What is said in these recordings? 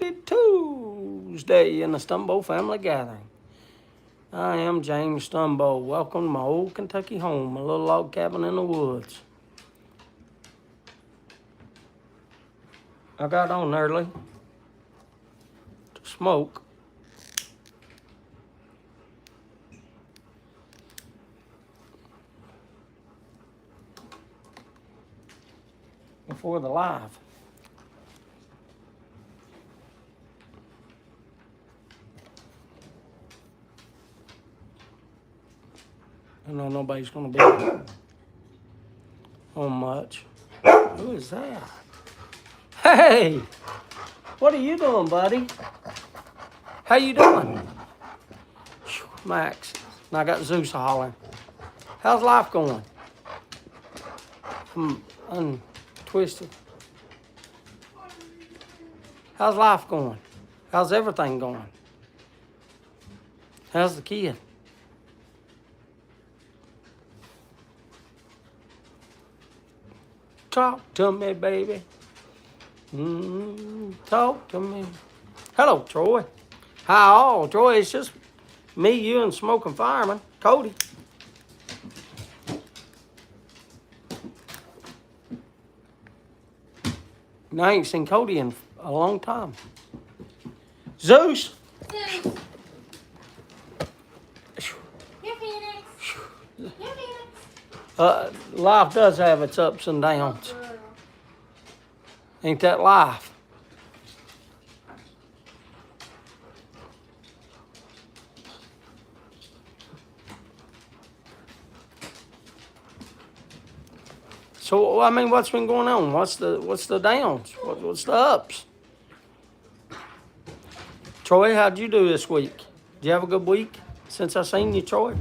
Happy Tuesday in the Stumbo family gathering. I am James Stumbo. Welcome to my old Kentucky home, a little log cabin in the woods. I got on early to smoke. Before the live. I know nobody's gonna be on much. Who is that? Hey, what are you doing, buddy? How you doing? Max, and I got Zeus hollering. How's life going? I'm untwisted. How's life going? How's everything going? How's the kid? Talk to me, baby. Talk to me. Hello, Troy. How? Troy, it's just me, you, and Smoking Fireman, Cody. And I ain't seen Cody in a long time. Zeus! Here, Phoenix. Here, Phoenix. Life does have its ups and downs. Ain't that life? So I mean, what's been going on? What's the downs? What's the ups? Troy, how'd you do this week? Did you have a good week since I seen you, Troy?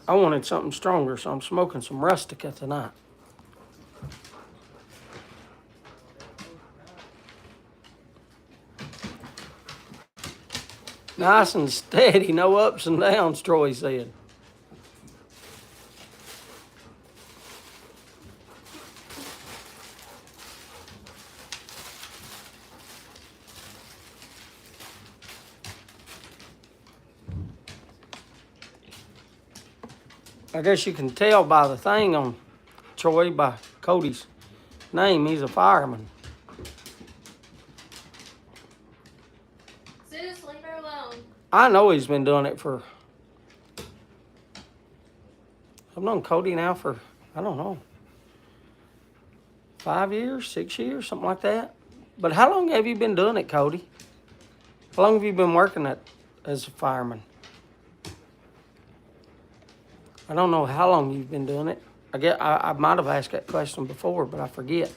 I wanted something stronger, so I'm smoking some Rustica tonight. Nice and steady, no ups and downs, Troy said. I guess you can tell by the thing on Troy, by Cody's name, he's a fireman. Zeus, leave her alone. I know he's been doing it for, I've known Cody now for, I don't know, 5 years, 6 years, something like that. But how long have you been doing it, Cody? How long have you been working as a fireman? I don't know how long you've been doing it. I might have asked that question before, but I forget.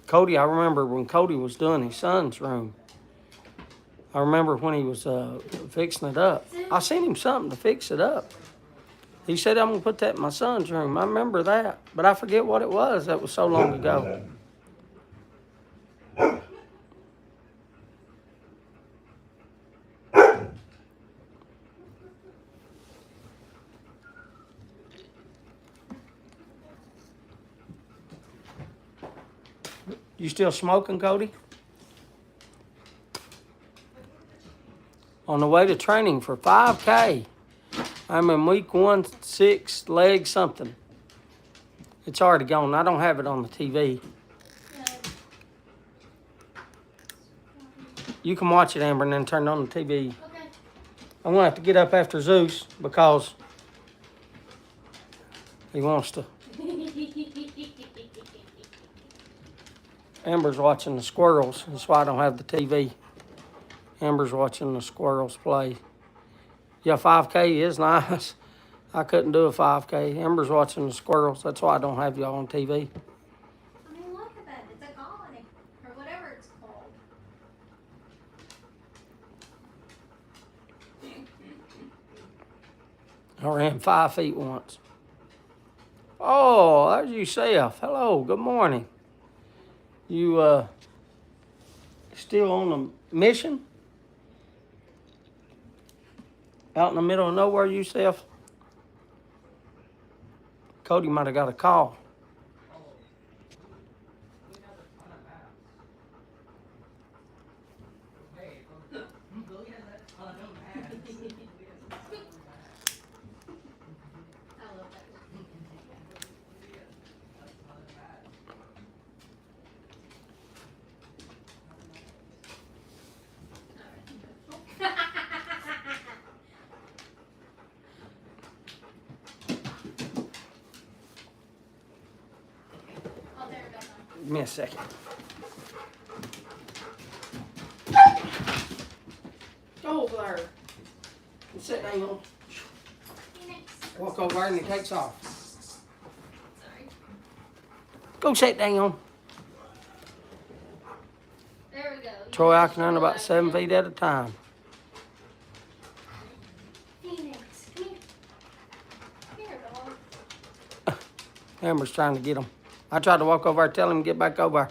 Cody, I remember when Cody was doing his son's room. I remember when he was fixing it up. I sent him something to fix it up. He said, I'm going to put that in my son's room. I remember that, but I forget what it was. That was so long ago. You still smoking, Cody? On the way to training for 5K. I'm in week 1, 6, leg something. It's already gone. I don't have it on the TV. You can watch it, Amber, and then turn it on the TV. Okay. I'm going to have to get up after Zeus because he wants to. Amber's watching the squirrels. That's why I don't have the TV. Amber's watching the squirrels play. Yeah, 5K is nice. I couldn't do a 5K. Amber's watching the squirrels. That's why I don't have y'all on TV. I mean, look at that. It's a colony. Or whatever it's called. I ran 5 feet once. Oh, there's yourself. Hello, good morning. You still on a mission? Out in the middle of nowhere yourself? Cody might have got a call. I love that. Oh, there it goes. Give me a second. Go over there. And sit down. Phoenix. Walk over there and it takes off. Sorry. Go sit down. There we go. Troy, I can run about 7 feet at a time. Phoenix, come here. Here, dog. Amber's trying to get him. I tried to walk over there, tell him to get back over.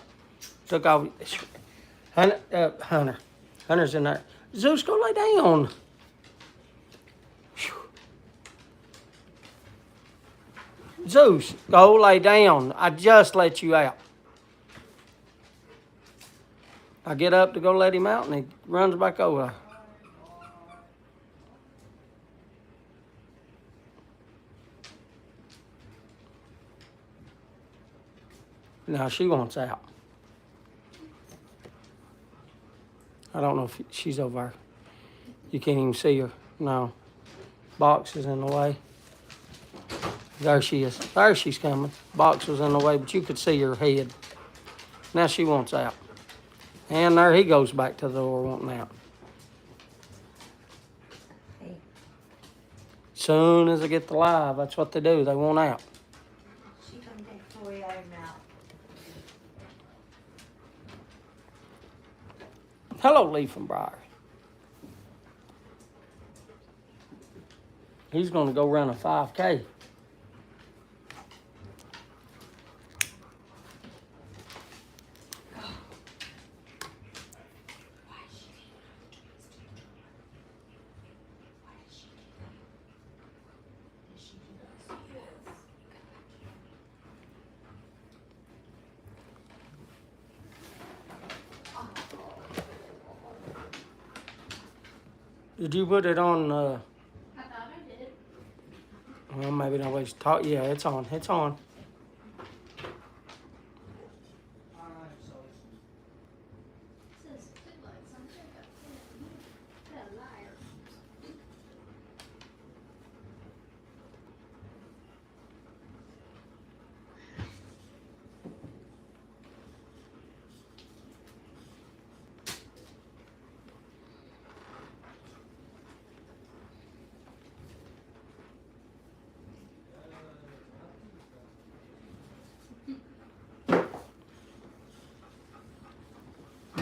Took off. Hunter's in there. Zeus, go lay down. Whew. Zeus, go lay down. I just let you out. I get up to go let him out, and he runs back over. Now she wants out. I don't know if she's over there. You can't even see her. No. Box is in the way. There she is. There she's coming. Box was in the way, but you could see her head. Now she wants out. And there he goes back to the door wanting out. Soon as they get the live, that's what they do. They want out. She come take Troy out of mouth. Hello, Leafenbrier. He's going to go run a 5K. Did you put it on? I thought I did. Well, maybe nobody's taught. Yeah, it's on. It's on. Says good luck, some shit got that liar.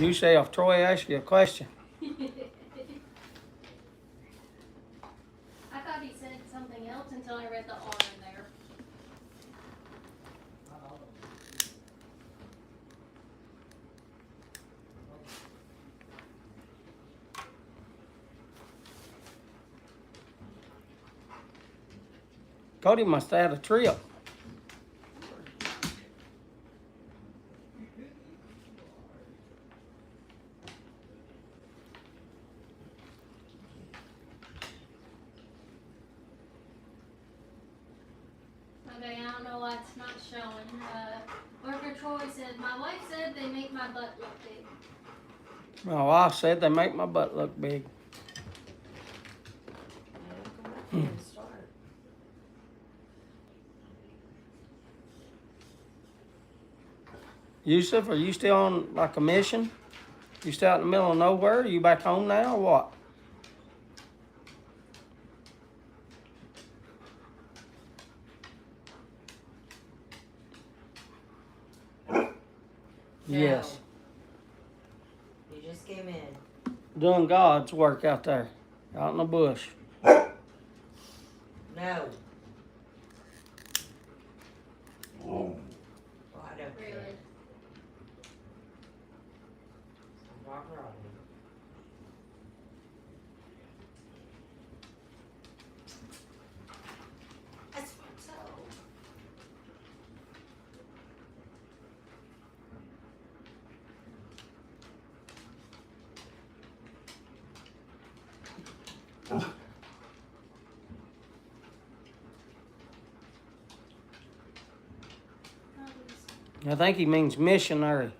You say if Troy asks you a question. I thought he said something else until I read the R in there. Cody must have had a trip. Okay, I don't know why it's not showing. Worker Troy said, my wife said they make my butt look big. My wife said they make my butt look big. Come back here and start. Yusuf, are you still on like a mission? You still out in the middle of nowhere? Are you back home now or what? Yes. You just came in. Doing God's work out there, out in the bush. No. Oh, I don't Really? care. Rock Rodney. That's what's so. I think he means missionary.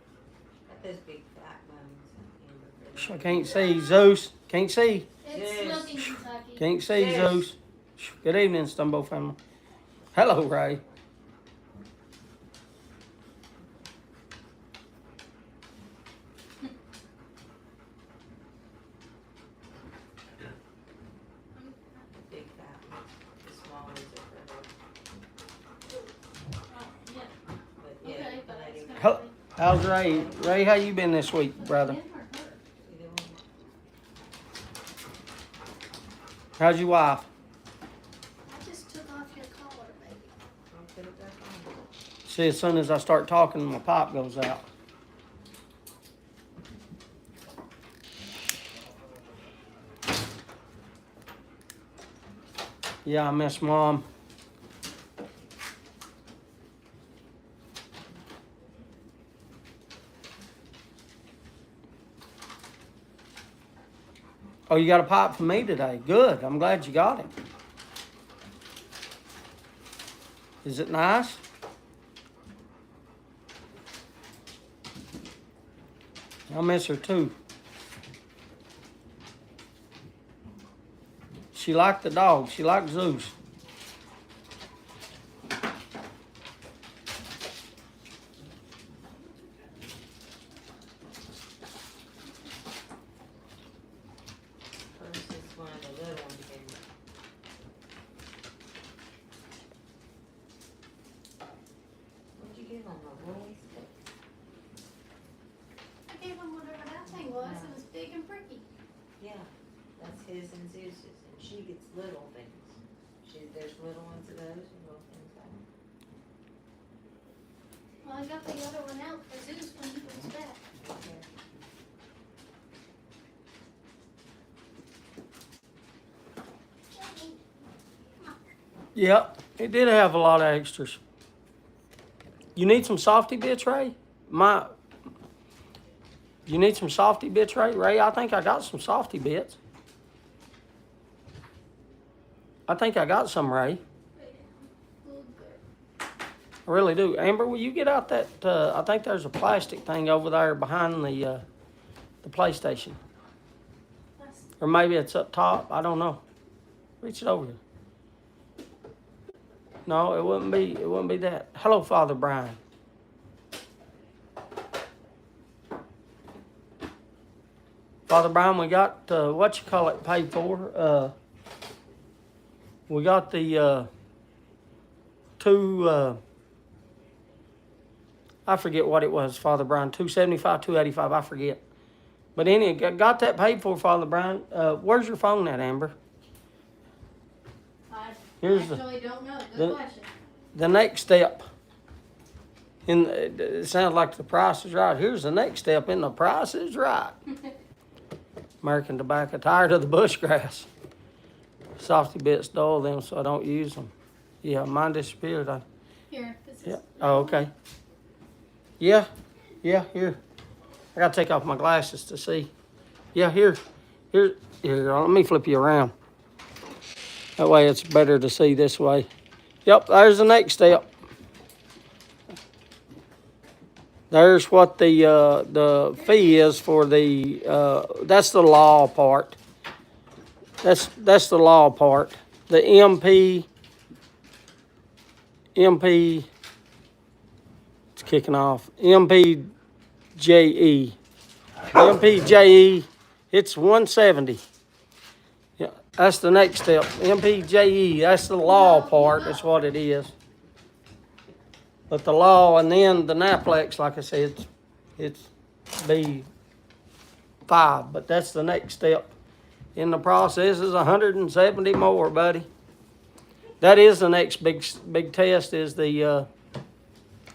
Got those big fat bones. I can't see, Zeus. Can't see. It's Yes. Smoking Kentucky. Can't see, Yes. Zeus. Good evening, Stumbo family. Hello, Ray. Big fat ones. The small ones are for her. Oh, yeah. But yeah, Okay, but let it's him. Hello. How's Ray? Ray, how you been this week, brother? Him or her? Either one. How's your wife? I just took off your collar, baby. I'll put it back on. See, as soon as I start talking, my pipe goes out. Yeah, I miss Mom. Oh, you got a pipe for me today. Good. I'm glad you got it. Is it nice? I miss her too. She liked the dog. She liked Zeus. First is one of the little ones. And what'd you give him? A rolly stick? I gave him whatever that thing was. It was big and pricky. Yeah, that's his and Zeus's. And she gets little things. There's little ones of those and little things like that. Well, I got the other one out for Zeus when he comes back. Okay. Yep, it did have a lot of extras. You need some softy bits, Ray? You need some softy bits, Ray? Ray, I think I got some softy bits. I think I got some, Ray. Way down. A little bit. I really do. Amber, will you get out that? I think there's a plastic thing over there behind the PlayStation, That's- or maybe it's up top. I don't know. Reach it over here. No, it wouldn't be. It wouldn't be that. Hello, Father Brian. Father Brian, we got what you call it paid for. We got the two. I forget what it was, Father Brian. 275, 285. I forget. But anyway, got that paid for, Father Brian. Where's your phone at, Amber? I Here's the- actually don't know. the- Good question. The next step. It sounds like the price is right. Here's the next step in the price is right. American tobacco, tired of the bushgrass. Softy bits dull them, so I don't use them. Yeah, mine disappeared. Here, this is. Yeah. Oh, okay. Yeah. Yeah, here. I gotta take off my glasses to see. Yeah, here. Here. Let me flip you around. That way it's better to see this way. Yep, there's the next step. There's what the fee is for the, that's the law part. That's the law part. The MP, it's kicking off. MPJE. MPJE, it's 170. Yeah, that's the next step. MPJE, that's the law part, that's what it is. But the law and then the Naplex, like I said, it's B5, but that's the next step in the process is 170 more, buddy. That is the next big test is the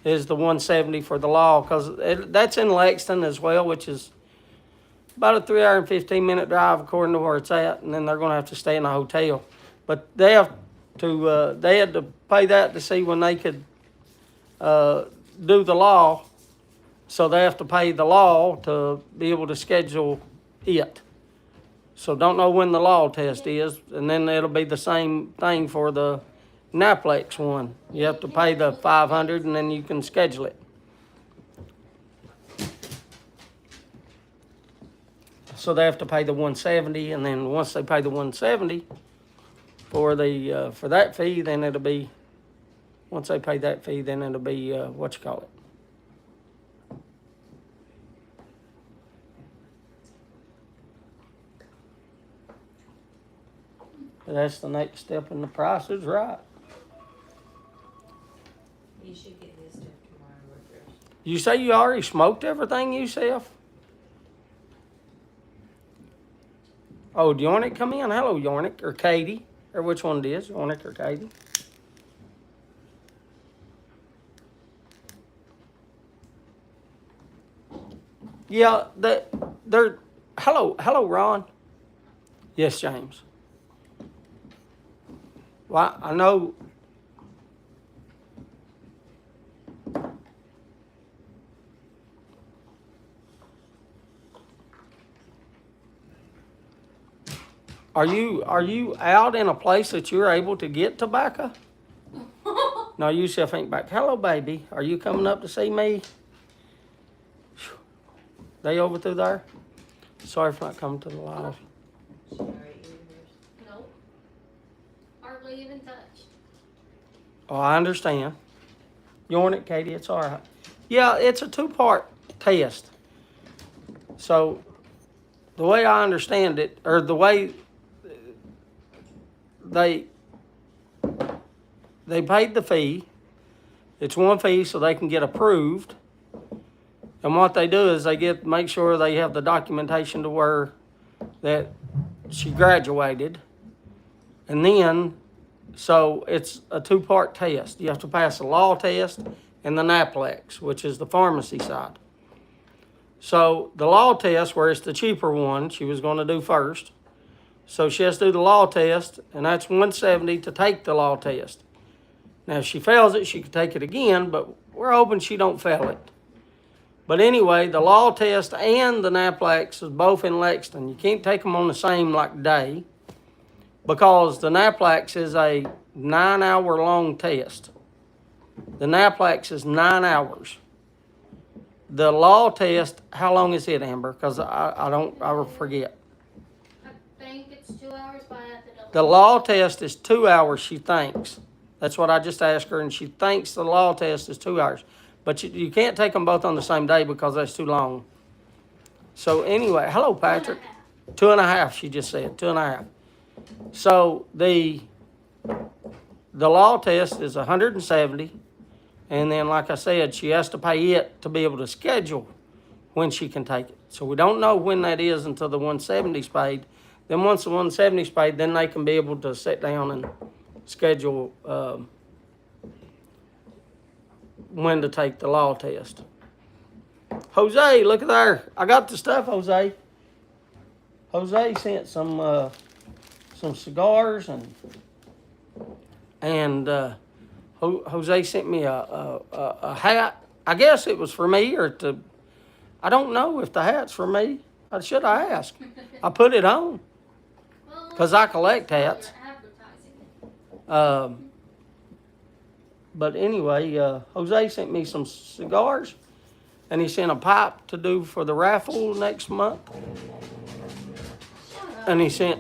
170 for the law, because that's in Lexington as well, which is about a 3 hour and 15 minute drive according to where it's at, and then they're going to have to stay in a hotel. But they had to pay that to see when they could do the law, so they have to pay the law to be able to schedule it. So don't know when the law test is, and then it'll be the same thing for the Naplex one. You have to pay the $500, and then you can schedule it. So they have to pay the 170, and then once they pay the 170 for that fee, then it'll be, once they pay that fee, then it'll be what you call it. That's the next step in the prices, right? You should get his stuff tomorrow with yours. You say you already smoked everything yourself? Oh, did Yornick come in? Hello, Yornick, or Katie, or which one it is, Yornick or Katie? Yeah, they're, hello, Ron. Yes, James. Well, I know. Are you out in a place that you're able to get tobacco? No, you yourself ain't back. Hello, baby. Are you coming up to see me? They over through there? Sorry for not coming to the live. She already ate hers. Nope. Hardly even touched. Oh, I understand. You want it, Katie? It's all right. Yeah, it's a 2-part test. So, the way I understand it, or the way they paid the fee, it's one fee so they can get approved. And what they do is they make sure they have the documentation to where that she graduated. And then, so it's a 2-part test. You have to pass the law test and the Naplex, which is the pharmacy side. So the law test, where it's the cheaper one, she was going to do first. So she has to do the law test, and that's $170 to take the law test. Now, if she fails it, she could take it again, but we're hoping she don't fail it. But anyway, the law test and the Naplex is both in Lexington. You can't take them on the same day, because the Naplex is a 9-hour-long test. The Naplex is 9 hours. The law test, how long is it, Amber? Because I forget. I think it's 2 hours, but I have to double. The law test is 2 hours, she thinks. That's what I just asked her, and she thinks the law test is 2 hours. But you can't take them both on the same day because that's too long. So anyway, hello, Patrick. 2.5, she just said, 2.5. So the law test is $170, and then, like I said, she has to pay it to be able to schedule when she can take it. So we don't know when that is until the 170's paid. Then once the 170's paid, then they can be able to sit down and schedule when to take the law test. Jose, look at there. I got the stuff, Jose. Jose sent some cigars and Jose sent me a hat. I guess it was for me I don't know if the hat's for me. I should have asked. I put it on because I collect hats. But anyway, Jose sent me some cigars, and he sent a pipe to do for the raffle next month. And he sent,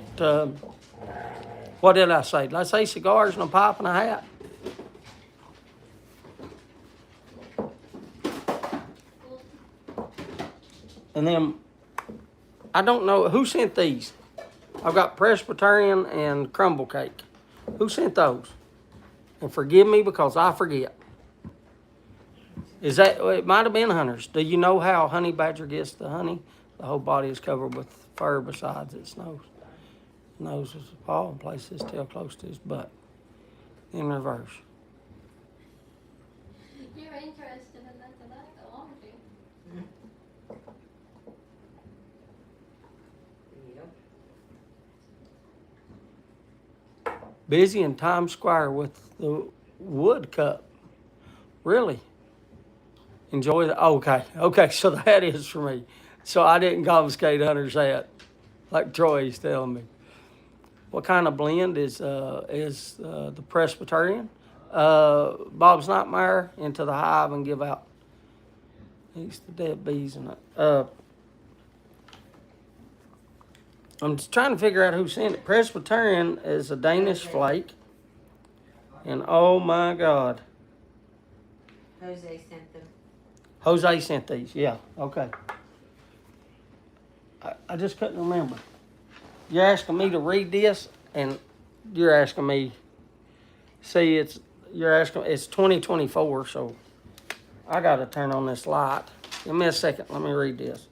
what did I say? Did I say cigars and a pipe and a hat? And then, I don't know, who sent these? I've got Presbyterian and crumble cake. Who sent those? And forgive me because I forget. It might have been Hunter's. Do you know how honey badger gets the honey? The whole body is covered with fur besides its nose. Nose is a paw and places his tail close to his butt. in reverse. You're interested in that tobacco, aren't you? Yep. Busy in Times Square with the wood cup. Really? Enjoy the, okay, so that is for me. So I didn't confiscate Hunter's hat, like Troy's telling me. What kind of blend is the Presbyterian? Bob's Nightmare, Into the Hive, and Give Out. He's the dead bees in it. I'm just trying to figure out who sent it. Presbyterian is a Danish flake. And oh my God. Jose sent them. Jose sent these, yeah, okay. I just couldn't remember. You're asking me to read this, and you're asking me, see, it's 2024, so I gotta turn on this light. Give me a second, let me read this.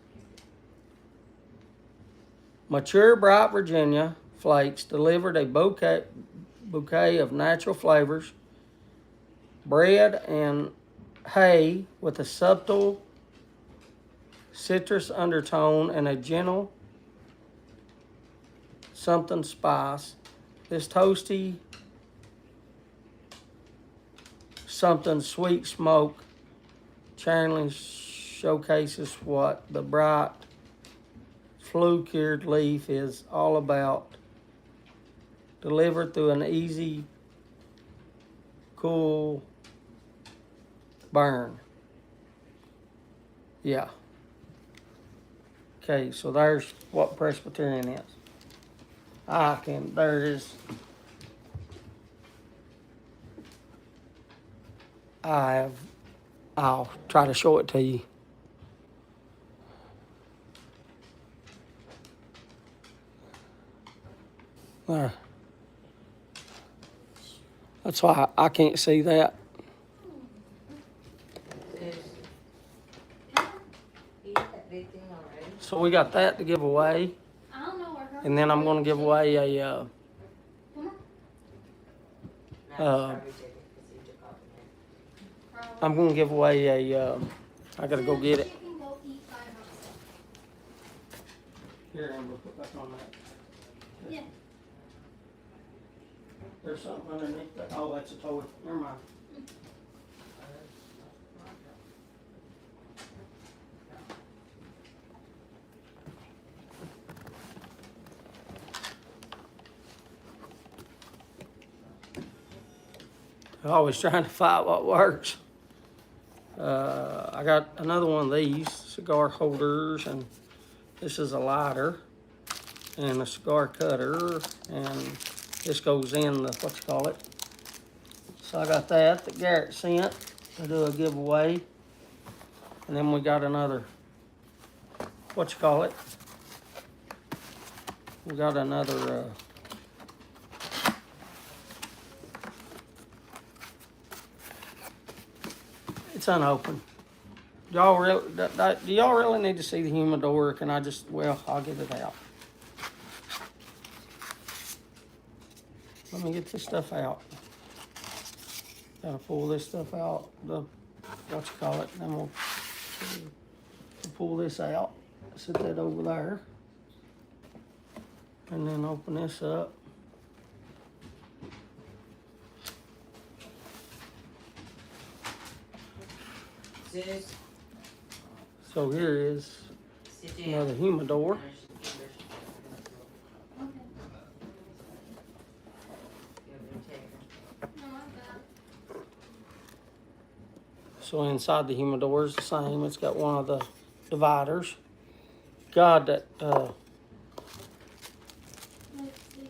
Mature bright Virginia flakes delivered a bouquet of natural flavors, bread and hay with a subtle citrus undertone and a gentle something spice. This toasty something sweet smoke channelly showcases what the bright flue-cured leaf is all about. Delivered through an easy, cool burn. Yeah. Okay, so there's what Presbyterian is. There it is. I'll try to show it to you. There. That's why I can't see that. Eat that big thing already. So we got that to give away, I don't know where her. and then I'm going to give away a No, strawberry chicken, 'cause he took off in there. I'm going to give away a. I gotta go get it. She can go eat by herself. Here, Amber, put back on that. Yeah. There's something underneath that. Oh, that's a toy. Never mind. Always trying to fight what works. I got another one of these cigar holders, and this is a lighter and a cigar cutter, and this goes in the, what you call it. So I got that Garrett sent to do a giveaway. And then we got another, what you call it. We got another, it's unopened. Do y'all really need to see the humidor? Or can I just, well, I'll get it out. Let me get this stuff out. Gotta pull this stuff out, what you call it, then we'll pull this out, set that over there. And then open this up. Zeus, So here is sit down. another humidor. Okay. No, I'm bad. So inside the humidor is the same. It's got one of the dividers. God, that Let's see.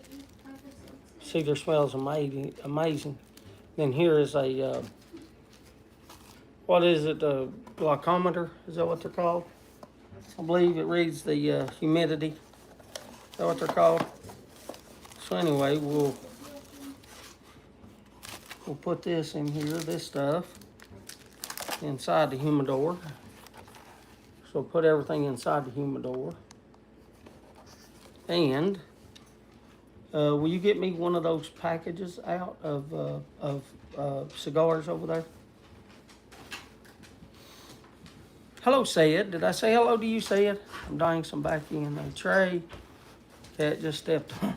cedar smells amazing. Then here is a, what is it, a glycometer? Is that what they're called? I believe it reads the humidity. Is that what they're called? So anyway, we'll put this in here, this stuff, inside the humidor. So put everything inside the humidor. And Will you get me one of those packages out of cigars over there? Hello, Sid. Did I say hello to you, Sid? I'm dying some back in a tray. Cat just stepped on.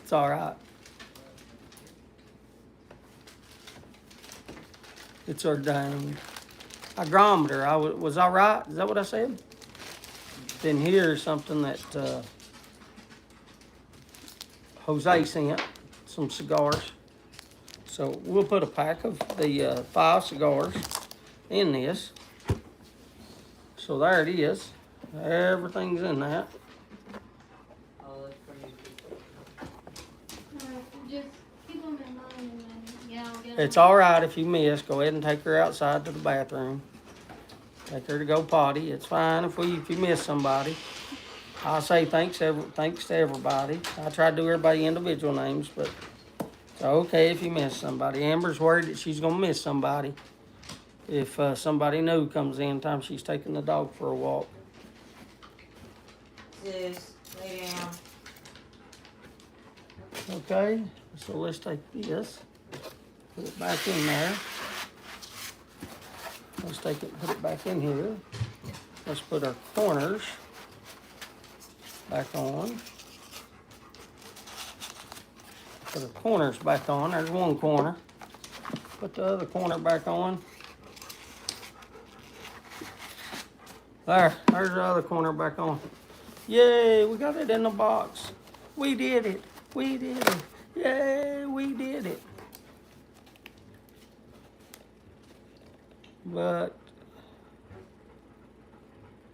It's all right. It's ordained. Hygrometer. Was I right? Is that what I said? Then here's something that Jose sent. Some cigars. So we'll put a pack of the 5 cigars in this. So there it is. Everything's in that. I'll look for new people. Just keep them in mind and then, yeah, I'll get It's them. all right if you miss. Go ahead and take her outside to the bathroom. Take her to go potty. It's fine if you miss somebody. I'll say thanks to everybody. I try to do everybody individual names, but it's okay if you miss somebody. Amber's worried that she's gonna miss somebody if somebody new comes in time she's taking the dog for a walk. Sis, lay down. Okay, so let's take this, put it back in there. Let's take it, put it back in here. Let's put our corners back on. Put our corners back on. There's one corner. Put the other corner back on. There's the other corner back on. Yay, we got it in the box. We did it. We did it. Yay, we did it. But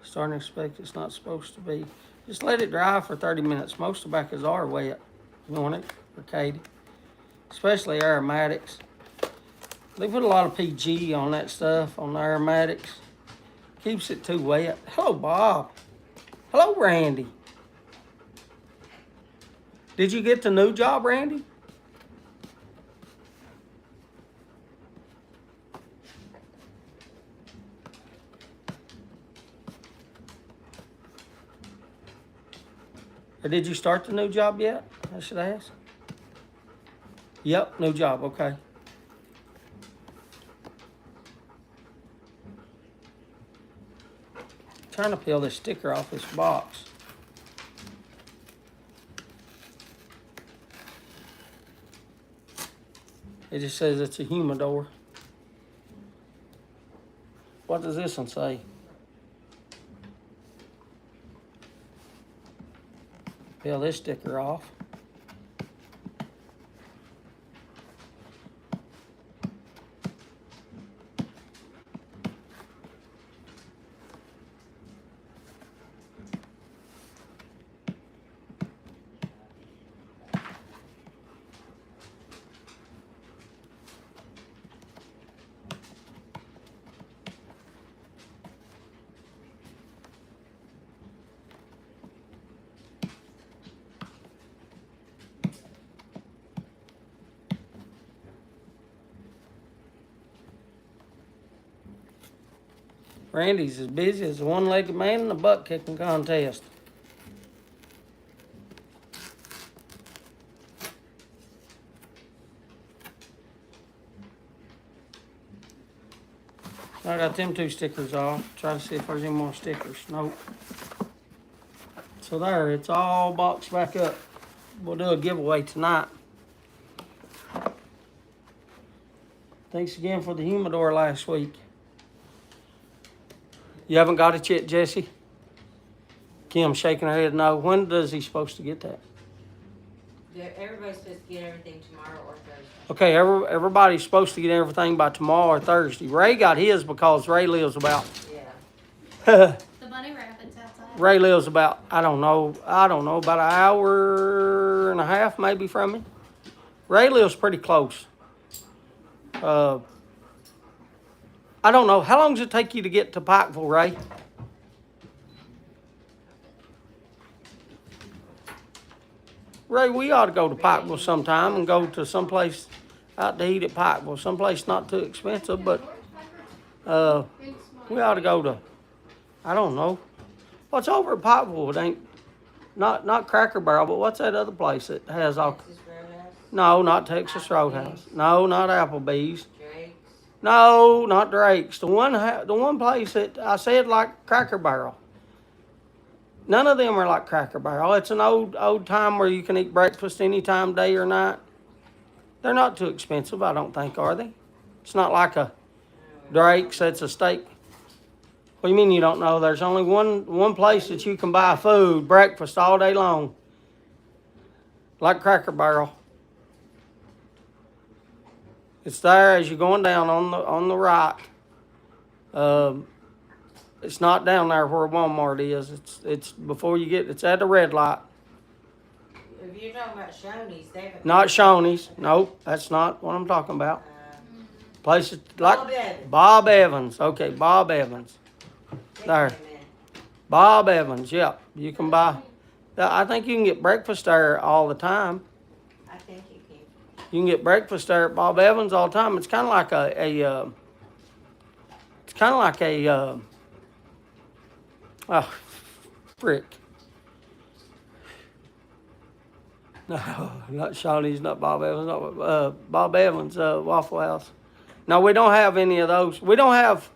starting to expect it's not supposed to be. Just let it dry for 30 minutes. Most tobaccos are wet. You want it for Katie, especially aromatics. They put a lot of PG on that stuff, on the aromatics. Keeps it too wet. Hello, Bob. Hello, Randy. Did you get the new job, Randy? Or did you start the new job yet? I should ask. Yep, new job, okay. Trying to peel this sticker off this box. It just says it's a humidor. What does this one say? Peel this sticker off. Randy's as busy as a one-legged man in a butt-kicking contest. I got them 2 stickers off. Try to see if there's any more stickers. Nope. So there, it's all boxed back up. We'll do a giveaway tonight. Thanks again for the humidor last week. You haven't got it yet, Jesse? Kim's shaking her head no. When does he supposed to get that? Everybody's supposed to get everything tomorrow or Thursday. Okay, everybody's supposed to get everything by tomorrow or Thursday. Ray got his because Ray lives about... Yeah. The bunny rabbit's outside. Ray lives about, I don't know, about an hour and a half maybe from me. Ray lives pretty close. I don't know. How long does it take you to get to Pikeville, Ray? Ray, we ought to go to Pikeville sometime and go to someplace out to eat at Pikeville. Someplace not too expensive, but we ought to go to, I don't know. What's over at Pikeville? It ain't not Cracker Barrel, but what's that other place that has all? Texas Roadhouse, No, not Texas Roadhouse. No, not Applebee's. Drake's. No, not Drake's. The one place that I said like Cracker Barrel. None of them are like Cracker Barrel. It's an old time where you can eat breakfast anytime, day or night. They're not too expensive, I don't think, are they? It's not like a Drake's. That's a steak. What do you mean you don't know? There's only one place that you can buy food, breakfast all day long, like Cracker Barrel. It's there as you're going down on the right. It's not down there where Walmart is. It's before you get. It's at the red light. If you're talking about Shoney's, they haven't. Not Shoney's. Nope, that's not what I'm talking about. Places like Bob Evans. Bob Evans. Okay, Bob Evans. There. Bob Evans. Yep, you can buy. I think you can get breakfast there all the time. I think you can. You can get breakfast there at Bob Evans all the time. It's kind of like it's kind of like oh, frick. No, not Shawnee's, not Bob Evans, not Bob Evans Waffle House. No, we don't have any of those. We don't have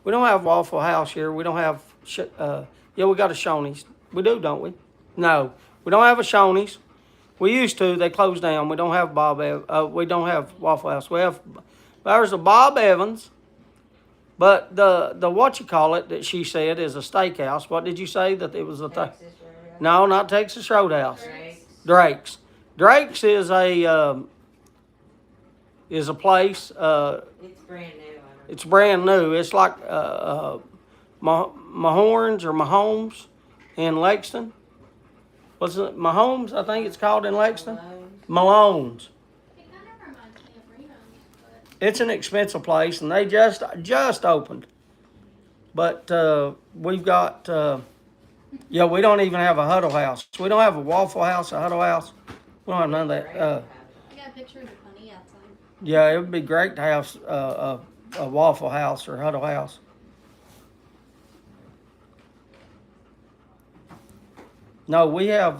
Waffle House here. We don't have. Yeah, we got a Shawnee's. We do, don't we? No, we don't have a Shawnee's. We used to. They closed down. We don't have we don't have Waffle House. There's a Bob Evans, but the what you call it that she said is a steakhouse. What did you say that it was a? Texas Roadhouse. No, not Texas Roadhouse. Drake's. Drake's is a place. It's brand new. It's brand new. It's like Mahorns or Mahomes in Lexington. What's it? Mahomes, I think it's called in Lexington. Malone's. It kind of reminds me of Reno's, but It's an expensive place, and they just opened. But we've got. Yeah, we don't even have a Huddle House. We don't have a Waffle House, a Huddle House. We don't have none of that. I got a picture of the bunny outside. Yeah, it would be great to have a Waffle House or Huddle House. No, we have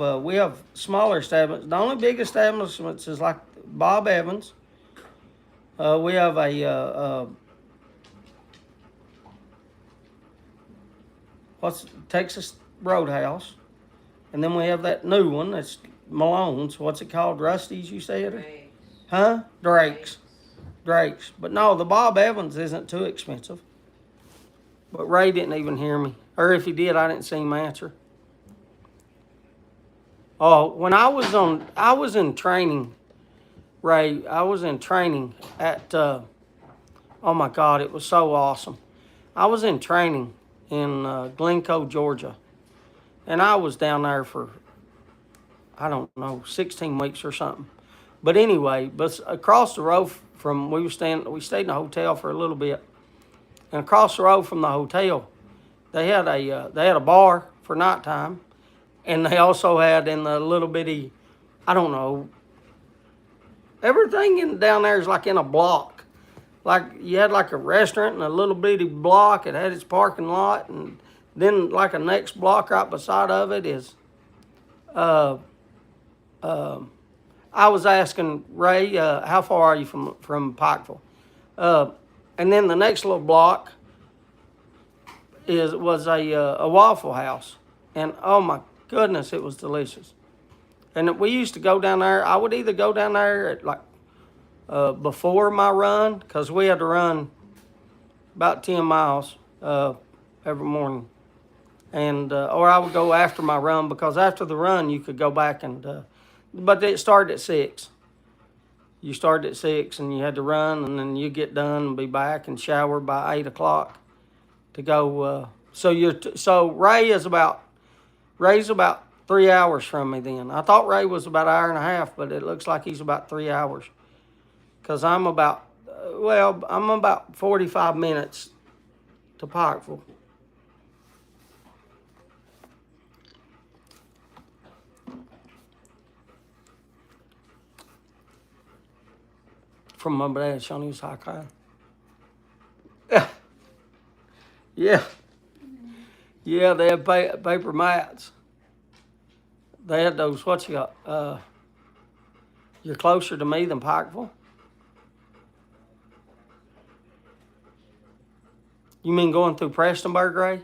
smaller establishments. The only big establishments is like Bob Evans. We have a what's Texas Roadhouse, and then we have that new one that's Malone's. What's it called? Rusty's, you said? Drake's. Huh? Drake's. But no, the Bob Evans isn't too expensive. But Ray didn't even hear me. Or if he did, I didn't see him answer. Oh, when I was in training, Ray, I was in training at, oh my God, it was so awesome. I was in training in Glencoe, Georgia. And I was down there for, I don't know, 16 weeks or something. But anyway, but across the road from, we stayed in a hotel for a little bit. And across the road from the hotel, they had a bar for nighttime. And they also had in the little bitty, I don't know, everything down there is like in a block. Like you had like a restaurant and a little bitty block. It had its parking lot, and then like a next block right beside of it is. I was asking Ray, how far are you from Pikeville? And then the next little block was a Waffle House, and oh my goodness, it was delicious. And we used to go down there. I would either go down there at like before my run, because we had to run about 10 miles every morning. And or I would go after my run, because after the run you could go back and but it started at 6. You started at 6 and you had to run, and then you get done and be back and shower by 8 o'clock to go. So Ray's about 3 hours from me then. I thought Ray was about an hour and a half, but it looks like he's about 3 hours. Because I'm about 45 minutes to Pikeville. From my dad, Shawnee was high class. Yeah. Yeah. Yeah, they had paper mats. They had those, what you got? You're closer to me than Pikeville? You mean going through Prestonburg, Ray?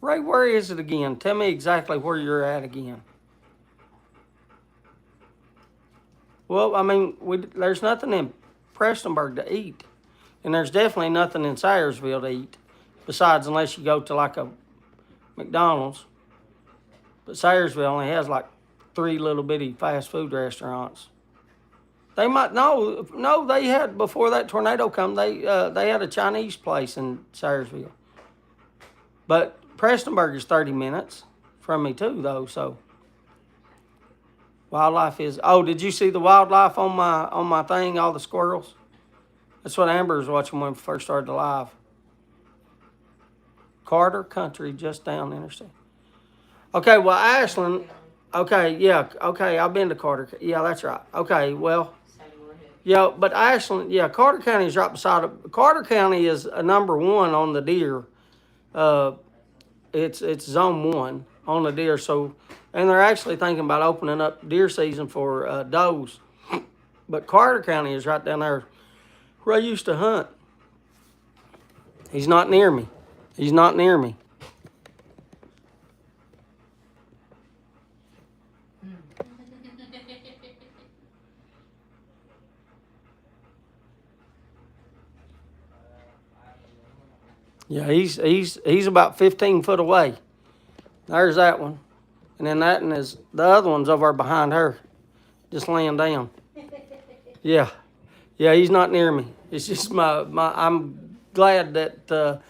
Ray, where is it again? Tell me exactly where you're at again. Well, I mean, there's nothing in Prestonburg to eat. And there's definitely nothing in Sayersville to eat. Besides, unless you go to like a McDonald's. But Sayersville only has like 3 little bitty fast food restaurants. They might, no, they had, before that tornado come, they had a Chinese place in Sayersville. But Prestonburg is 30 minutes from me too, though, so. Wildlife is, oh, did you see the wildlife on my thing, all the squirrels? That's what Amber was watching when we first started the live. Carter Country, just down the interstate. Okay, well, Ashland, okay, yeah, okay, I've been to Carter. Yeah, that's right. Okay, well, yeah, but Ashland, yeah, Carter County is right beside it. Carter County is a number 1 on the deer. It's zone 1 on the deer, so, and they're actually thinking about opening up deer season for does. But Carter County is right down there where I used to hunt. He's not near me. He's not near me. Yeah, he's about 15 foot away. There's that one. And then that one is, the other one's over behind her, just laying down. Yeah. Yeah, he's not near me. It's just I'm glad that the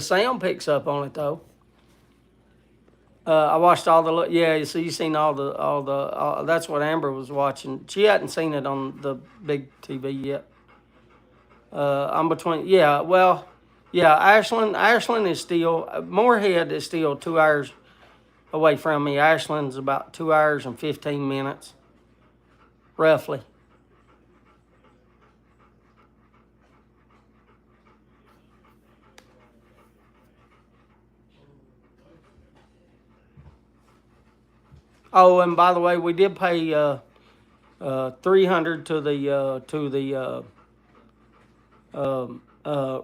sound picks up on it, though. I watched all the, yeah, so you seen all the, that's what Amber was watching. She hadn't seen it on the big TV yet. I'm between, yeah, well, yeah, Ashland is still, Moorhead is still 2 hours away from me. Ashland's about 2 hours and 15 minutes, roughly. Oh, and by the way, we did pay $300 to the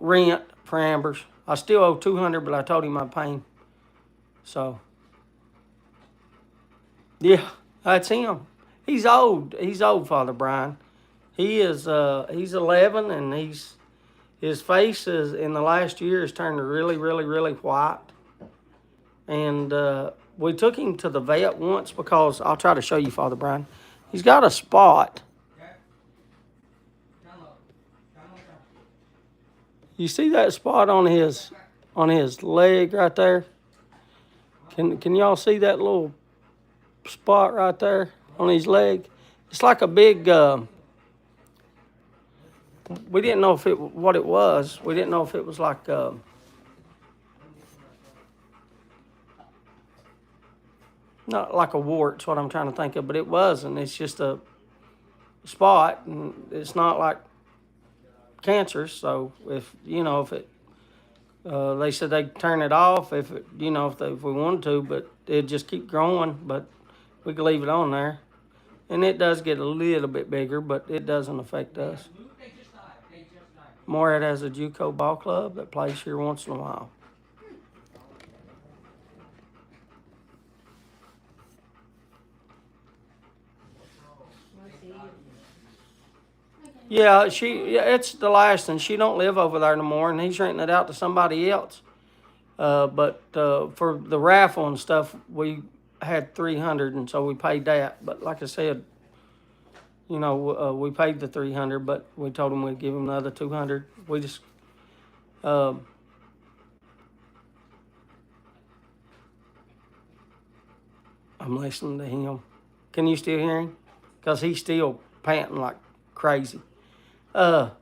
rent for Amber's. I still owe $200, but I told him I'd pay him. So, yeah, that's him. He's old. He's old, Father Brian. He is. He's 11, and his face is in the last year has turned really, really, really white. And we took him to the vet once because I'll try to show you, Father Brian. He's got a spot. You see that spot on his leg right there? Can y'all see that little spot right there on his leg? It's like a big. We didn't know what it was. We didn't know if it was like. Not like a wart's what I'm trying to think of, but it wasn't. It's just a spot, and it's not like cancerous. So if it, they said they'd turn it off if it, if we wanted to, but it'd just keep growing. But we could leave it on there, and it does get a little bit bigger, but it doesn't affect us. Morehead has a JUCO ball club that plays here once in a while. Yeah, it's the last, and she don't live over there no more, and he's renting it out to somebody else. But for the raffle and stuff, we had $300, and so we paid that. But like I said, we paid the $300, but we told him we'd give him another $200. We just, I'm listening to him. Can you still hear him? Because he's still panting like crazy. I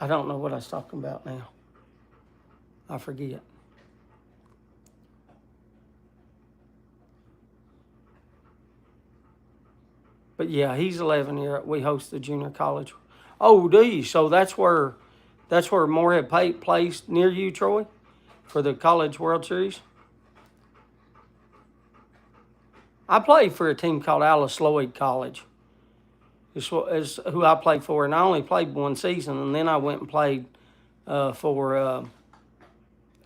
don't know what I was talking about now. I forget. But yeah, he's 11 year. We host the junior college. Oh, do you? So that's where Moorhead plays near you, Troy, for the College World Series. I played for a team called Alice Lloyd College. Is who I played for, and I only played one season, and then I went and played for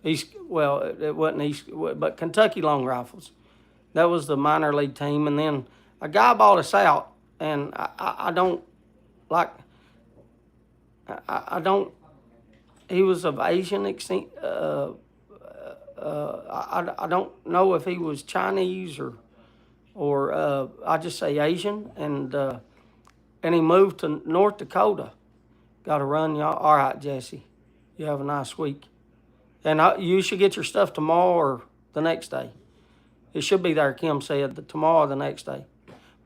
East. Well, it wasn't East, but Kentucky Long Rifles. That was the minor league team, and then a guy bought us out, and I don't like. I don't. He was of Asian extent. I don't know if he was Chinese or I just say Asian, and he moved to North Dakota. Got to run, y'all. All right, Jesse. You have a nice week, and you should get your stuff tomorrow or the next day. It should be there. Kim said tomorrow or the next day.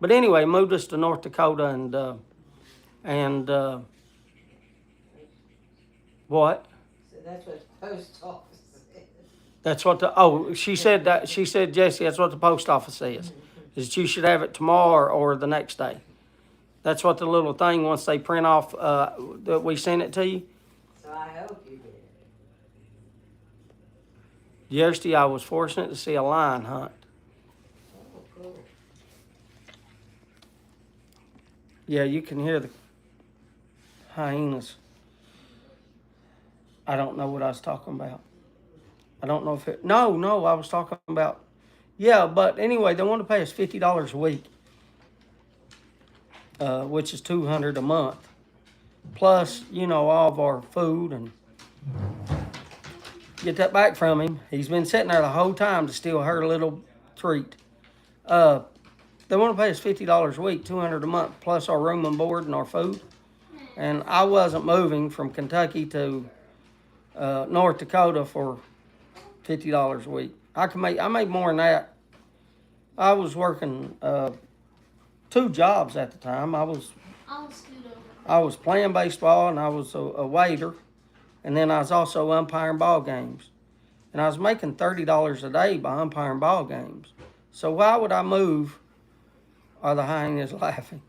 But anyway, moved us to North Dakota and what? So that's what the post office says. That's what she said that she said, Jesse, that's what the post office says. Is that you should have it tomorrow or the next day. That's what the little thing, once they print off that we send it to you. So I hope you did it. Yesterday I was fortunate to see a lion hunt. Oh, cool. Yeah, you can hear the hyenas. I don't know what I was talking about. I don't know if it. No, I was talking about. Yeah, but anyway, they want to pay us $50 a week, which is $200 a month, plus all of our food and get that back from him. He's been sitting there the whole time to steal her little treat. They want to pay us $50 a week, $200 a month, plus our room and board and our food. And I wasn't moving from Kentucky to North Dakota for $50 a week. I made more than that. I was working 2 jobs at the time. I was playing baseball and I was a waiter, and then I was also umpiring ball games. And I was making $30 a day by umpiring ball games. So why would I move? Are the hyenas laughing?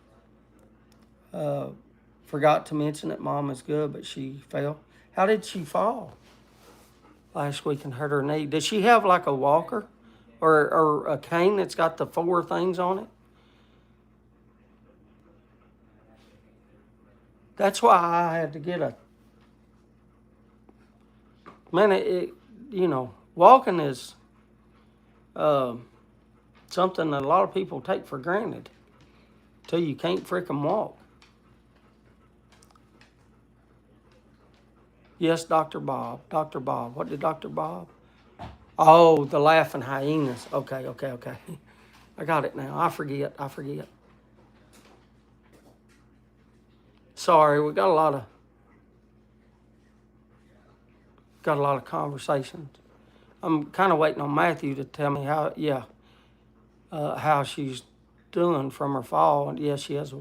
Forgot to mention that Mom is good, but she fell. How did she fall? Last week and hurt her knee. Did she have like a walker or a cane that's got the 4 things on it? That's why I had to get a. Man, walking is something that a lot of people take for granted till you can't frickin' walk. Yes, Dr. Bob. Dr. Bob. What did Dr. Bob? Oh, the laughing hyenas. Okay. I got it now. I forget. Sorry, we got a lot of conversations. I'm kind of waiting on Matthew to tell me how she's doing from her fall. And yeah, she has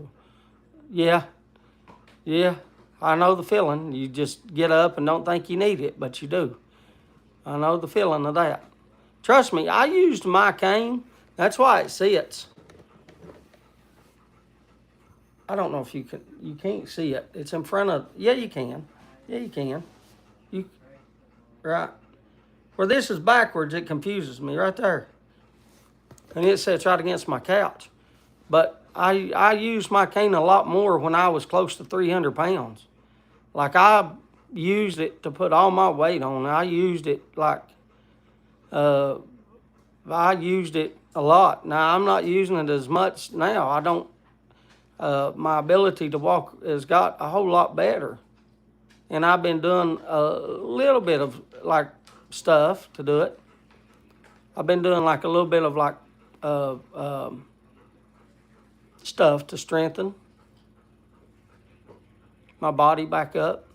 yeah. I know the feeling. You just get up and don't think you need it, but you do. I know the feeling of that. Trust me, I used my cane. That's why it sits. I don't know if you can't see it. It's in front of, yeah, you can. Right. Where this is backwards, it confuses me right there. And it sits right against my couch. But I used my cane a lot more when I was close to 300 pounds. Like I used it to put all my weight on. I used it I used it a lot. Now I'm not using it as much now. I don't. My ability to walk has got a whole lot better, and I've been doing a little bit of stuff to do it. I've been doing a little bit of stuff to strengthen my body back up.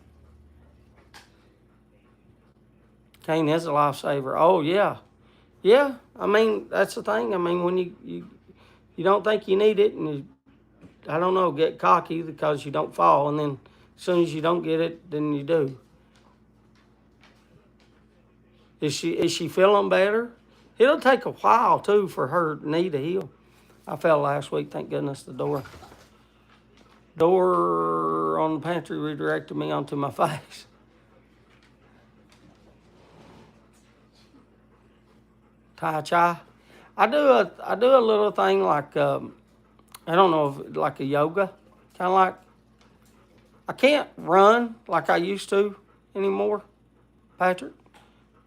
Cane is a lifesaver. Oh yeah. I mean, that's the thing. I mean, when you don't think you need it, and you, I don't know, get cocky because you don't fall, and then as soon as you don't get it, then you do. Is she feeling better? It'll take a while too for her knee to heal. I fell last week. Thank goodness the door on the pantry redirected me onto my face. Tai Chi. I do a little thing like I don't know if like a yoga, kind of like I can't run like I used to anymore, Patrick,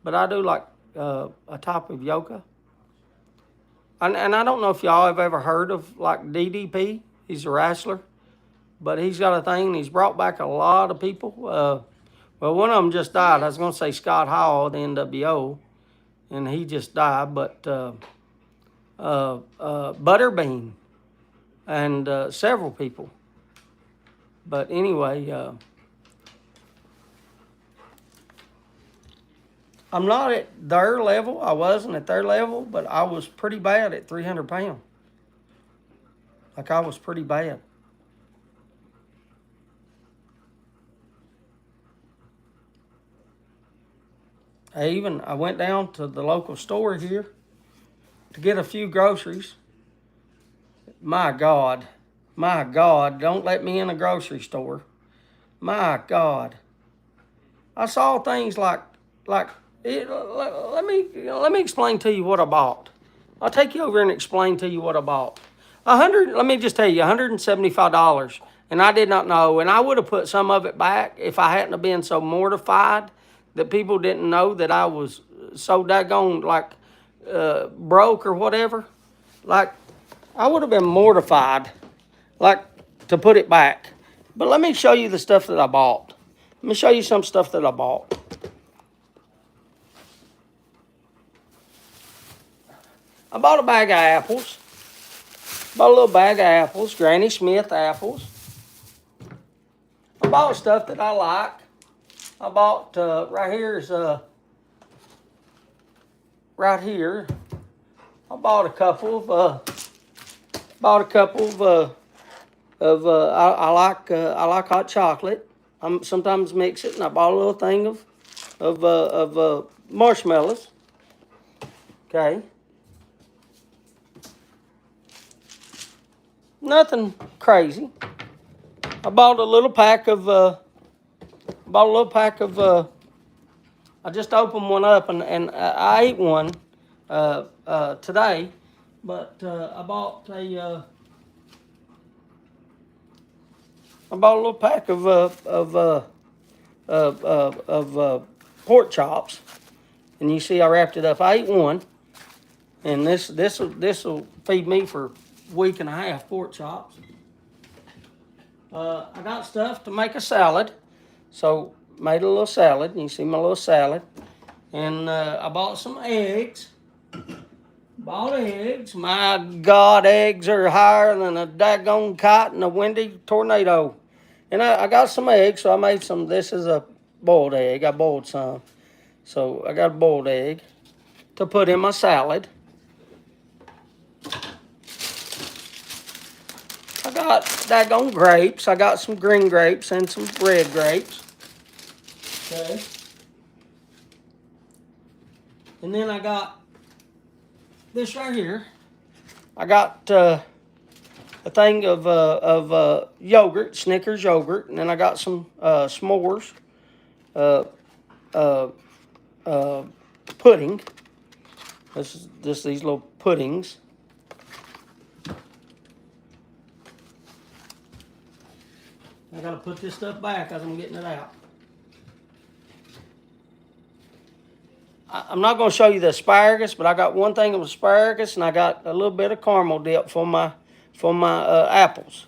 but I do like a type of yoga. And I don't know if y'all have ever heard of like DDP. He's a wrestler, but he's got a thing. And he's brought back a lot of people. Well, one of them just died. I was going to say Scott Hall, the NWO, and he just died. But Butterbean and several people. But anyway, I'm not at their level. I wasn't at their level, but I was pretty bad at 300 pounds. Like I was pretty bad. I went down to the local store here to get a few groceries. My God, don't let me in a grocery store. My God, I saw things like let me explain to you what I bought. I'll take you over and explain to you what I bought. Let me just tell you, $175, and I did not know, and I would have put some of it back if I hadn't have been so mortified that people didn't know that I was so daggone like broke or whatever. Like I would have been mortified, like to put it back. But let me show you the stuff that I bought. Let me show you some stuff that I bought. I bought a bag of apples. Bought a little bag of apples, Granny Smith apples. I bought stuff that I like. I bought right here. I bought a couple of I like hot chocolate. I sometimes mix it, and I bought a little thing of marshmallows. Okay. Nothing crazy. I bought a little pack of I just opened one up and I ate one today, but I bought a little pack of pork chops, and you see I wrapped it up. I ate one, and this will feed me for a week and a half. Pork chops. I got stuff to make a salad, so made a little salad. You see my little salad, and I bought some eggs. Bought eggs. My God, eggs are higher than a daggone kite in a windy tornado. And I got some eggs, so I made some. This is a boiled egg. I boiled some, so I got a boiled egg to put in my salad. I got daggone grapes. I got some green grapes and some red grapes. Okay. And then I got this right here. I got a thing of yogurt, Snickers yogurt, and then I got some s'mores, pudding. This is just these little puddings. I gotta put this stuff back as I'm getting it out. I'm not gonna show you the asparagus, but I got one thing of asparagus, and I got a little bit of caramel dip for my apples.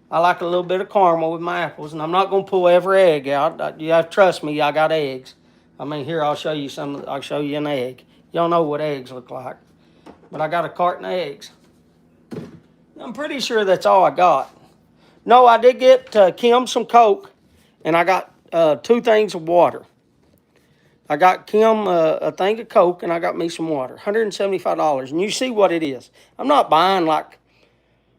I like a little bit of caramel with my apples, and I'm not gonna pull every egg out. You have to trust me. I got eggs. I mean, here I'll show you some. I'll show you an egg. Y'all know what eggs look like, but I got a carton of eggs. I'm pretty sure that's all I got. No, I did get Kim some Coke, and I got 2 things of water. I got Kim a thing of Coke, and I got me some water. $175, and you see what it is. I'm not buying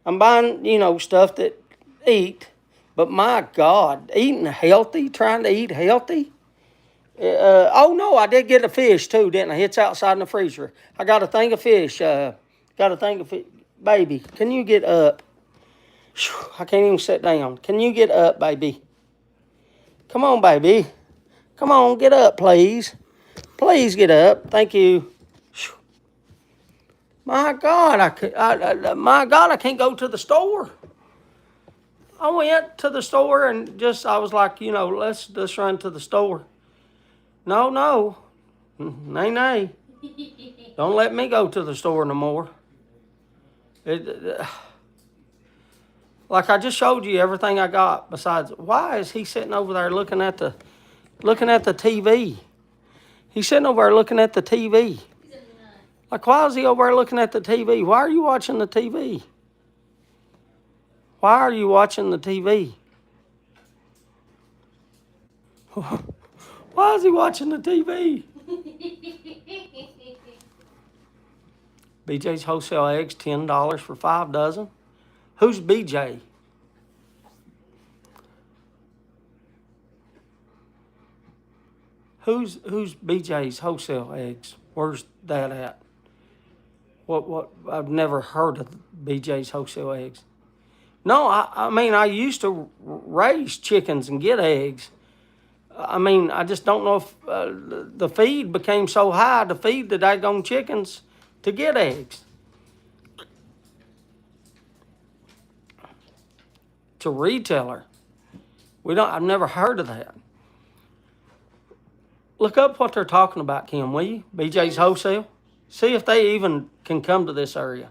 I'm buying, stuff that eat, but my God, eating healthy, trying to eat healthy. Oh no, I did get a fish too, didn't I? It's outside in the freezer. I got a thing of fish. Baby, can you get up? I can't even sit down. Can you get up, baby? Come on, baby. Come on, get up, please. Please get up. Thank you. My God, my God, I can't go to the store. I went to the store and I was like, let's just run to the store. No, no, nay, nay. Don't let me go to the store no more. Like I just showed you everything I got. Besides, why is he sitting over there looking at the TV? He's sitting over there looking at the TV. Like, why is he over there looking at the TV? Why are you watching the TV? Why are you watching the TV? Why is he watching the TV? BJ's wholesale eggs, $10 for 5 dozen. Who's BJ? Who's BJ's wholesale eggs? Where's that at? What? I've never heard of BJ's wholesale eggs. No, I mean, I used to raise chickens and get eggs. I mean, I just don't know if the feed became so high to feed the daggone chickens to get eggs. It's a retailer. I've never heard of that. Look up what they're talking about, Kim, will you? BJ's Wholesale. See if they even can come to this area.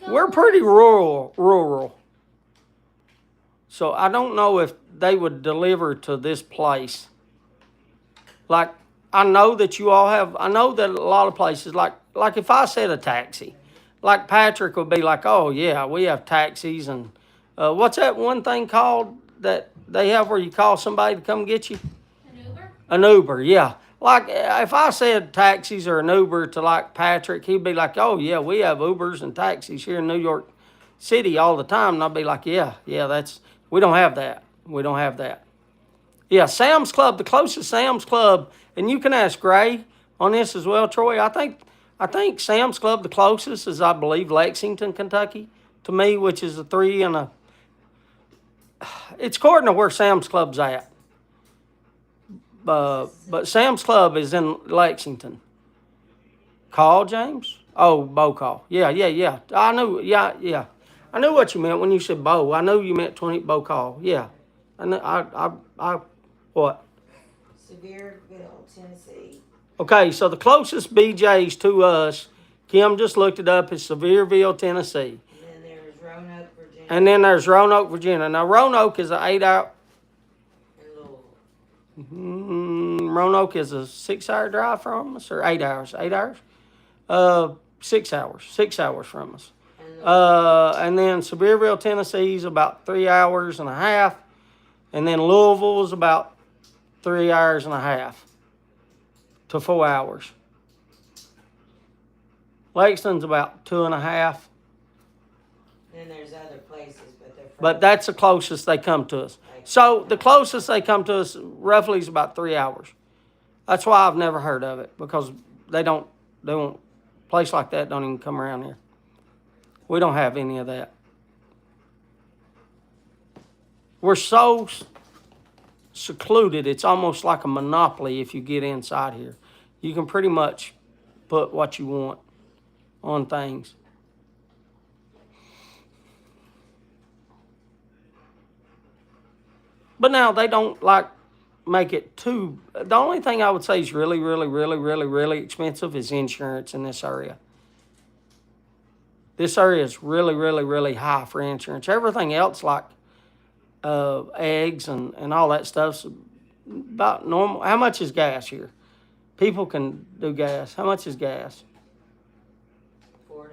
We're pretty rural. So I don't know if they would deliver to this place. Like, I know that I know that a lot of places, like if I said a taxi, like Patrick would be like, oh yeah, we have taxis and what's that one thing called that they have where you call somebody to come get you? An Uber? An Uber, yeah. Like if I said taxis or an Uber to like Patrick, he'd be like, oh yeah, we have Ubers and taxis here in New York City all the time. And I'd be like, yeah, we don't have that. We don't have that. Yeah, Sam's Club, the closest Sam's Club, and you can ask Gray on this as well, Troy. I think Sam's Club, the closest is, I believe, Lexington, Kentucky, to me, which is a 3 and a. It's according to where Sam's Club's at. But Sam's Club is in Lexington. Call, James? Oh, Bo call. Yeah. I knew, yeah. I knew what you meant when you said Bo. I knew you meant 20 Bo call. Yeah. I what? Sevierville, Tennessee. Okay, so the closest BJ's to us, Kim just looked it up, is Sevierville, Tennessee. And then there's Roanoke, Virginia. And then there's Roanoke, Virginia. Now, Roanoke is an 8-hour. Roanoke is a 6-hour drive from us, or 8 hours? 8 hours? 6 hours. 6 hours from us. And then Sevierville, Tennessee is about 3 hours and a half. And then Louisville is about 3 hours and a half to 4 hours. Lexington's about 2.5. Then there's other places, but that's the closest they come to us. So the closest they come to us roughly is about 3 hours. That's why I've never heard of it, because they don't place like that don't even come around here. We don't have any of that. We're so secluded, it's almost like a monopoly if you get inside here. You can pretty much put what you want on things. But now they don't make it too. The only thing I would say is really expensive is insurance in this area. This area is really high for insurance. Everything else like eggs and all that stuff's about normal. How much is gas here? People can do gas. How much is gas? $4.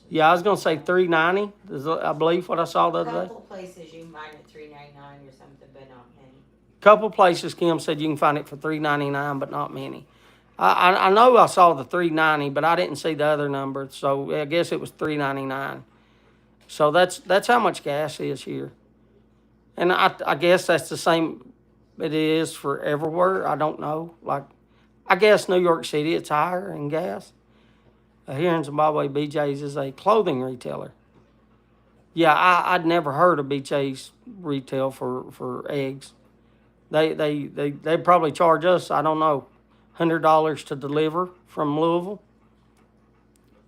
Yeah, I was gonna say $3.90. Is I believe what I saw the other day. A couple places you can find it $3.99 or something, but not many. Couple places Kim said you can find it for $3.99, but not many. I know I saw the $3.90, but I didn't see the other number, so I guess it was $3.99. So that's how much gas is here, and I guess that's the same. It is for everywhere. I don't know. Like, I guess New York City it's higher in gas. Here in Zimbabwe, BJ's is a clothing retailer. Yeah, I'd never heard of BJ's retail for eggs. They probably charge us, I don't know, $100 to deliver from Louisville.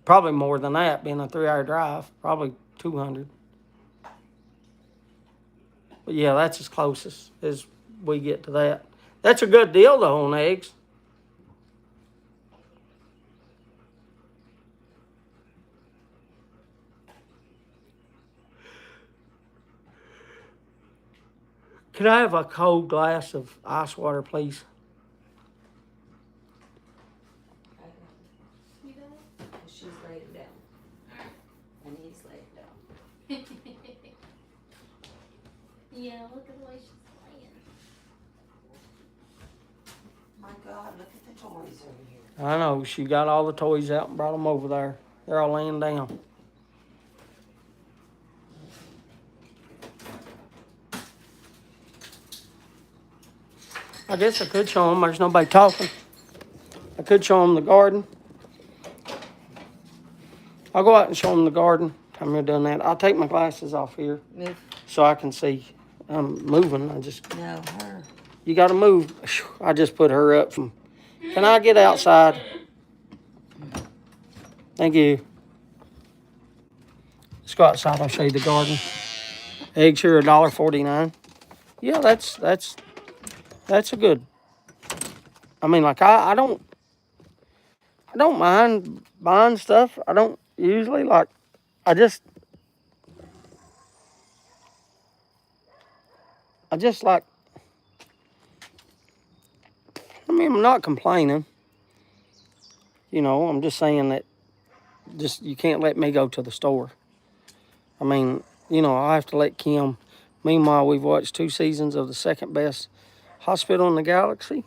Probably more than that, being a 3-hour drive. Probably 200. But yeah, that's as close as we get to that. That's a good deal though on eggs. Can I have a cold glass of ice water, please? You know? She's laying down. And he's laying down. Yeah, look at the way she's playing. My God, look at the toys over here. I know, she got all the toys out and brought them over there. They're all laying down. I guess I could show them. There's nobody talking. I could show them the garden. I'll go out and show them the garden. I'm here doing that. I'll take my glasses off here Move. so I can see. I'm moving. No, her. You got to move. I just put her up from. Can I get outside? Thank you. Let's go outside. I'll show you the garden. Eggs here $1.49. Yeah, that's a good. I mean, like I don't mind buying stuff. I don't usually like. I just like. I mean, I'm not complaining. You know, I'm just saying that. Just you can't let me go to the store. I mean, you know, I have to let Kim. Meanwhile, we've watched 2 seasons of the second best hospital in the galaxy.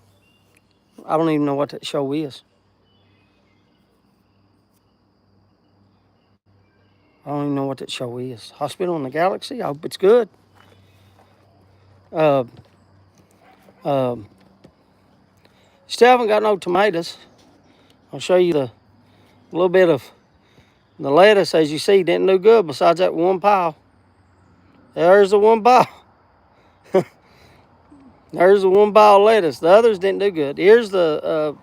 I don't even know what that show is. I don't even know what that show is. Hospital in the Galaxy? I hope it's good. Still haven't got no tomatoes. I'll show you the little bit of the lettuce, as you see, didn't do good besides that one pile. There's the one pile. There's the one pile of lettuce. The others didn't do good. Here's the,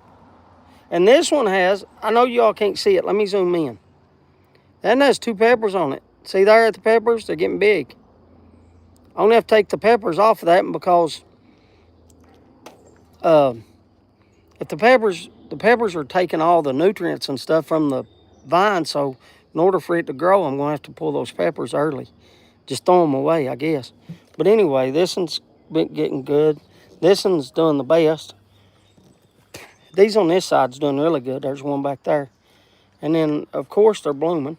and this one has, I know y'all can't see it. Let me zoom in. That has 2 peppers on it. See there at the peppers? They're getting big. I only have to take the peppers off of that because if the peppers are taking all the nutrients and stuff from the vine, so in order for it to grow, I'm going to have to pull those peppers early. Just throw them away, I guess. But anyway, this one's been getting good. This one's doing the best. These on this side's doing really good. There's one back there. And then, of course, they're blooming.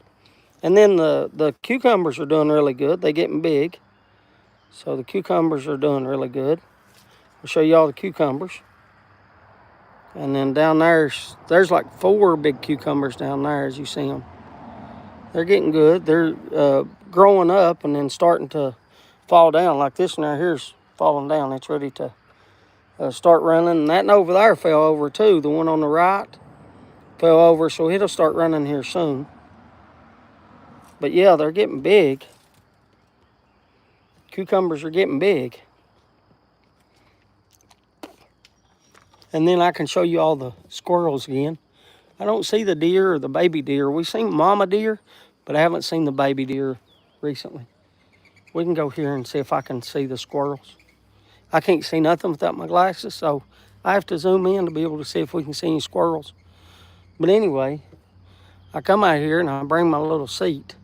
And then the cucumbers are doing really good. They're getting big. So the cucumbers are doing really good. I'll show you all the cucumbers. And then down there's like 4 big cucumbers down there as you see them. They're getting good. They're growing up and then starting to fall down. Like this one right here's falling down. It's ready to start running. And that one over there fell over too. The one on the right fell over, so it'll start running here soon. But yeah, they're getting big. Cucumbers are getting big. And then I can show you all the squirrels again. I don't see the deer or the baby deer. We've seen mama deer, but I haven't seen the baby deer recently. We can go here and see if I can see the squirrels. I can't see nothing without my glasses, so I have to zoom in to be able to see if we can see any squirrels. But anyway, I come out here and I bring my little seat.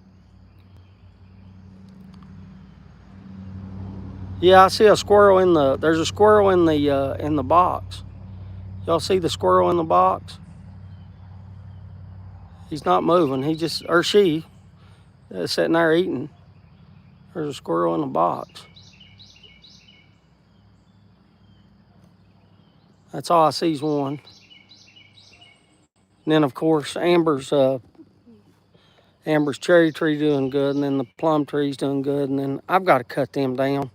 Yeah, I see a squirrel there's a squirrel in the box. Y'all see the squirrel in the box? He's not moving. He just, or she, sitting there eating. There's a squirrel in the box. That's all I see is one. And then, of course, Amber's cherry tree doing good, and then the plum tree's doing good, and then I've got to cut them down.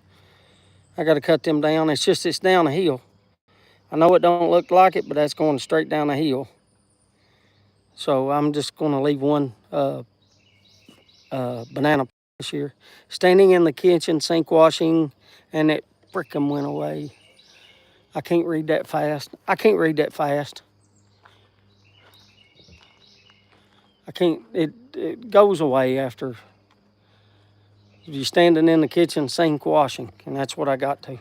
I got to cut them down. It's down a hill. I know it don't look like it, but that's going straight down a hill. So I'm just going to leave one banana this year. Standing in the kitchen sink washing, and it frickin' went away. I can't read that fast. I can't, it goes away after you're standing in the kitchen sink washing, and that's what I got to.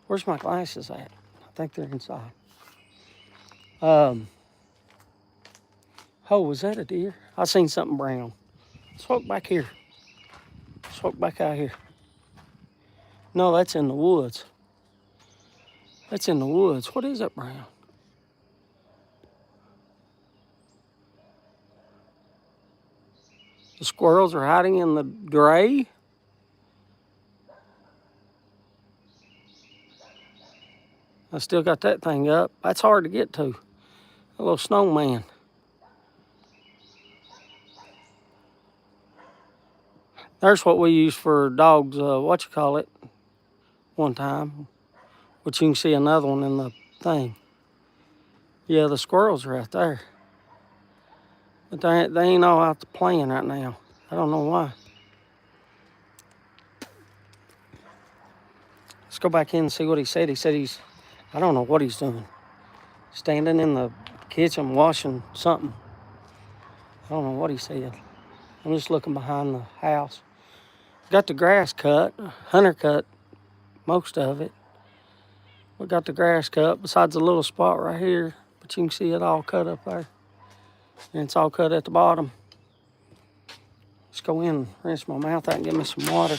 Where's my glasses at? I think they're inside. Oh, was that a deer? I seen something brown. Let's walk back here. Let's walk back out here. No, that's in the woods. That's in the woods. What is that brown? The squirrels are hiding in the gray. I still got that thing up. That's hard to get to. A little snowman. There's what we use for dogs, one time. But you can see another one in the thing. Yeah, the squirrels are out there. But they ain't all out playing right now. I don't know why. Let's go back in and see what he said. He said I don't know what he's doing. Standing in the kitchen washing something. I don't know what he said. I'm just looking behind the house. Got the grass cut. Hunter cut most of it. We got the grass cut besides a little spot right here. But you can see it all cut up there. And it's all cut at the bottom. Let's go in and rinse my mouth out and get me some water.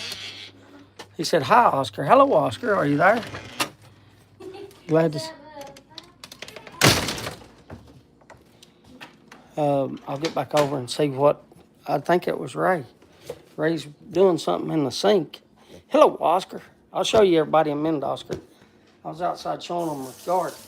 He said, hi, Oscar. Hello, Oscar. Are you there? Glad to... I'll get back over and see what... I think it was Ray. Ray's doing something in the sink. Hello, Oscar. I'll show you everybody in a minute, Oscar. I was outside showing them the garden.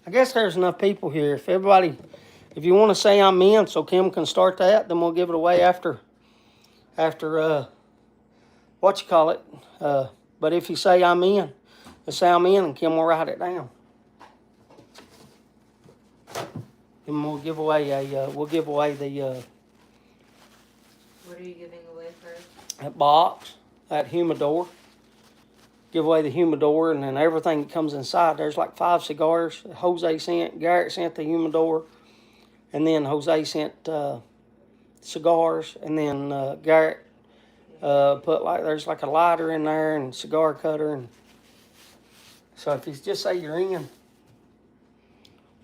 I guess there's enough people here. If you want to say I'm in so Kim can start that, then we'll give it away after but if you say I'm in, just say I'm in and Kim will write it down. And we'll give away the What are you giving away first? that box, that humidor. Give away the humidor and then everything that comes inside. There's like 5 cigars Jose sent, Garrett sent the humidor, and then Jose sent cigars, and then Garrett put there's like a lighter in there and cigar cutter, and so if you just say you're in,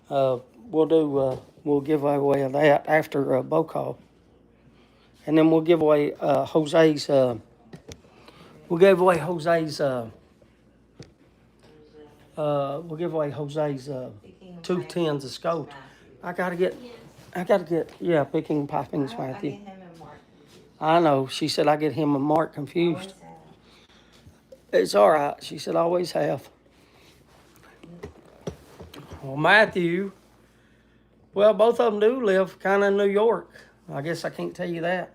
we'll give away that after bow call, and then we'll give away Jose's. We'll give away Jose's 2 tins of scope. I gotta get, picking poppings, Matthew. I know. She said I get him and Mark confused. It's all right. She said I always have. Well, Matthew, both of them do live kind of in New York. I guess I can't tell you that.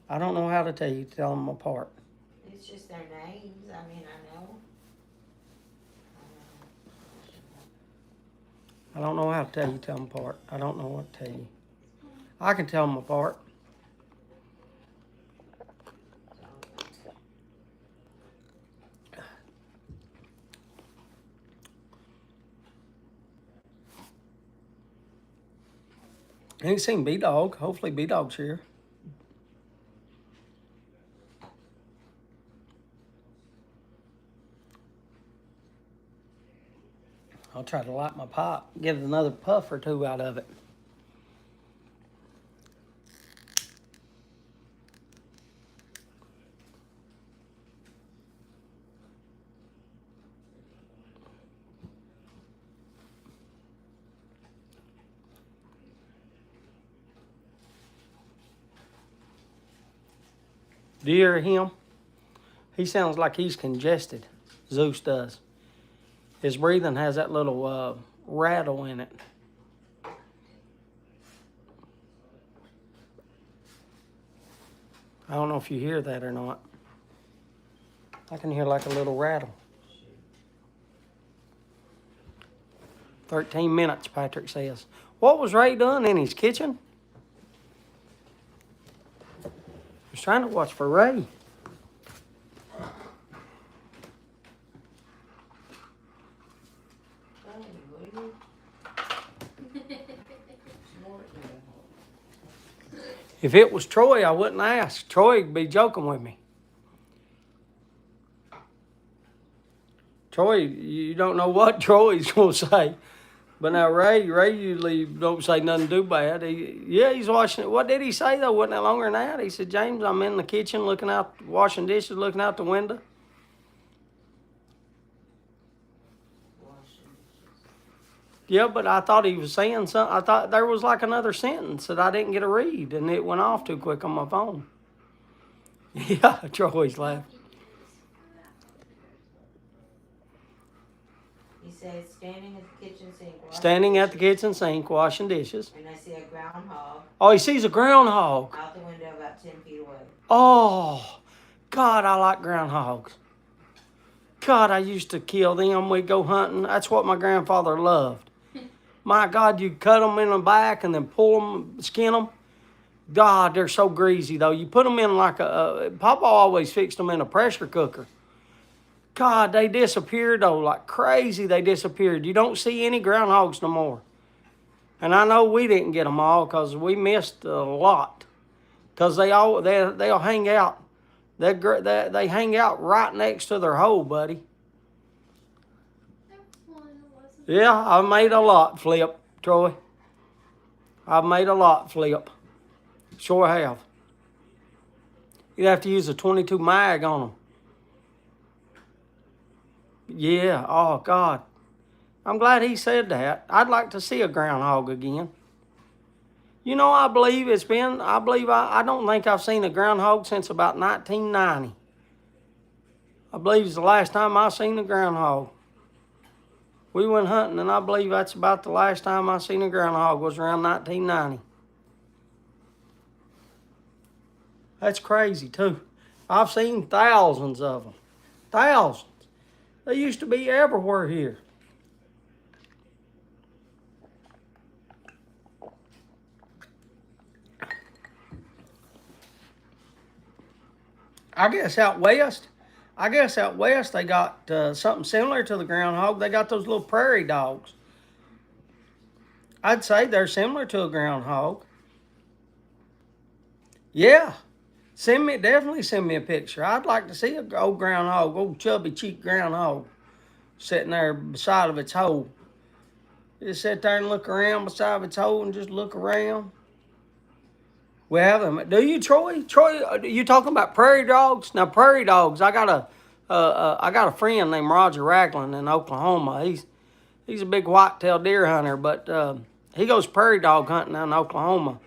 I don't know how to tell them apart. It's just their names. I mean, I know. I don't know how to tell them apart. I don't know what to tell you. I can tell them apart. I ain't seen B-Dog. Hopefully B-Dog's here. I'll try to light my pipe, get another puff or 2 out of it. Do you hear him? He sounds like he's congested. Zeus does. His breathing has that little rattle in it. I don't know if you hear that or not. I can hear like a little rattle. 13 minutes, Patrick says. What was Ray doing in his kitchen? He was trying to watch for Ray. If it was Troy, I wouldn't ask. Troy would be joking with me. Troy, you don't know what Troy's going to say. But now Ray usually don't say nothing too bad. He's watching it. What did he say, though? Wasn't that longer than that? He said, James, I'm in the kitchen looking out, washing dishes, looking out the window. Yeah, but I thought he was saying something. I thought there was like another sentence that I didn't get to read, and it went off too quick on my phone. Yeah, Troy's laughing. He says, standing at the kitchen sink. Standing at the kitchen sink, washing dishes. And I see a groundhog. Oh, he sees a groundhog. Out the window about 10 feet away. Oh, God, I like groundhogs. God, I used to kill them. We'd go hunting. That's what my grandfather loved. My God, you cut them in the back and then pull them, skin them. God, they're so greasy, though. You put them in like Papa always fixed them in a pressure cooker. God, they disappeared, though, like crazy. They disappeared. You don't see any groundhogs no more. And I know we didn't get them all because we missed a lot. Because they'll hang out. They hang out right next to their hole, buddy. Yeah, I've made a lot, Flip, Troy. I've made a lot, Flip. Sure have. You'd have to use a 22 mag on them. Yeah, oh, God. I'm glad he said that. I'd like to see a groundhog again. You know, I don't think I've seen a groundhog since about 1990. I believe it's the last time I seen a groundhog. We went hunting, and I believe that's about the last time I seen a groundhog was around 1990. That's crazy, too. I've seen thousands of them. Thousands. They used to be everywhere here. I guess out west they got something similar to the groundhog. They got those little prairie dogs. I'd say they're similar to a groundhog. Yeah. Definitely send me a picture. I'd like to see an old groundhog, old chubby cheek groundhog, sitting there beside of its hole. Just sit there and look around beside of its hole and just look around. We have them. Do you, Troy? Troy, you talking about prairie dogs? Now, prairie dogs, I got a friend named Roger Ragland in Oklahoma. He's a big white-tailed deer hunter, but he goes prairie dog hunting down in Oklahoma.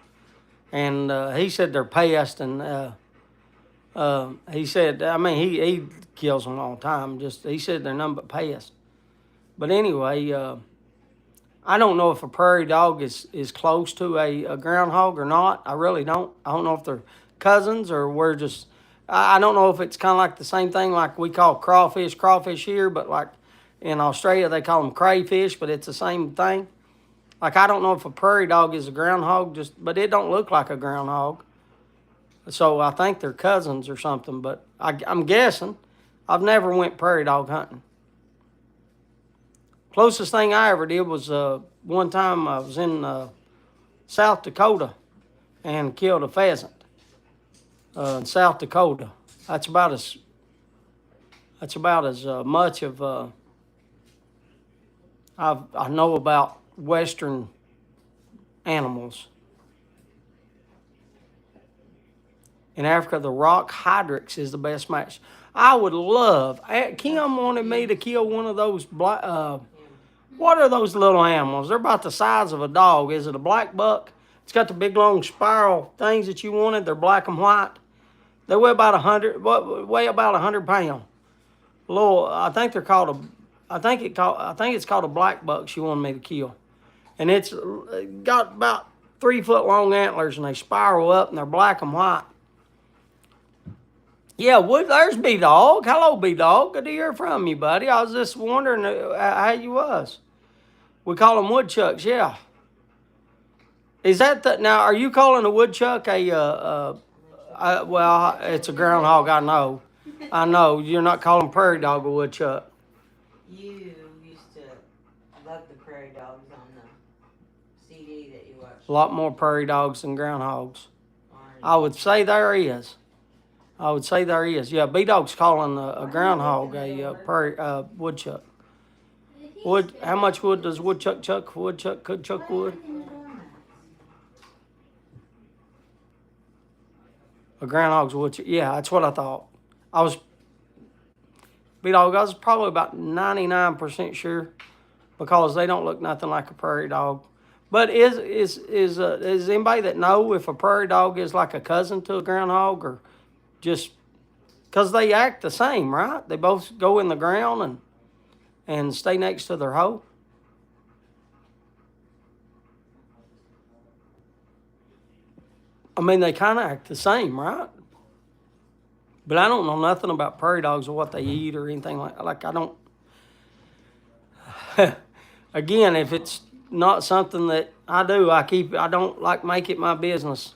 And he said they're pests, and he said, he kills them all the time. He said they're nothing but pests. But anyway, I don't know if a prairie dog is close to a groundhog or not. I really don't. I don't know if they're cousins or we're just... I don't know if it's kind of like the same thing like we call crawfish here, but like in Australia they call them crayfish, but it's the same thing. Like I don't know if a prairie dog is a groundhog, but it don't look like a groundhog. So I think they're cousins or something, but I'm guessing. I've never went prairie dog hunting. Closest thing I ever did was one time I was in South Dakota and killed a pheasant in South Dakota. That's about as much of I know about Western animals. In Africa, the rock hyrax is the best match. I would love. Kim wanted me to kill one of those black. What are those little animals? They're about the size of a dog. Is it a black buck? It's got the big long spiral things that you wanted. They're black and white. They weigh about 100 pounds. Little, I think it's called a black buck. She wanted me to kill, and it's got about 3 foot long antlers, and they spiral up, and they're black and white. Yeah, there's B-Dog. Hello, B-Dog. Good to hear from you, buddy. I was just wondering how you was. We call them woodchucks, yeah. Is that the, now, are you calling a woodchuck well, it's a groundhog, I know. I know, you're not calling prairie dog a woodchuck. You used to love the prairie dogs on the CD that you watched. A lot more prairie dogs than groundhogs. Aren't I would say there is. I would say there is. Yeah, B-Dog's calling a groundhog a prairie woodchuck. Wood. How much wood does woodchuck chuck? Woodchuck could chuck wood. A groundhog's a woodchuck. Yeah, that's what I thought. I was B-Dog. I was probably about 99% sure because they don't look nothing like a prairie dog. But is anybody that know if a prairie dog is like a cousin to a groundhog or just because they act the same, right? They both go in the ground and stay next to their hoe. I mean, they kind of act the same, right? But I don't know nothing about prairie dogs or what they eat or anything like I don't. Again, if it's not something that I do, I don't like make it my business.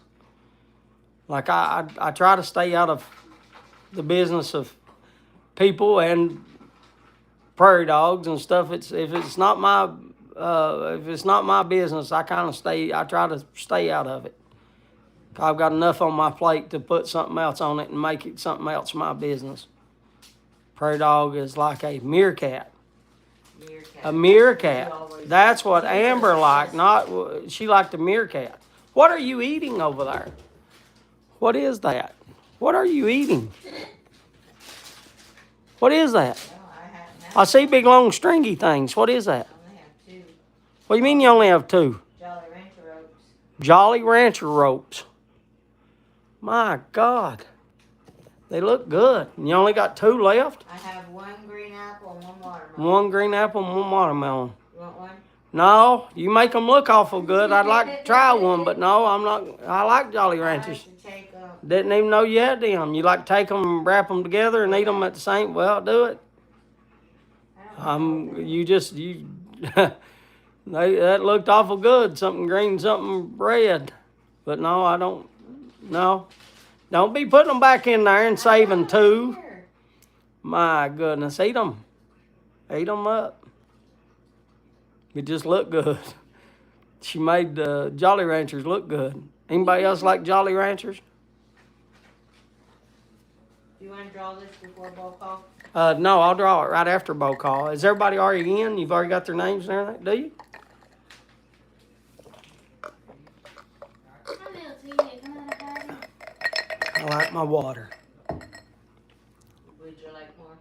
Like I try to stay out of the business of people and prairie dogs and stuff. If it's not my business, I try to stay out of it. I've got enough on my plate to put something else on it and make it something else my business. Prairie dog is like a meerkat. A meerkat. That's what Amber liked. She liked a meerkat. What are you eating over there? What is that? What are you eating? What is that? I see big long stringy things. What is that? I only have 2 What do you mean you only have 2? Jolly Rancher ropes. Jolly Rancher ropes. My God. They look good. And you only got 2 left? I have 1 green apple and 1 watermelon. 1 green apple and 1 watermelon. You want one? No, you make them look awful good. I'd like to try one, but no, I'm not. I like Jolly Ranchers. I like to take Didn't even know you had them. You like to take them and wrap them together and eat them at the same. Well, do it. That looked awful good. Something green, something red. But no, I don't. No, don't be putting them back in there and saving 2. My goodness, eat them. Eat them up. It just looked good. She made the Jolly Ranchers look good. Anybody else like Jolly Ranchers? Do you want to draw this before bowl call? No, I'll draw it right after bowl call. Is everybody already in? You've already got their names and everything, do you? I like my water. Would you like more?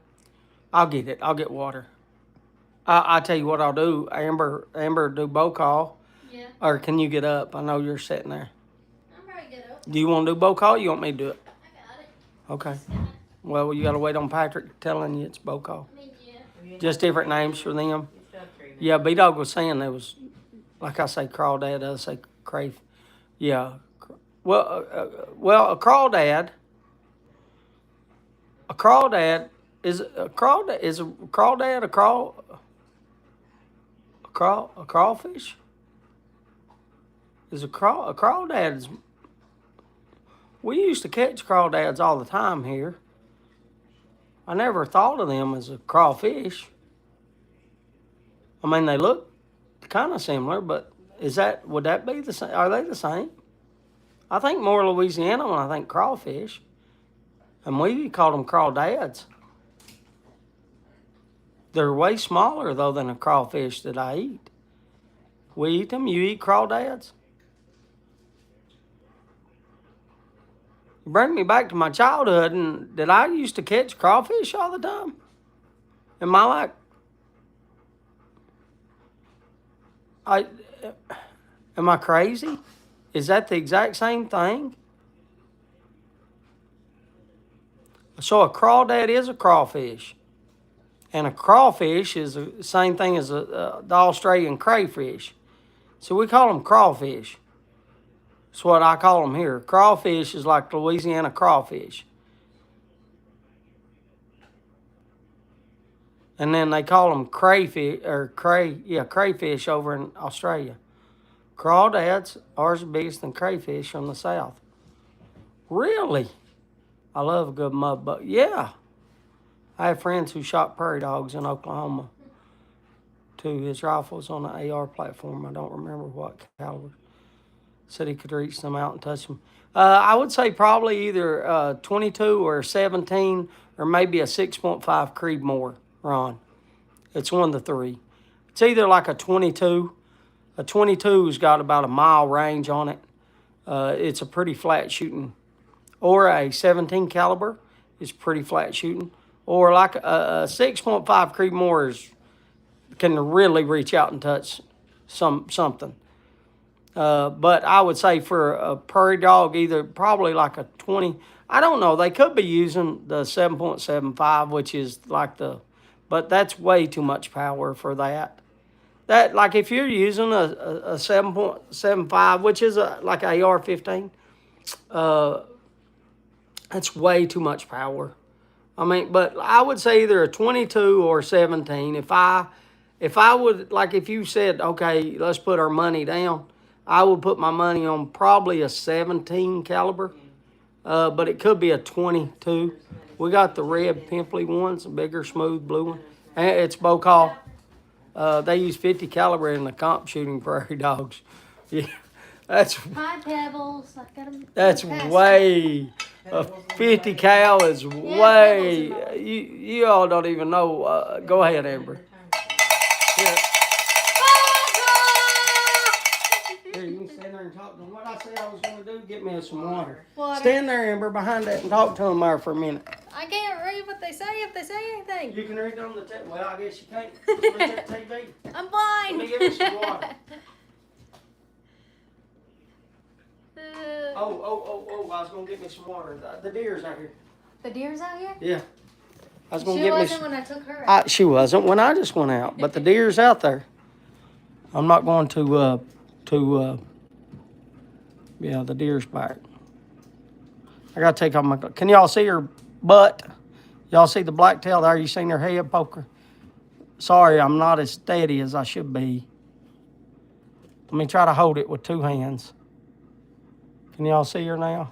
I'll get it. I'll get water. I'll tell you what I'll do. Amber, do bowl call. Yeah. Or can you get up? I know you're sitting there. I'm ready to get up. Do you want to do bowl call or you want me to do it? I got it. Okay. Well, you got to wait on Patrick telling you it's bowl call. I mean, yeah. Just different names for them. You still have 3 minutes. Yeah, B-Dog was saying there was, like I say, crawdad, I say crave. Yeah. Well, a crawdad is a crawfish? Is a crawdad's. We used to catch crawdads all the time here. I never thought of them as a crawfish. I mean, they look kind of similar, but would that be the same? Are they the same? I think more Louisiana when I think crawfish. And we called them crawdads. They're way smaller, though, than a crawfish that I eat. We eat them. You eat crawdads? You bring me back to my childhood, and did I used to catch crawfish all the time? Am I am I crazy? Is that the exact same thing? So a crawdad is a crawfish. And a crawfish is the same thing as the Australian crayfish. So we call them crawfish. That's what I call them here. Crawfish is like Louisiana crawfish. And then they call them crayfish over in Australia. Crawdads are biggest than crayfish from the south. Really? I love a good mud buck. Yeah. I have friends who shot prairie dogs in Oklahoma to his rifles on the AR platform. I don't remember what caliber. Said he could reach them out and touch them. I would say probably either 22 or 17 or maybe a 6.5 Creedmoor, Ron. It's one of the three. It's either like a 22. A 22's got about a mile range on it. It's a pretty flat shooting. Or a 17 caliber is pretty flat shooting. Or like a 6.5 Creedmoor can really reach out and touch something. But I would say for a prairie dog, either probably like a 20. I don't know. They could be using the 7.75, which is like but that's way too much power for that. That, like if you're using a 7.75, which is like an AR-15, that's way too much power. I mean, but I would say either a 22 or 17. If I would, like if you said, okay, let's put our money down, I would put my money on probably a 17 caliber, but it could be a 22. We got the red pimply ones, the bigger, smooth blue one. And it's Bocall. They use 50 caliber in the comp shooting prairie dogs. Yeah, that's Hi, Pebbles. I got 'em that's fast. way. A 50 cal is way. You all don't even know. Go ahead, Amber. Here. Here, you can stand there and talk to them. What I said I was going to do, get me some water. Stand there, Amber, behind that and talk to them there for a minute. I can't read what they say if they say anything. You can read on the TV. Well, I guess you can't. Read that TV. I'm blind. Let me give you some water. Oh, I was going to get me some water. The deer's out here. The deer's out here? Yeah. I was going to She get me wasn't some. when I took her out. She wasn't when I just went out, but the deer's out there. I'm not going to, yeah, the deer's back. I got to take off my, can y'all see her butt? Y'all see the blacktail there? You seen her head poker? Sorry, I'm not as steady as I should be. Let me try to hold it with two hands. Can y'all see her now?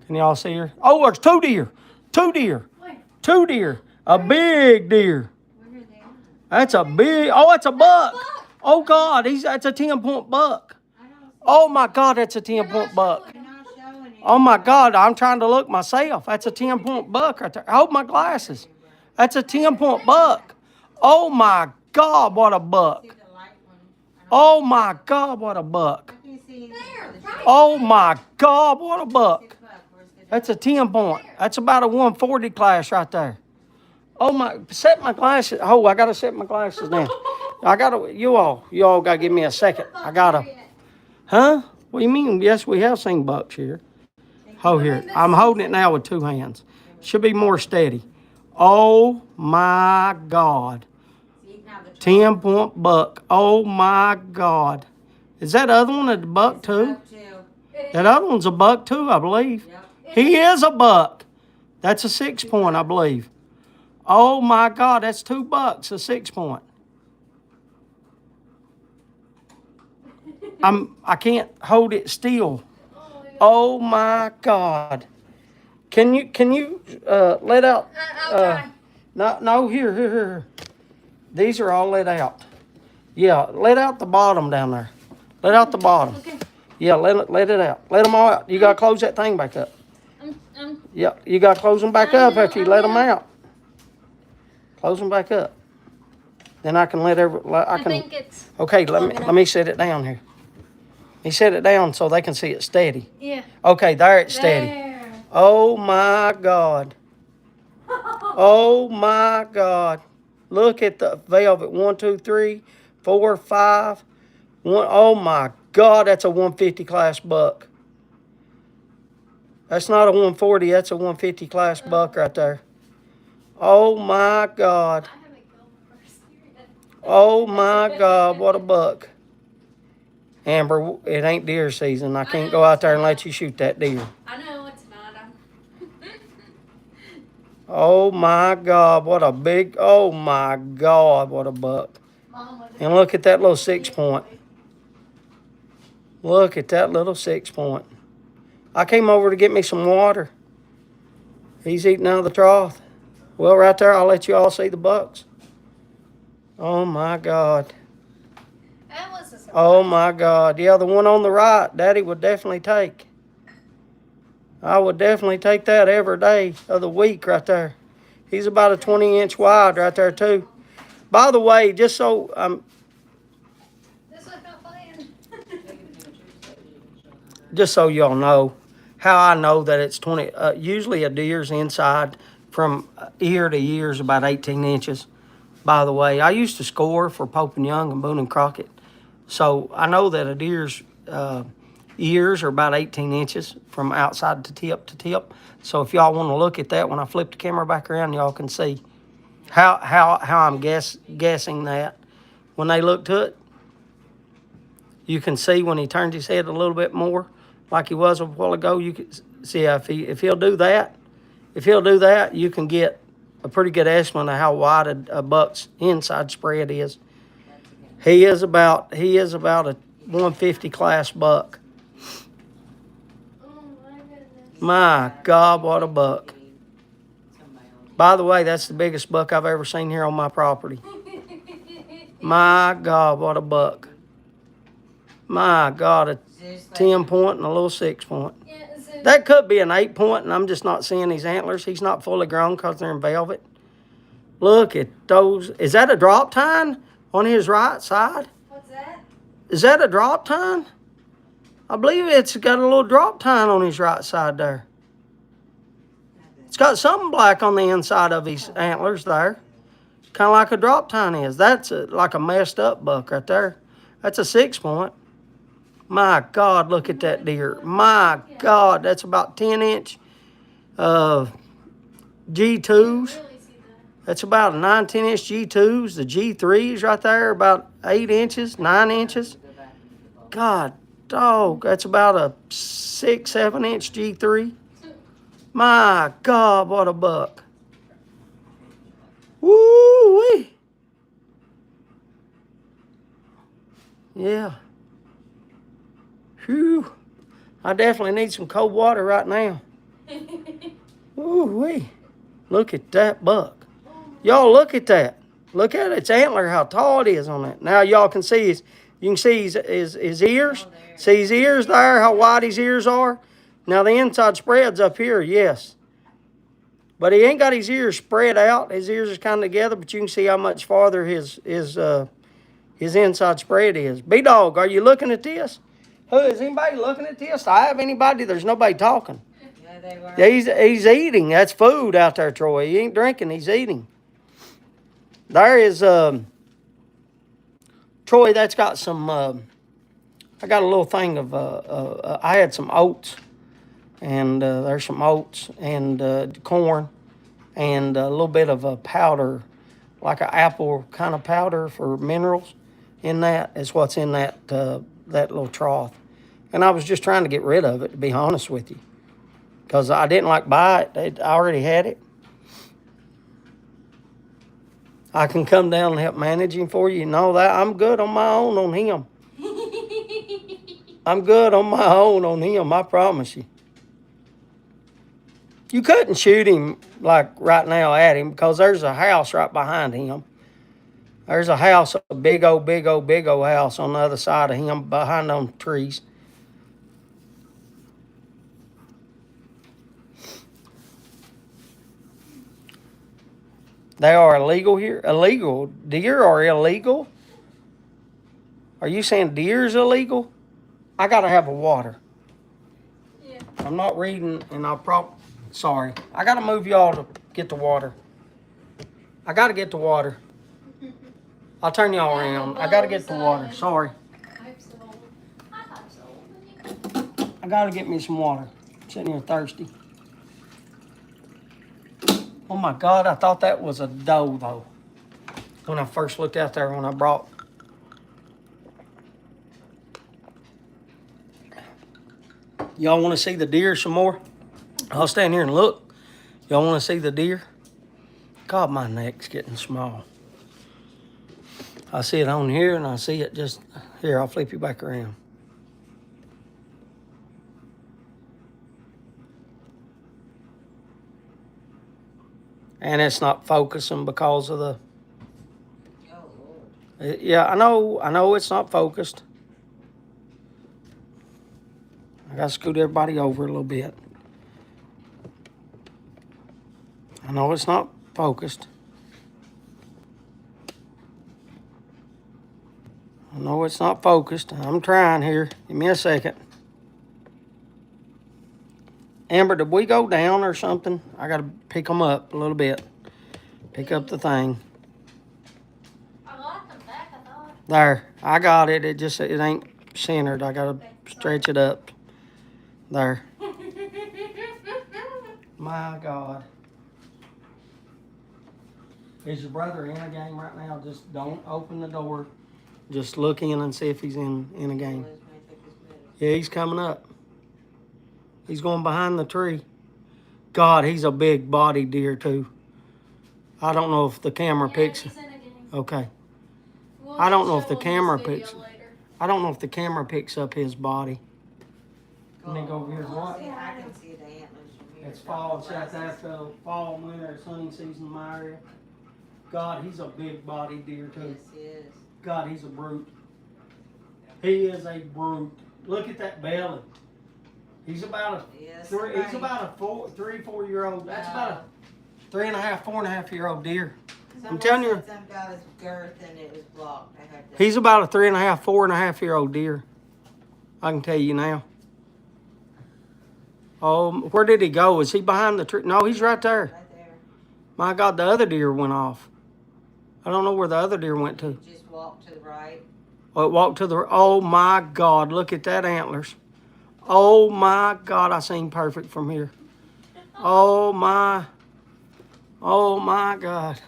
Can y'all see her? Oh, there's two deer. Two deer. Two deer. A big deer. That's a big, oh, that's a buck. Oh, God, that's a 10-point buck. Oh, my God, that's a 10-point buck. Oh, my God, I'm trying to look myself. That's a 10-point buck right there. Hold my glasses. That's a 10-point buck. Oh, my God, what a buck. Oh, my God, what a buck. Oh, my God, what a buck. That's a 10-point. That's about a 140 class right there. Oh my! Set my glasses. Oh, I gotta set my glasses down. You all gotta give me a second. I gotta. Huh? What do you mean? Yes, we have seen bucks here. Oh, here. I'm holding it now with two hands. Should be more steady. Oh my God! 10-point buck. Oh my God! Is that other one a buck too? That other one's a buck too, I believe. He is a buck. That's a 6-point, I believe. Oh my God, that's $2, a 6-point. I can't hold it still. Oh my God. Can you let out? I'll try. No, here. These are all let out. Yeah, let out the bottom down there. Let out the bottom. Okay. Yeah, let it out. Let them all out. You gotta close that thing back up. Yeah, you gotta close them back up after you let them out. Close them back up. Then I can I think it's. Okay, let me set it down here. Let me set it down so they can see it steady. Yeah. Okay, there it's steady. There. Oh my God. Oh my God. Look at the velvet. 1, 2, 3, 4, 5. Oh my God, that's a 150 class buck. That's not a 140, that's a 150 class buck right there. Oh my God. Oh my God, what a buck. Amber, it ain't deer season. I can't go out there and let you shoot that deer. I know it's not. Oh my God, what a big, oh my God, what a buck. Mama And look at that little 6 point. Look at that little 6 point. I came over to get me some water. He's eating out of the trough. Well, right there, I'll let you all see the bucks. Oh my God. That was a surprise. Oh my God. Yeah, the one on the right, Daddy would definitely take. I would definitely take that every day of the week right there. He's about a 20-inch wide right there too. By the way, just so This was not playing. just so y'all know how I know that it's 20. Usually a deer's inside from ear to ear is about 18 inches. By the way, I used to score for Pope and Young and Boone and Crockett, so I know that a deer's ears are about 18 inches from outside to tip to tip. So if y'all want to look at that, when I flip the camera back around, y'all can see how I'm guessing that. When they look to it, you can see when he turns his head a little bit more, like he was a while ago. You can see if he'll do that. If he'll do that, you can get a pretty good estimate of how wide a buck's inside spread is. He is about a 150 class buck. Oh my goodness. My God, what a buck. By the way, that's the biggest buck I've ever seen here on my property. My God, what a buck. My God, a 10 point and a little 6 point. Yeah, so That could be an 8 point, and I'm just not seeing his antlers. He's not fully grown because they're in velvet. Look at those. Is that a drop tine on his right side? what's that? Is that a drop tine? I believe it's got a little drop tine on his right side there. It's got something black on the inside of his antlers there. Kind of like a drop tine is. That's like a messed up buck right there. That's a 6 point. My God, look at that deer. My God, that's about 10-inch G2s. Really see that. That's about a 9, 10-inch G2s. The G3s right there, about 8 inches, 9 inches. God, dog, that's about a 6, 7-inch G3. My God, what a buck. Woo-wee. Yeah. Phew. I definitely need some cold water right now. Woo-wee. Look at that buck. Y'all look at that. Look at its antler, how tall it is on that. Now y'all can see you can see his ears. See his ears there, how wide his ears are? Now the inside spread's up here, yes. But he ain't got his ears spread out. His ears are kind of together, but you can see how much farther his inside spread is. B-Dog, are you looking at this? Who is anybody looking at this? I have anybody. There's nobody talking. Yeah, they were. Yeah, he's eating. That's food out there, Troy. He ain't drinking. He's eating. There is Troy. That's got some. I got a little thing of. I had some oats, and there's some oats and corn, and a little bit of a powder, like an apple kind of powder for minerals. In that is what's in that little trough. And I was just trying to get rid of it, to be honest with you, because I didn't like buy it. I already had it. I can come down and help manage him for you. You know that I'm good on my own on him. I'm good on my own on him, I promise you. You couldn't shoot him like right now at him because there's a house right behind him. There's a house, a big old house on the other side of him behind them trees. They are illegal here? Illegal? Deer are illegal? Are you saying deer's illegal? I gotta have a water. Yeah. I'm not reading and sorry. I gotta move y'all to get the water. I gotta get the water. I'll turn y'all around. I gotta get the water. Sorry. I gotta get me some water. I'm sitting here thirsty. Oh my God, I thought that was a doe though. When I first looked out there when I brought. Y'all wanna see the deer some more? I'll stand here and look. Y'all wanna see the deer? God, my neck's getting small. I see it on here and I see it just here. I'll flip you back around. And it's not focusing because of the. Oh, Lord. Yeah, I know it's not focused. I gotta scoot everybody over a little bit. I know it's not focused. I know it's not focused. I'm trying here. Give me a second. Amber, did we go down or something? I gotta pick them up a little bit. Pick up the thing. I got them back, I thought. There, I got it. It ain't centered. I gotta stretch it up. There. My God. Is your brother in a game right now? Just don't open the door. Just look in and see if he's in a game. Yeah, he's coming up. He's going behind the tree. God, he's a big body deer too. I don't know if the camera picks it. He's in a game. Okay. We'll I don't know show if the him camera this video picks. later. I don't know if the camera picks up his body. Let me go over here. What? See, I can see the antlers from here. It's fall. It's out there for fall, winter, it's hunting season in my area. God, he's a big body deer too. Yes, he is. God, he's a brute. He is a brute. Look at that belly. He's about a Yes, he's right. about a 3-4 year old. That's about a 3.5, 4.5 year old deer. Someone telling you. said something about his girth and it was blocked. I heard that. He's about a 3.5, 4.5 year old deer. I can tell you now. Oh, where did he go? Is he behind the tree? No, he's right there. Right there. My God, the other deer went off. I don't know where the other deer went to. Just walk to the right. Oh, it walked to the. Oh my God! Look at that antlers. Oh my God! I seen perfect from here. Oh my. Oh my God.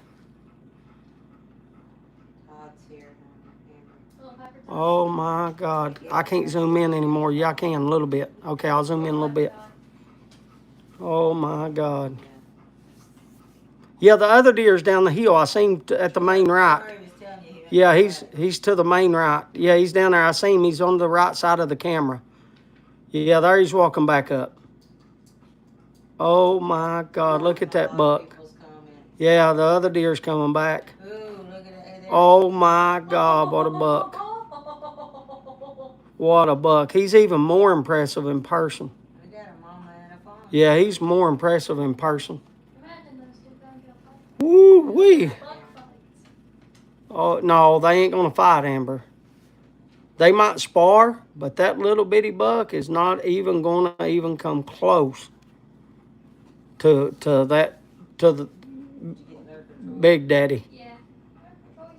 Todd's here. Little pepper top. Oh my God! I can't zoom in anymore. Yeah, I can a little bit. Okay, I'll zoom in a little bit. Oh my God. Yeah, the other deer's down the hill. I seen at the main right. Sorry, he was telling you he went Yeah, to the he's right. to the main right. Yeah, he's down there. I seen him. He's on the right side of the camera. Yeah, there he's walking back up. Oh my God, look at A that lot of buck. people's comments. Yeah, the other deer's coming back. Ooh, look at it. There. Oh my God, what a buck. What a buck. He's even more impressive in person. We got a mama and a fawn. Yeah, he's more impressive in person. Imagine those two guys get a fight. Woo wee. Buck fights. Oh, no, they ain't going to fight, Amber. They might spar, but that little bitty buck is not even going to even come close to the Did you get there for Big Daddy. Yeah.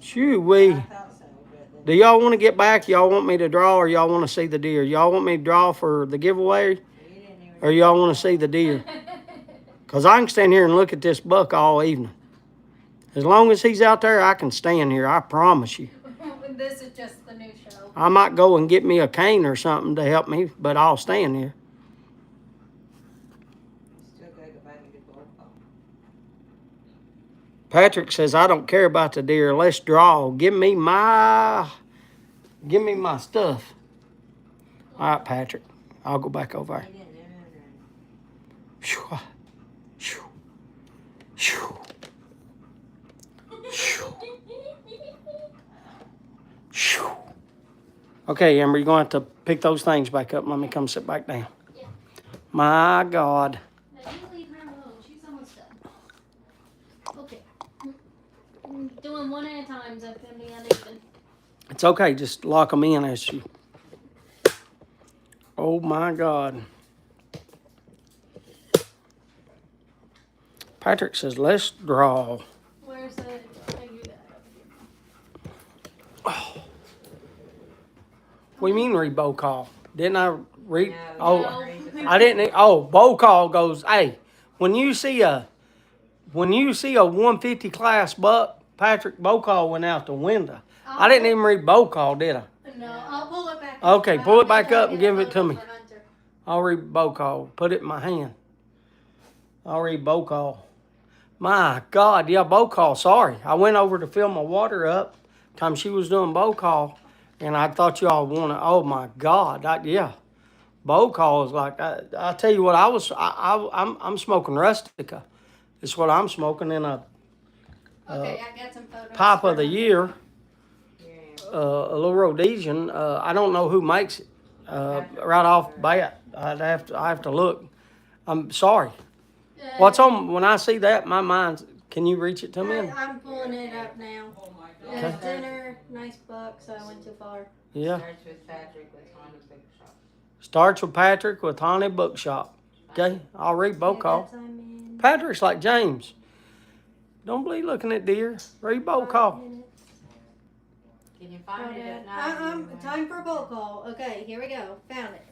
Shoo wee. I thought so, but Do y'all want to get back? Y'all want me to draw or y'all want to see the deer? Y'all want me to draw for the giveaway you didn't even or y'all want to see the deer? Because I can stand here and look at this buck all evening. As long as he's out there, I can stand here. I promise you. This is just the new show. I might go and get me a cane or something to help me, but I'll stand here. still gotta go back and get the roll call. Patrick says, I don't care about the deer. Let's draw. Give me my stuff. All right, Patrick. I'll go back over there. He didn't enter. Shoo, shoo, shoo, shoo, shoo. Okay, Amber, you're going to have to pick those things back up. Let me come sit back down. Yeah. My God. Now you leave her alone. She's almost done. Okay. Doing one at a time, so it's gonna be uneven. It's okay. Just lock them in as you. Oh, my God. Patrick says, let's draw. Where's the? I do that over here. Oh. What do you mean read bow call? Didn't I read? No, Oh, No. I didn't. Oh, bow call goes, hey, when you see a 150 class buck, Patrick, bow call went out the window. I didn't even read bow call, did I? No, I'll pull it back. Okay, up. pull it I'll back get up and give it to photo me. for Hunter. I'll read bow call. Put it in my hand. I'll read bow call. My God, yeah, bow call. Sorry, I went over to fill my water up. Time she was doing bow call, and I thought y'all wanted. Oh my God, yeah, bow call is like I tell you what. I'm smoking Rustica. It's what I'm smoking in a Okay, I got some photos. pop of the year. Yeah. A little Rhodesian. I don't know who makes it. Right off the bat, I have to look. I'm sorry. What's on when I see that? My mind. Can you reach it to me? I'm pulling it up now. Okay. Dinner, nice buck, so I went too far. Yeah. Starts with Patrick with Honda Bookshop. Starts with Patrick with Haunted Bookshop. Okay, I'll read bow call. That's I'm in Patrick's like James. Don't believe looking at deer. Read bow 5 call. minutes. Can you find it at night? Time for bowl call. Okay, here we go. Found it.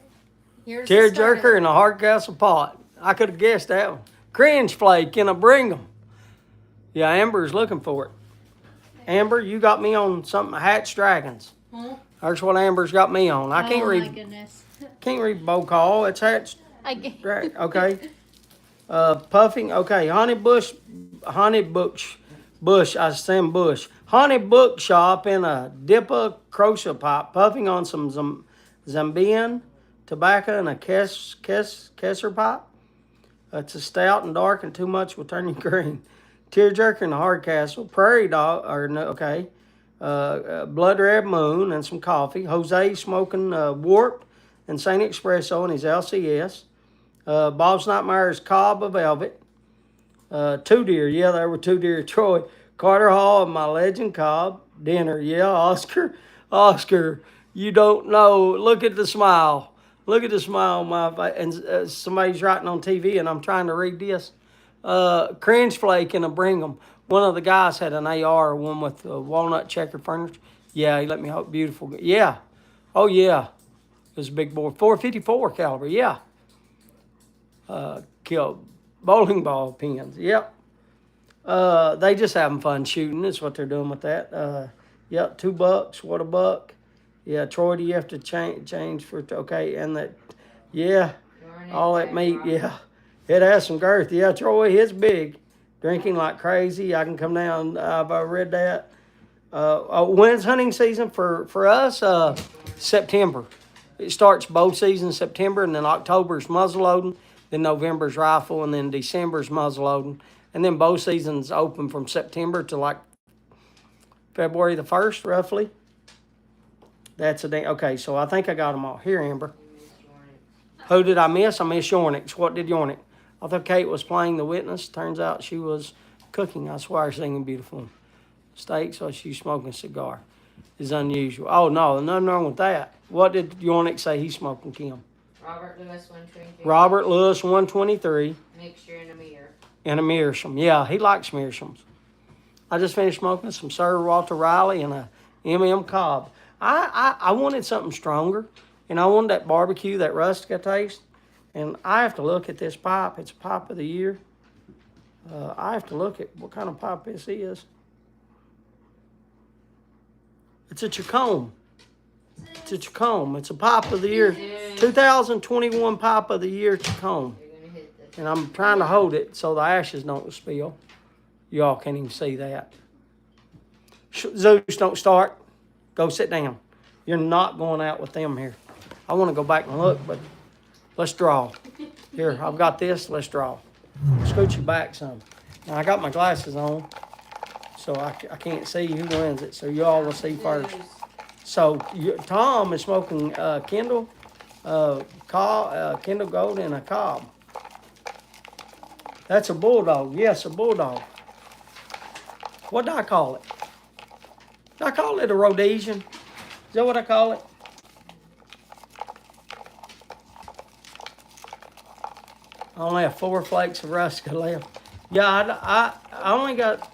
Here's Tear the start of jerker it. in a Hardcastle pot. I could have guessed that one. Cringe flake in a Brigham. Yeah, Amber's looking for it. Amber, you got me on something. Hatch Dragons. Huh? That's what Amber's got me on. I can't Oh my read. goodness. Can't read bow call. It's Hatch I get. Drag. Okay. Puffing. Okay. Bush. I send Bush. Haunted Bookshop in a Dippa Crochet pipe, puffing on some Zambian tobacco and a Kesser pipe. It's a stout and dark and too much will turn you green. Tearjerker in the Hardcastle. Prairie Dog, or no, okay. Blood Red Moon and some coffee. Jose smoking Warped and St. Espresso and his LCS. Bob Snotmeyer's Cobb of Velvet. 2 deer, yeah, there were 2 deer. Troy. Carter Hall and my Legend Cobb. Dinner, yeah. Oscar, you don't know. Look at the smile. Look at the smile on my face. And somebody's writing on TV and I'm trying to read this. Cringe flake in a Brigham. One of the guys had an AR, one with walnut checker furniture. Yeah, he let me hope. Beautiful. Yeah. Oh, yeah. It was a big boy. 454 caliber. Yeah. Killed bowling ball pins. Yep. They just having fun shooting. That's what they're doing with that. Yep. $2. What a buck. Yeah. Troy, do you have to change for, okay. And that, yeah. All that meat. Yeah. It has some girth. Yeah, Troy, it's big. Drinking like crazy. I can come down. I've read that. When's hunting season for us? September. It starts bow season September, and then October's muzzleloading, then November's rifle, and then December's muzzleloading. And then bow season's open from September to like February the 1st, roughly. That's a day. Okay, so I think I got them all. Here, Amber. Who did I miss? I missed Yornix. What did Yornix? I thought Kate was playing the witness. Turns out she was cooking. I swear, singing beautiful steaks while she's smoking a cigar. Is unusual. Oh, no, nothing wrong with that. What did Yornix say he's smoking, Kim? Robert Lewis 123. Robert Lewis 123. Mixture in a mirror. And a Meerschaum. Yeah, he likes Meerschaums. I just finished smoking some Sir Walter Riley and a M.M. Cobb. I wanted something stronger, and I wanted that barbecue, that rustica taste. And I have to look at this pipe. It's a pipe of the year. I have to look at what kind of pipe this is. It's a Chacombe. It's a Chacombe. It's a pipe of the year. 2021 pipe of the year Chacombe. And I'm trying to hold it so the ashes don't spill. Y'all can't even see that. Zeus, don't start. Go sit down. You're not going out with them here. I want to go back and look, but let's draw. Here, I've got this. Let's draw. Scoot you back some. Now, I got my glasses on, so I can't see who wins it. So y'all will see first. So Tom is smoking Kindle Gold and a Cobb. That's a Bulldog. Yes, a Bulldog. What do I call it? Do I call it a Rhodesian? Is that what I call it? I only have 4 flakes of Rustica left. Yeah, I only got,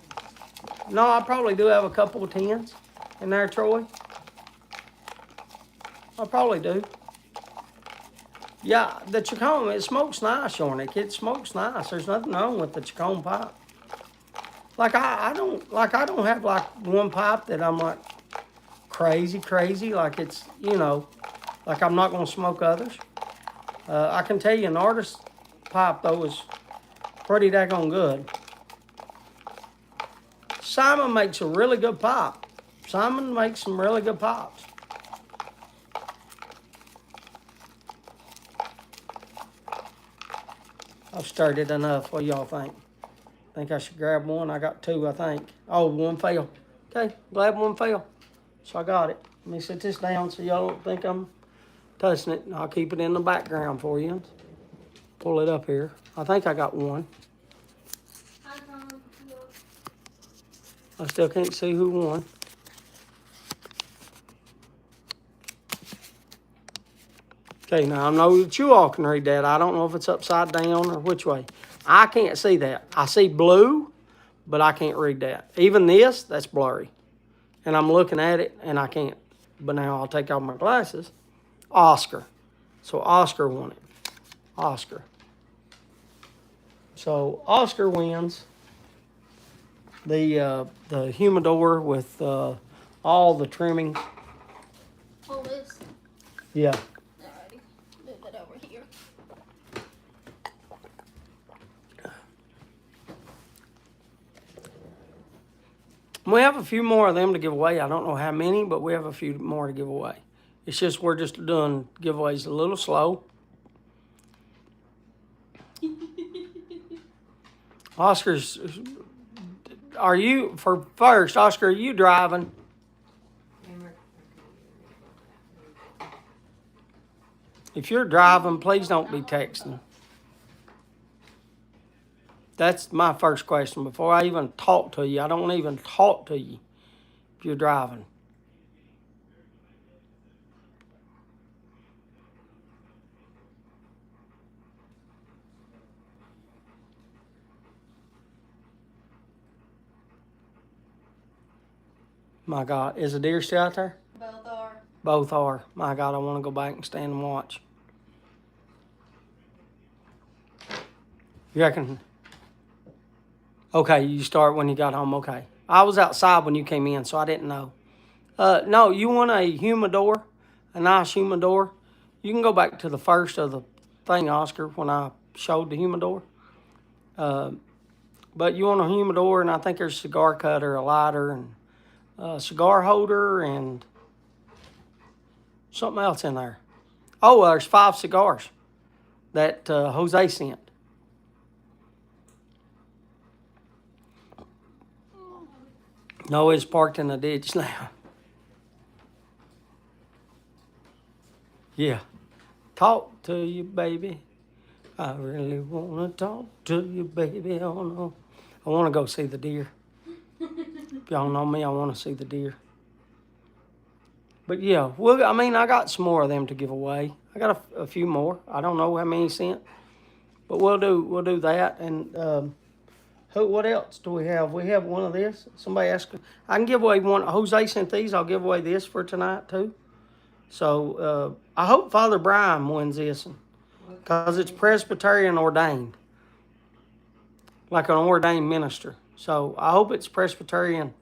no, I probably do have a couple of 10s in there, Troy. I probably do. Yeah, the Chacombe, it smokes nice, Yornick. It smokes nice. There's nothing wrong with the Chacombe pipe. Like I don't have like one pipe that I'm like crazy. Like it's, like I'm not gonna smoke others. I can tell you an artist pipe though is pretty daggone good. Simon makes a really good pop. Simon makes some really good pops. I've stirred it enough. What do y'all think? Think I should grab one? I got two, I think. Oh, one fell. Okay, glad one fell. So I got it. Let me sit this down so y'all don't think I'm touching it. And I'll keep it in the background for you. Pull it up here. I think I got one. I still can't see who won. Okay, now I know that you all can read that. I don't know if it's upside down or which way. I can't see that. I see blue, but I can't read that. Even this, that's blurry. And I'm looking at it, and I can't. But now I'll take off my glasses. Oscar. So Oscar won it. Oscar. So Oscar wins the humidor with all the trimmings. Oh, this. Yeah. Alrighty. Move that over here. We have a few more of them to give away. I don't know how many, but we have a few more to give away. It's just we're just doing giveaways a little slow. Oscar's, are you, for first, Oscar, are you driving? If you're driving, please don't be texting. That's my first question. Before I even talk to you, I don't even talk to you if you're driving. My God, is the deer still out there? Both are. Both are. My God, I want to go back and stand and watch. You reckon? Okay, you start when you got home. Okay. I was outside when you came in, so I didn't know. No, you want a humidor, a nice humidor. You can go back to the first of the thing, Oscar, when I showed the humidor. But you want a humidor, and I think there's a cigar cutter, a lighter, and a cigar holder, and something else in there. Oh, there's 5 cigars that Jose sent. No, it's parked in the ditch now. Yeah. Talk to you, baby. I really want to talk to you, baby. Oh, no. I want to go see the deer. If y'all know me, I want to see the deer. But yeah, well, I mean, I got some more of them to give away. I got a few more. I don't know how many sent, but we'll do that. And what else do we have? We have one of this. Somebody asked. I can give away one. Jose sent these. I'll give away this for tonight too. So I hope Father Brian wins this one because it's Presbyterian ordained, like an ordained minister. So I hope it's Presbyterian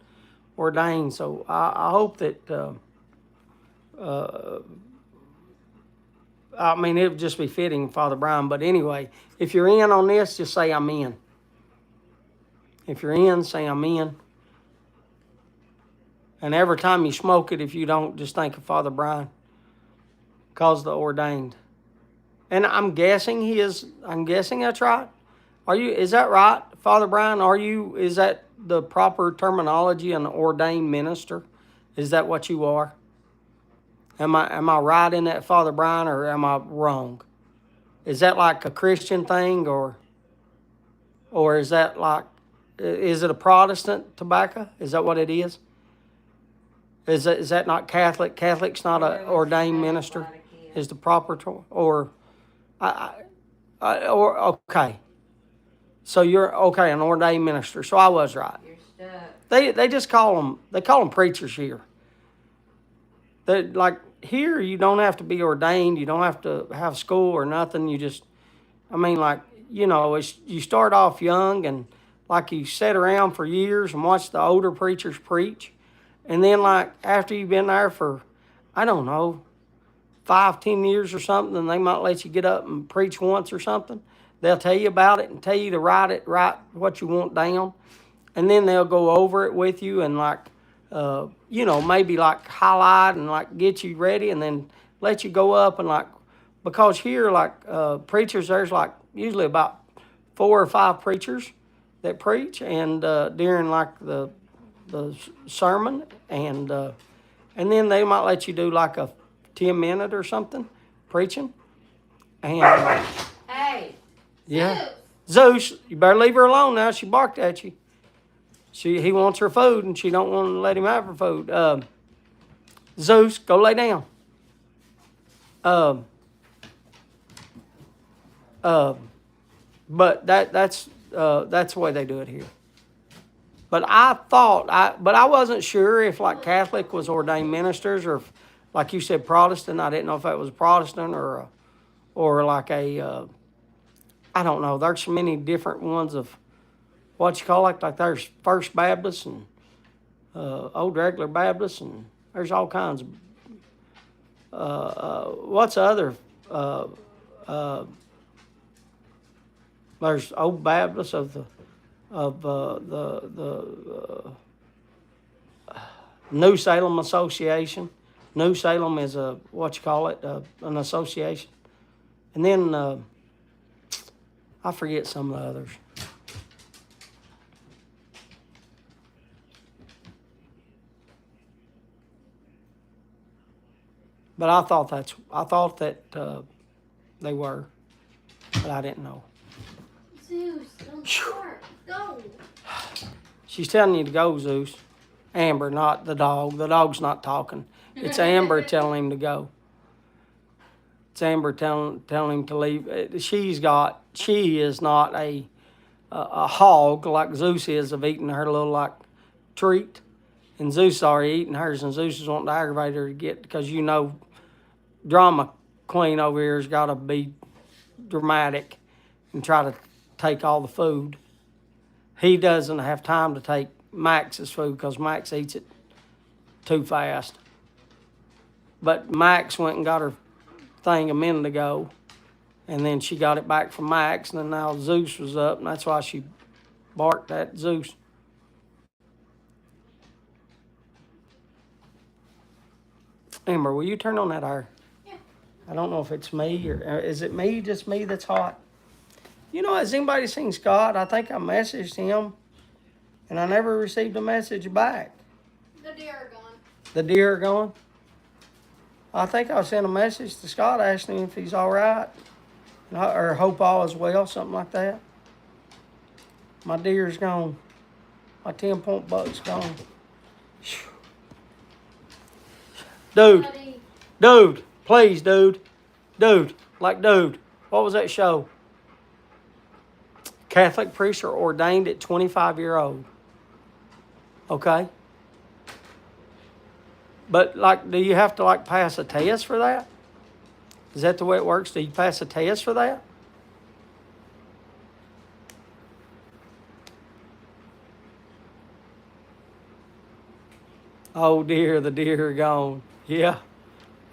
ordained. So I hope that. I mean, it would just be fitting, Father Brian. But anyway, if you're in on this, just say I'm in. If you're in, say I'm in. And every time you smoke it, if you don't, just think of Father Brian. Cause the ordained. And I'm guessing that's right. Is that right, Father Brian? Is that the proper terminology, an ordained minister? Is that what you are? Am I right in that, Father Brian, or am I wrong? Is that like a Christian thing, or is that like, is it a Protestant tobacco? Is that what it is? Is that not Catholic? Catholic's not an ordained minister. Is the proper okay? So you're okay, an ordained minister. So I was right. You're stuck. They just call them preachers here. They like. Here, you don't have to be ordained. You don't have to have school or nothing. You just, I mean, like, you start off young and like you sit around for years and watch the older preachers preach. And then like after you've been there for, I don't know, 5-10 years or something, and they might let you get up and preach once or something. They'll tell you about it and tell you to write what you want down. and then they'll go over it with you and like, maybe like highlight and like get you ready, and then let you go up and like, because here like preachers, there's like usually about 4 or 5 preachers that preach, and during like the sermon, and then they might let you do like a 10 minute or something preaching, and Hey, yeah, Zeus, you better leave her alone now. She barked at you. He wants her food, and she don't want to let him have her food. Zeus, go lay down. But that's the way they do it here. But I wasn't sure if like Catholic was ordained ministers, or if, like you said, Protestant. I didn't know if that was Protestant or like a I don't know. There's so many different ones of what you call it. Like there's First Baptist and Old Regular Baptist, and there's all kinds of. What's the other? There's Old Baptist of the New Salem Association. New Salem is an association, and then I forget some of the others. But I thought that they were, but I didn't know. Zeus, don't start. Go. She's telling you to go, Zeus. Amber, not the dog. The dog's not talking. It's Amber telling him to go. It's Amber telling him to leave. She is not a hog like Zeus is of eating her little like treat. And Zeus is already eating hers, and Zeus is wanting to aggravate her to get, because drama queen over here has got to be dramatic and try to take all the food. He doesn't have time to take Max's food because Max eats it too fast. But Max went and got her thing a minute ago, and then she got it back from Max, and then now Zeus was up, and that's why she barked at Zeus. Amber, will you turn on that air? Yeah. I don't know if it's me, or is it me, just me that's hot? Has anybody seen Scott? I think I messaged him, and I never received a message back. The deer are gone. The deer are gone? I think I sent a message to Scott asking him if he's all right, or hope all is well, something like that. My deer's gone. My 10-point buck's gone. Dude, Buddy. dude, please, dude. Dude, what was that show? Catholic priests are ordained at 25-year-old. Okay? But, do you have to, pass a test for that? Is that the way it works? Do you pass a test for that? Oh, dear, the deer are gone. Yeah.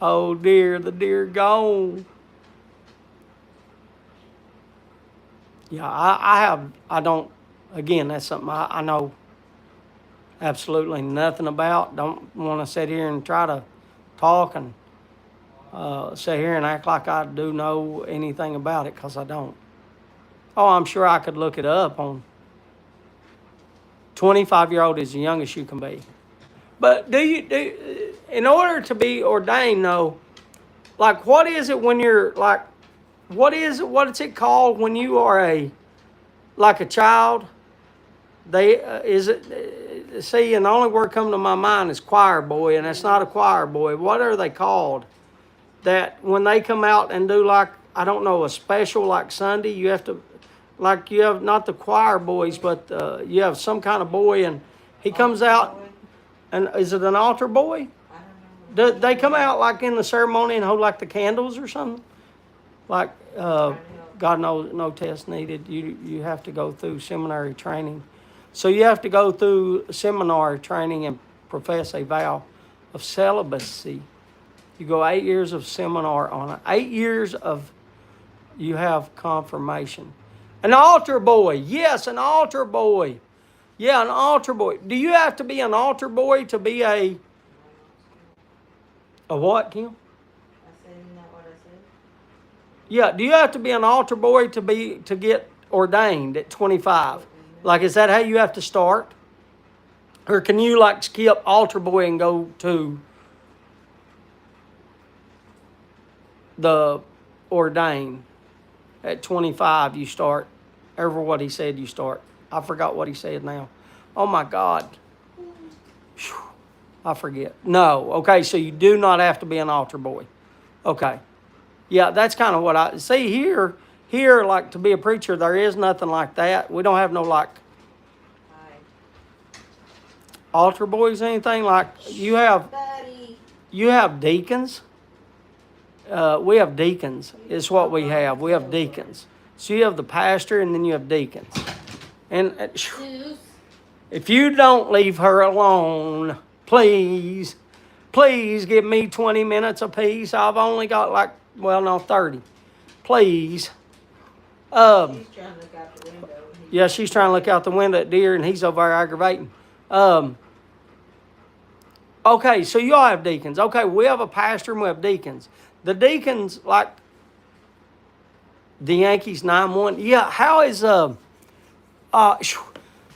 Oh, dear, the deer gone. Yeah, again, that's something I know absolutely nothing about. Don't want to sit here and try to talk and sit here and act like I do know anything about it, because I don't. Oh, I'm sure I could look it up on 25-year-old is the youngest you can be. But in order to be ordained, though, what is it when you're what's it called when you are a child? See, and the only word coming to my mind is choir boy, and it's not a choir boy. What are they called? That when they come out and do I don't know, a special like Sunday, you have to, you have not the choir boys, but you have some kind of boy, and he comes out, and is it an altar boy? Do they come out in the ceremony and hold the candles or something? God knows, no test needed. You have to go through seminary training. So you have to go through seminary training and profess a vow of celibacy. You go 8 years of seminar on it. 8 years of, you have confirmation. An altar boy. Yes, an altar boy. Yeah, an altar boy. Do you have to be an altar boy to be a what, Kim? I said, isn't that what I said? Yeah, do you have to be an altar boy to get ordained at 25? Like, is that how you have to start? Or can you like skip altar boy and go to the ordained at 25? You start. Ever what he said you start. I forgot what he said now. Oh my God. Whew, I forget. No. Okay, so you do not have to be an altar boy. Okay. Yeah, that's kind of what I see here. Here, like to be a preacher, there is nothing like that. We don't have no like Hi. altar boys, anything like you have. Buddy. You have deacons. We have deacons. Is what we have. We have deacons. So you have the pastor, and then you have deacons. And Zeus. if you don't leave her alone, please, please give me 20 minutes apiece. I've only got like, well, no, 30. Please. She's trying to look out the window. Yeah, she's trying to look out the window at deer, and he's over there aggravating. Okay, so you all have deacons. Okay, we have a pastor and we have deacons. The deacons, like the Yankees 9-1. Yeah, how is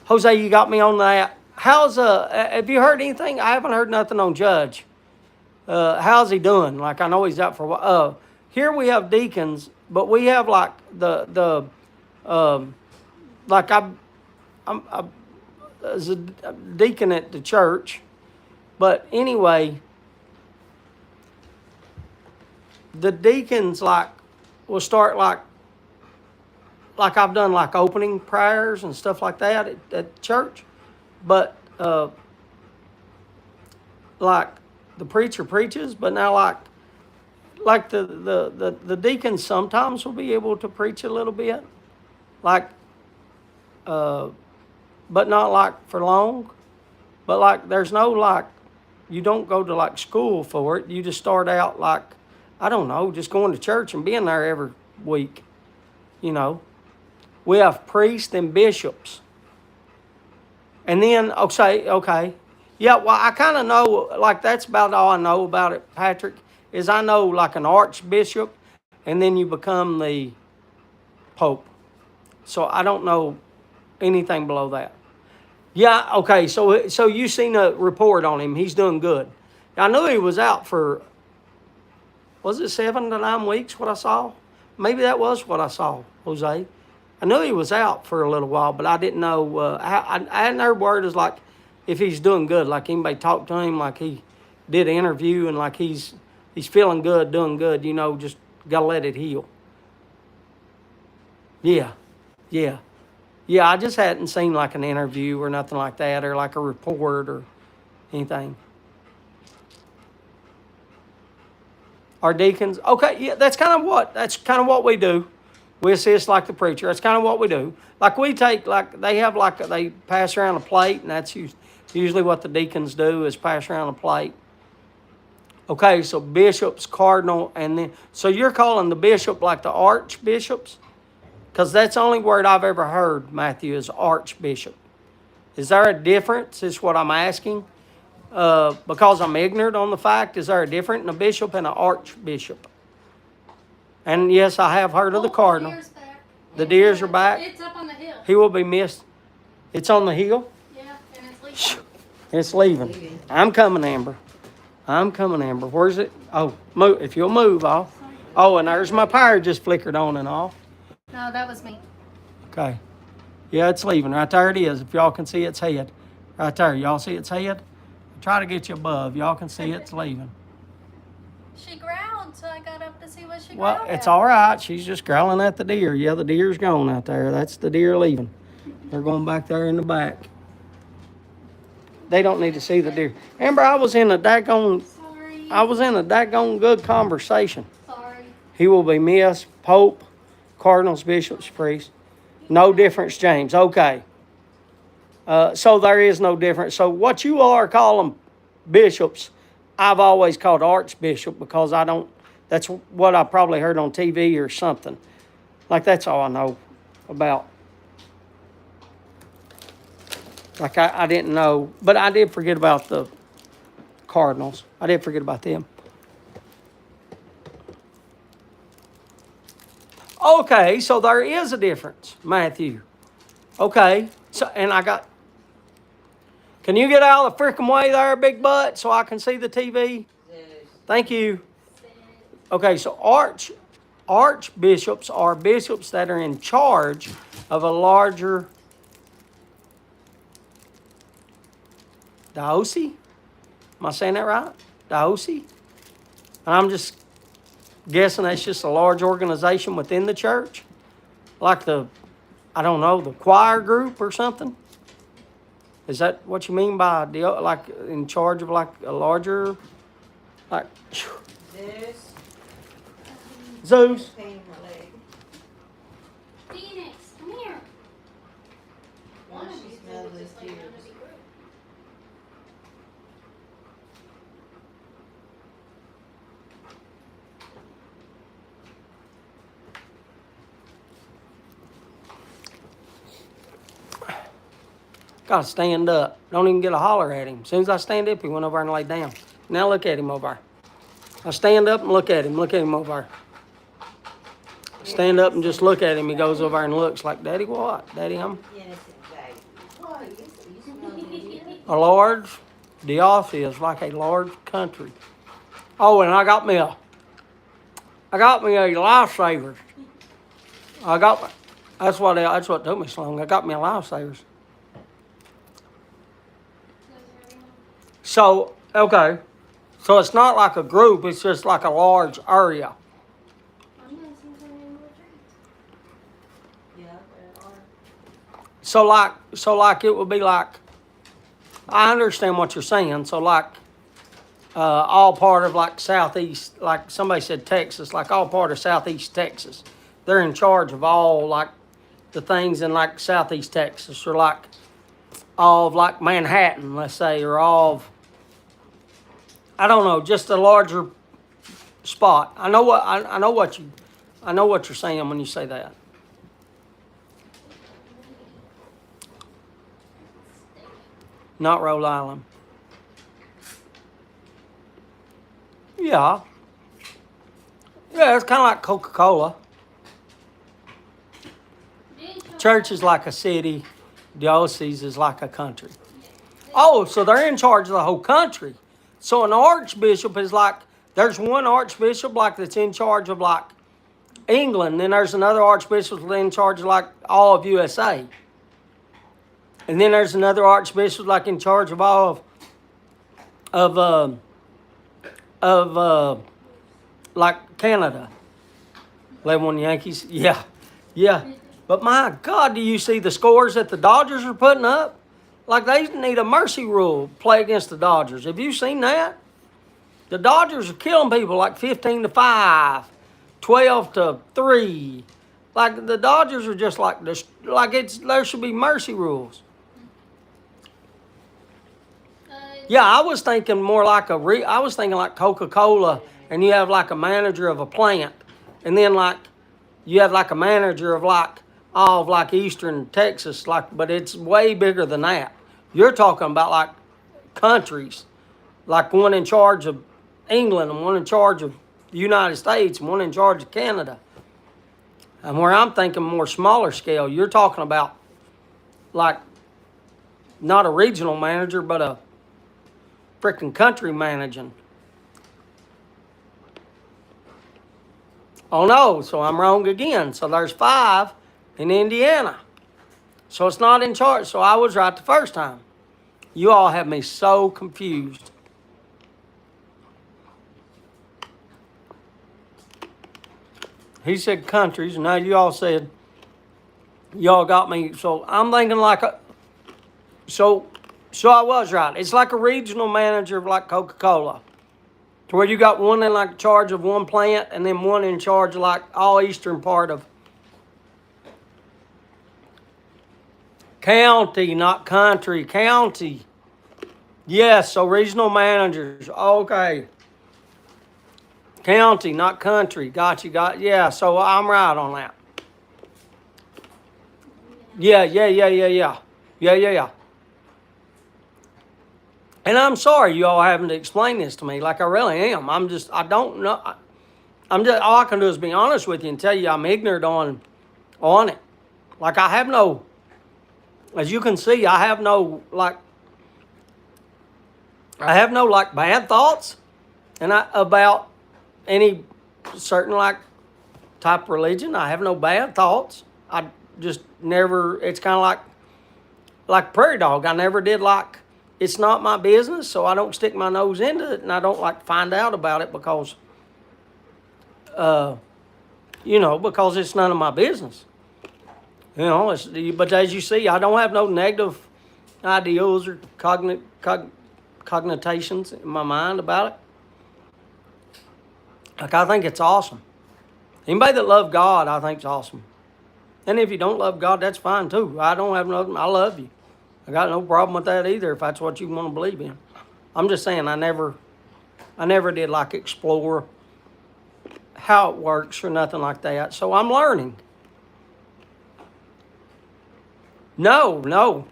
Jose? You got me on that. How's have you heard anything? I haven't heard nothing on Judge. How's he doing? Like I know he's out for a while. Here we have deacons, but we have like the like I'm as a deacon at the church, but anyway, the deacons like will start like I've done like opening prayers and stuff like that at church, but like the preacher preaches, but now like the deacons sometimes will be able to preach a little bit, like but not like for long, but like there's no like you don't go to like school for it. You just start out like I don't know, just going to church and being there every week, you know. We have priests and bishops. And then, okay. Yeah, well, I kind of know, like, that's about all I know about it, Patrick, is I know, like, an archbishop, and then you become the pope. So I don't know anything below that. Yeah, okay, so you seen a report on him. He's doing good. I knew he was out for, was it 7 to 9 weeks, what I saw? Maybe that was what I saw, Jose. I knew he was out for a little while, but I didn't know. I hadn't heard word as like if he's doing good. Like anybody talked to him, like he did an interview, and like he's feeling good, doing good. You know, just gotta let it heal. Yeah. I just hadn't seen like an interview or nothing like that, or like a report or anything. Our deacons, okay, yeah, that's kind of what we do. We assist like the preacher. That's kind of what we do. Like we take, like they have, like they pass around a plate, and that's usually what the deacons do is pass around a plate. Okay, so bishops, cardinal, and then so you're calling the bishop like the archbishops, because that's the only word I've ever heard, Matthew, is archbishop. Is there a difference? Is what I'm asking. Because I'm ignorant on the fact. Is there a difference in a bishop and an archbishop? And yes, I have heard of the cardinal. The deers are back. It's up on the hill. He will be missed. It's on the hill. Yeah, and it's leaving. It's leaving. I'm coming, Amber. Where's it? Oh, move. If you'll move off. Oh, and there's my power just flickered on and off. No, that was me. Okay. Yeah, it's leaving. Right there it is. If y'all can see its head. Right there. Y'all see its head? Try to get you above. Y'all can see it's leaving. She growled, so I got up to see what she Well, growled it's at. all right. She's just growling at the deer. Yeah, the deer's gone out there. That's the deer leaving. They're going back there in the back. They don't need to see the deer. Amber, I was in a daggone good conversation. Sorry. He will be missed. Pope, cardinals, bishops, priests. No difference, James. Okay. So there is no difference. So what you are calling bishops, I've always called archbishop because that's what I probably heard on TV or something. Like that's all I know about. Like I didn't know, but I did forget about the Cardinals. I did forget about them. Okay, so there is a difference, Matthew. Okay, so and I got. Can you get out of the freaking way there, big butt, so I can see the TV? Thank you. Okay, so archbishops are bishops that are in charge of a larger diocese. Am I saying that right? Diocese? And I'm just guessing that's just a large organization within the church, like I don't know, the choir group or something. Is that what you mean by like in charge of like a larger, like Zeus? Pain in my leg. Phoenix, come here. Why don't she smell those tears? Gotta stand up. Don't even get a holler at him. As soon as I stand up, he went over and laid down. Now look at him over there. I stand up and look at him. Look at him over there. Stand up and just look at him. He goes over and looks like, Daddy, what? Daddy, I'm a large diocese, like a large country. Oh, and I got me a lifesaver. That's what took me so long. I got me a lifesavers. So, okay. So it's not like a group, it's just like a large area. Yeah, there are. So like it would be like, I understand what you're saying. So like, all part of like Southeast, like somebody said Texas, like all part of Southeast Texas. They're in charge of all like the things in like Southeast Texas, or like all of like Manhattan, let's say, or all of, I don't know, just a larger spot. I know what you're saying when you say that. Not Rhode Island. Yeah. Yeah, it's kind of like Coca-Cola. Church is like a city. Diocese is like a country. Oh, so they're in charge of the whole country. So an archbishop is like, there's one archbishop like that's in charge of like England. Then there's another archbishop that's in charge of like all of USA. And then there's another archbishop like in charge of all of like Canada. 11 Yankees. Yeah. Yeah. But my God, do you see the scores that the Dodgers are putting up? Like they need a mercy rule play against the Dodgers. Have you seen that? The Dodgers are killing people like 15-5, 12-3. Like the Dodgers are just like there should be mercy rules. Yeah, I was thinking more like I was thinking like Coca-Cola, and you have like a manager of a plant, and then like you have like a manager of like all of like Eastern Texas, like, but it's way bigger than that. You're talking about like countries, like one in charge of England and one in charge of the United States and one in charge of Canada. And where I'm thinking more smaller scale, you're talking about like not a regional manager, but a freaking country managing. Oh no, so I'm wrong again. So there's 5 in Indiana. So it's not in charge. So I was right the first time. You all have me so confused. He said countries, and now you all said, y'all got me. So I'm thinking like so I was right. It's like a regional manager of like Coca-Cola, to where you got one in like charge of one plant, and then one in charge of like all eastern part of county, not country, county. Yes, so regional managers. Okay. County, not country. Got you. Yeah, so I'm right on that. Yeah. And I'm sorry you all having to explain this to me. Like I really am. I don't know. I'm just, all I can do is be honest with you and tell you I'm ignorant on it. Like I have no, as you can see, I have no like bad thoughts and about any certain like type of religion. I have no bad thoughts. I just never. It's kind of like prairie dog. I never did like. It's not my business, so I don't stick my nose into it, and I don't like find out about it because, because it's none of my business. But as you see, I don't have no negative ideals or cognitions in my mind about it. Like I think it's awesome. Anybody that loves God, I think is awesome. And if you don't love God, that's fine too. I don't have nothing. I love you. I got no problem with that either. If that's what you want to believe in, I'm just saying I never did like explore how it works or nothing like that. So I'm learning. No,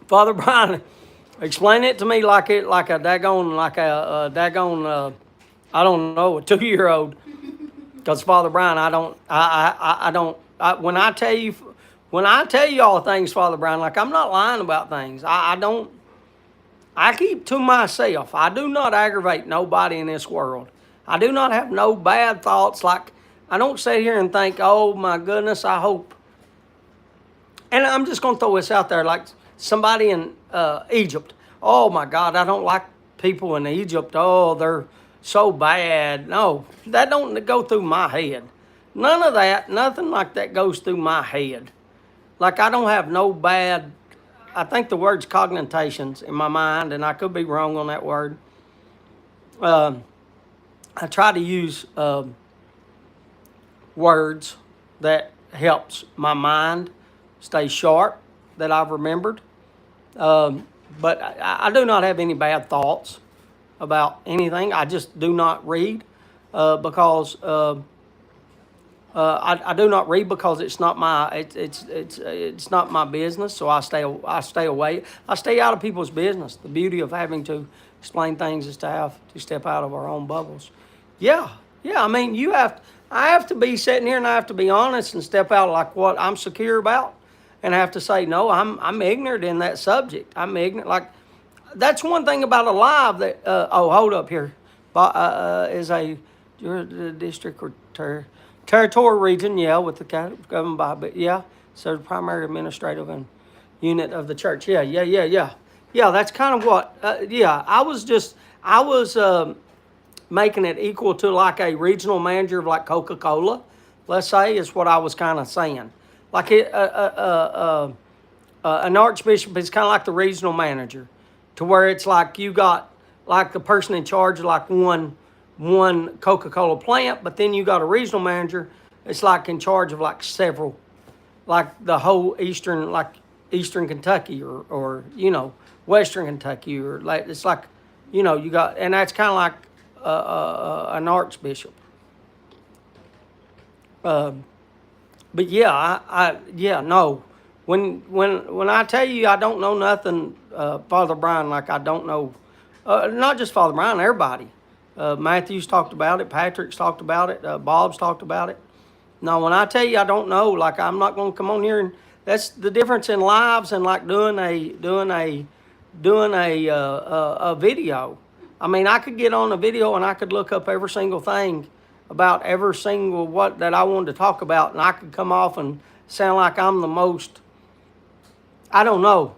Father Brian, explain it to me like a daggone I don't know, a 2-year-old. Because Father Brian, when I tell you all things, Father Brian, like I'm not lying about things. I keep to myself. I do not aggravate nobody in this world. I do not have no bad thoughts. Like I don't sit here and think, oh my goodness, I hope. And I'm just going to throw this out there, like somebody in Egypt. Oh my God, I don't like people in Egypt. Oh, they're so bad. No, that don't go through my head. None of that, nothing like that goes through my head. Like I don't have no bad, I think the word's cognitions in my mind, and I could be wrong on that word. I try to use words that helps my mind stay sharp, that I've remembered. But I do not have any bad thoughts about anything. I just do not read because I do not read because it's not my business. So I stay away. I stay out of people's business. The beauty of having to explain things is to have to step out of our own bubbles. Yeah. I mean, I have to be sitting here and I have to be honest and step out like what I'm secure about, and I have to say no. I'm ignorant in that subject. I'm ignorant. Like that's one thing about a live that. Hold up here. Is you're the district or territorial region, yeah, with the government by, but yeah, so the primary administrative and unit of the church, yeah, that's kind of what, I was making it equal to like a regional manager of like Coca-Cola, let's say, is what I was kind of saying. Like an archbishop is kind of like the regional manager, to where it's like you got like the person in charge of like one Coca-Cola plant, but then you got a regional manager. It's like in charge of like several, like the whole eastern Kentucky or Western Kentucky, or like it's like you got, and that's kind of like an archbishop. But no. When I tell you I don't know nothing, Father Brian, like I don't know, not just Father Brian, everybody. Matthew's talked about it. Patrick's talked about it. Bob's talked about it. Now, when I tell you I don't know, like I'm not going to come on here and that's the difference in lives and like doing a video. I mean, I could get on a video and I could look up every single thing about every single what that I wanted to talk about, and I could come off and sound like I'm the most, I don't know,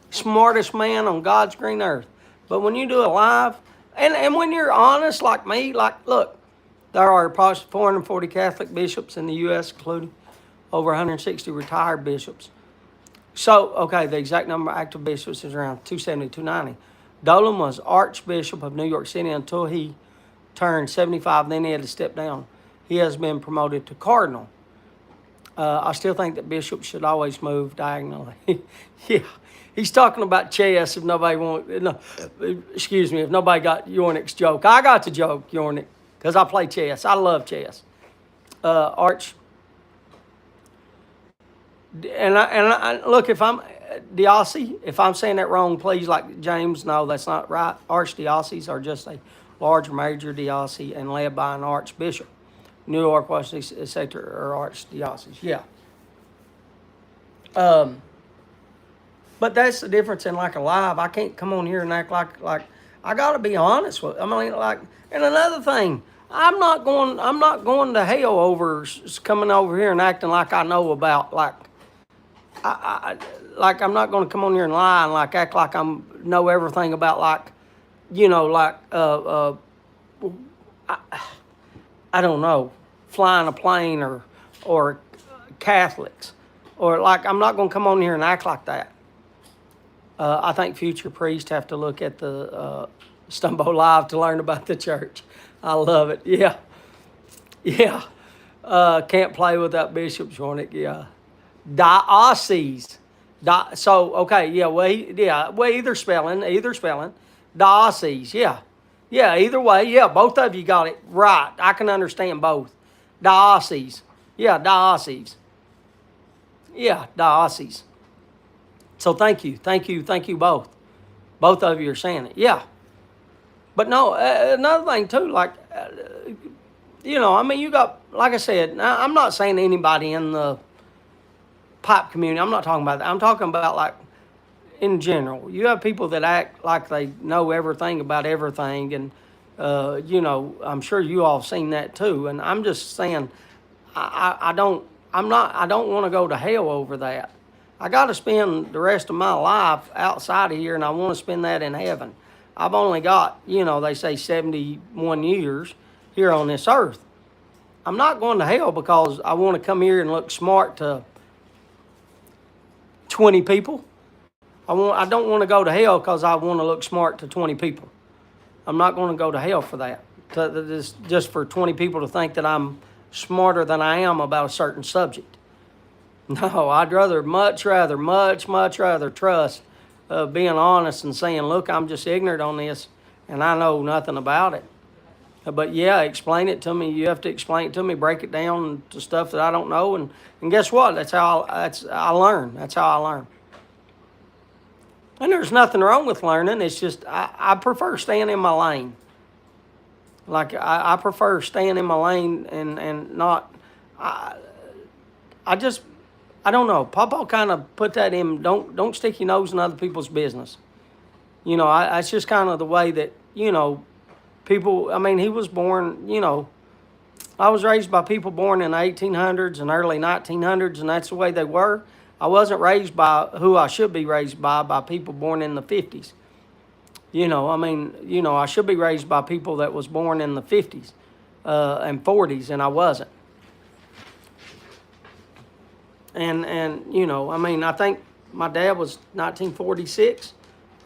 smartest man on God's green earth. But when you do a live, and when you're honest like me, like, look, there are approximately 440 Catholic bishops in the U.S., including over 160 retired bishops. So, okay, the exact number of active bishops is around 270, 290. Dolan was Archbishop of New York City until he turned 75, then he had to step down. He has been promoted to Cardinal. I still think that bishops should always move diagonally. Yeah. He's talking about chess if nobody if nobody got Yornick's joke. I got the joke, Yornick, because I play chess. I love chess. And I look, if I'm Archdiocese. If I'm saying that wrong, please, like James, no, that's not right. Archdioceses are just a large major diocese and led by an archbishop. New York, Washington, etc., or archdiocese. Yeah. But that's the difference in like a live. I can't come on here and act like I got to be honest with. I mean, like, and another thing, I'm not going to hell over coming over here and acting like I know about like. Like I'm not going to come on here and lie and like act like know everything about like, like I don't know, flying a plane or Catholics, or like I'm not going to come on here and act like that. I think future priests have to look at the Stumbo Live to learn about the church. I love it. Yeah, yeah. Can't play with that Bishop Jornick. Yeah. Diocese. So okay, yeah, well, either spelling. Diocese, yeah. Yeah, either way, yeah, both of you got it right. I can understand both. Diocese. Yeah, diocese. Yeah, diocese. So thank you both. Both of you are saying it. Yeah. But no, another thing too, like, I mean, you got, like I said, I'm not saying anybody in the pipe community. I'm not talking about that. I'm talking about like in general. You have people that act like they know everything about everything, and I'm sure you all seen that too. And I'm just saying, I don't want to go to hell over that. I got to spend the rest of my life outside of here, and I want to spend that in heaven. I've only got, they say 71 years here on this earth. I'm not going to hell because I want to come here and look smart to 20 people. I don't want to go to hell because I want to look smart to 20 people. I'm not going to go to hell for that. Just for 20 people to think that I'm smarter than I am about a certain subject. No, I'd much rather trust being honest and saying, look, I'm just ignorant on this and I know nothing about it. But yeah, explain it to me. You have to explain it to me, break it down to stuff that I don't know. And guess what? That's how I learn. That's how I learn. And there's nothing wrong with learning. It's just I prefer staying in my lane. Like I prefer staying in my lane and not. I don't know. Papa kind of put that in. Don't stick your nose in other people's business. That's just kind of the way that people. I mean, he was born. I was raised by people born in the 1800s and early 1900s, and that's the way they were. I wasn't raised by who I should be raised by people born in the 50s. I should be raised by people that was born in the 50s and 40s, and I wasn't. And I think my dad was 1946,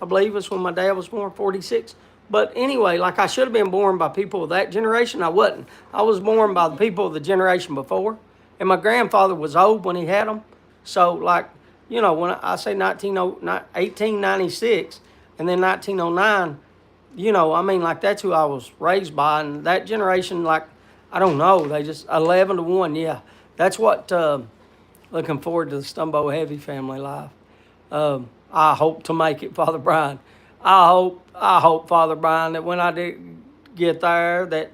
I believe is when my dad was born, 46. But anyway, like I should have been born by people of that generation. I wasn't. I was born by the people of the generation before. And my grandfather was old when he had them. So, like, when I say 1896 and then 1909, like that's who I was raised by. And that generation, like, I don't know, they just 11 to 1, yeah. That's what, looking forward to the Stumbo Heavy family life. I hope to make it, Father Brian. I hope, Father Brian, that when I do get there, that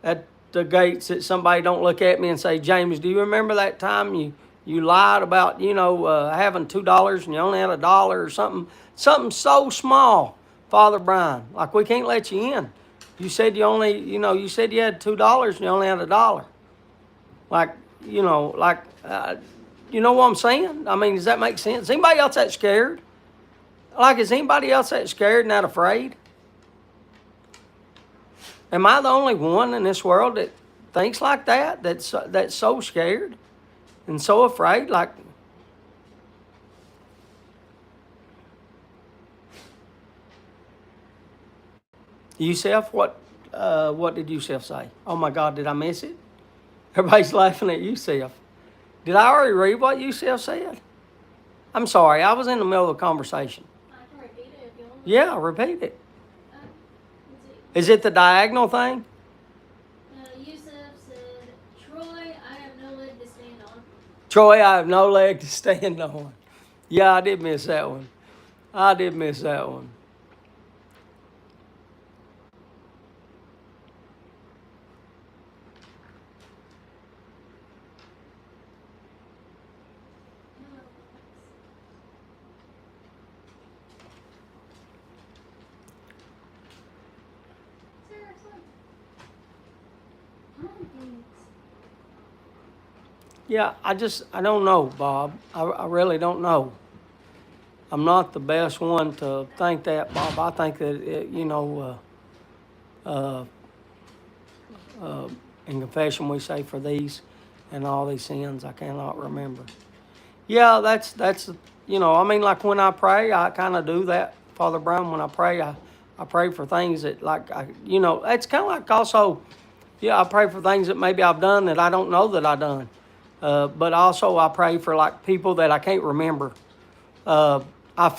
at the gates, that somebody don't look at me and say, James, do you remember that time you lied about, having $2 and you only had $1 or something so small, Father Brian, like we can't let you in. You said you said you had $2 and you only had $1. Like, you know what I'm saying? I mean, does that make sense? Is anybody else that scared? Like, is anybody else that scared and that afraid? Am I the only one in this world that thinks like that? That's so scared and so afraid? Like, Yusef, what did Yusef say? Oh my God, did I miss it? Everybody's laughing at Yusef. Did I already read what Yusef said? I'm sorry, I was in the middle of a conversation. I can repeat it if you want. Yeah, repeat it. Let's see. Is it the diagonal thing? Yusuf said, Troy, I have no leg to stand on. Troy, I have no leg to stand on. Yeah, I did miss that one. I did miss that one. Seriously. Pumpkins. Yeah, I don't know, Bob. I really don't know. I'm not the best one to think that, Bob. I think that, uh, uh, in confession we say for these and all these sins I cannot remember. Yeah, that's I mean, like when I pray, I kind of do that, Father Brown. When I pray, I pray for things that it's kind of like also, yeah, I pray for things that maybe I've done that I don't know that I done. But also I pray for like people that I can't remember. Uh, I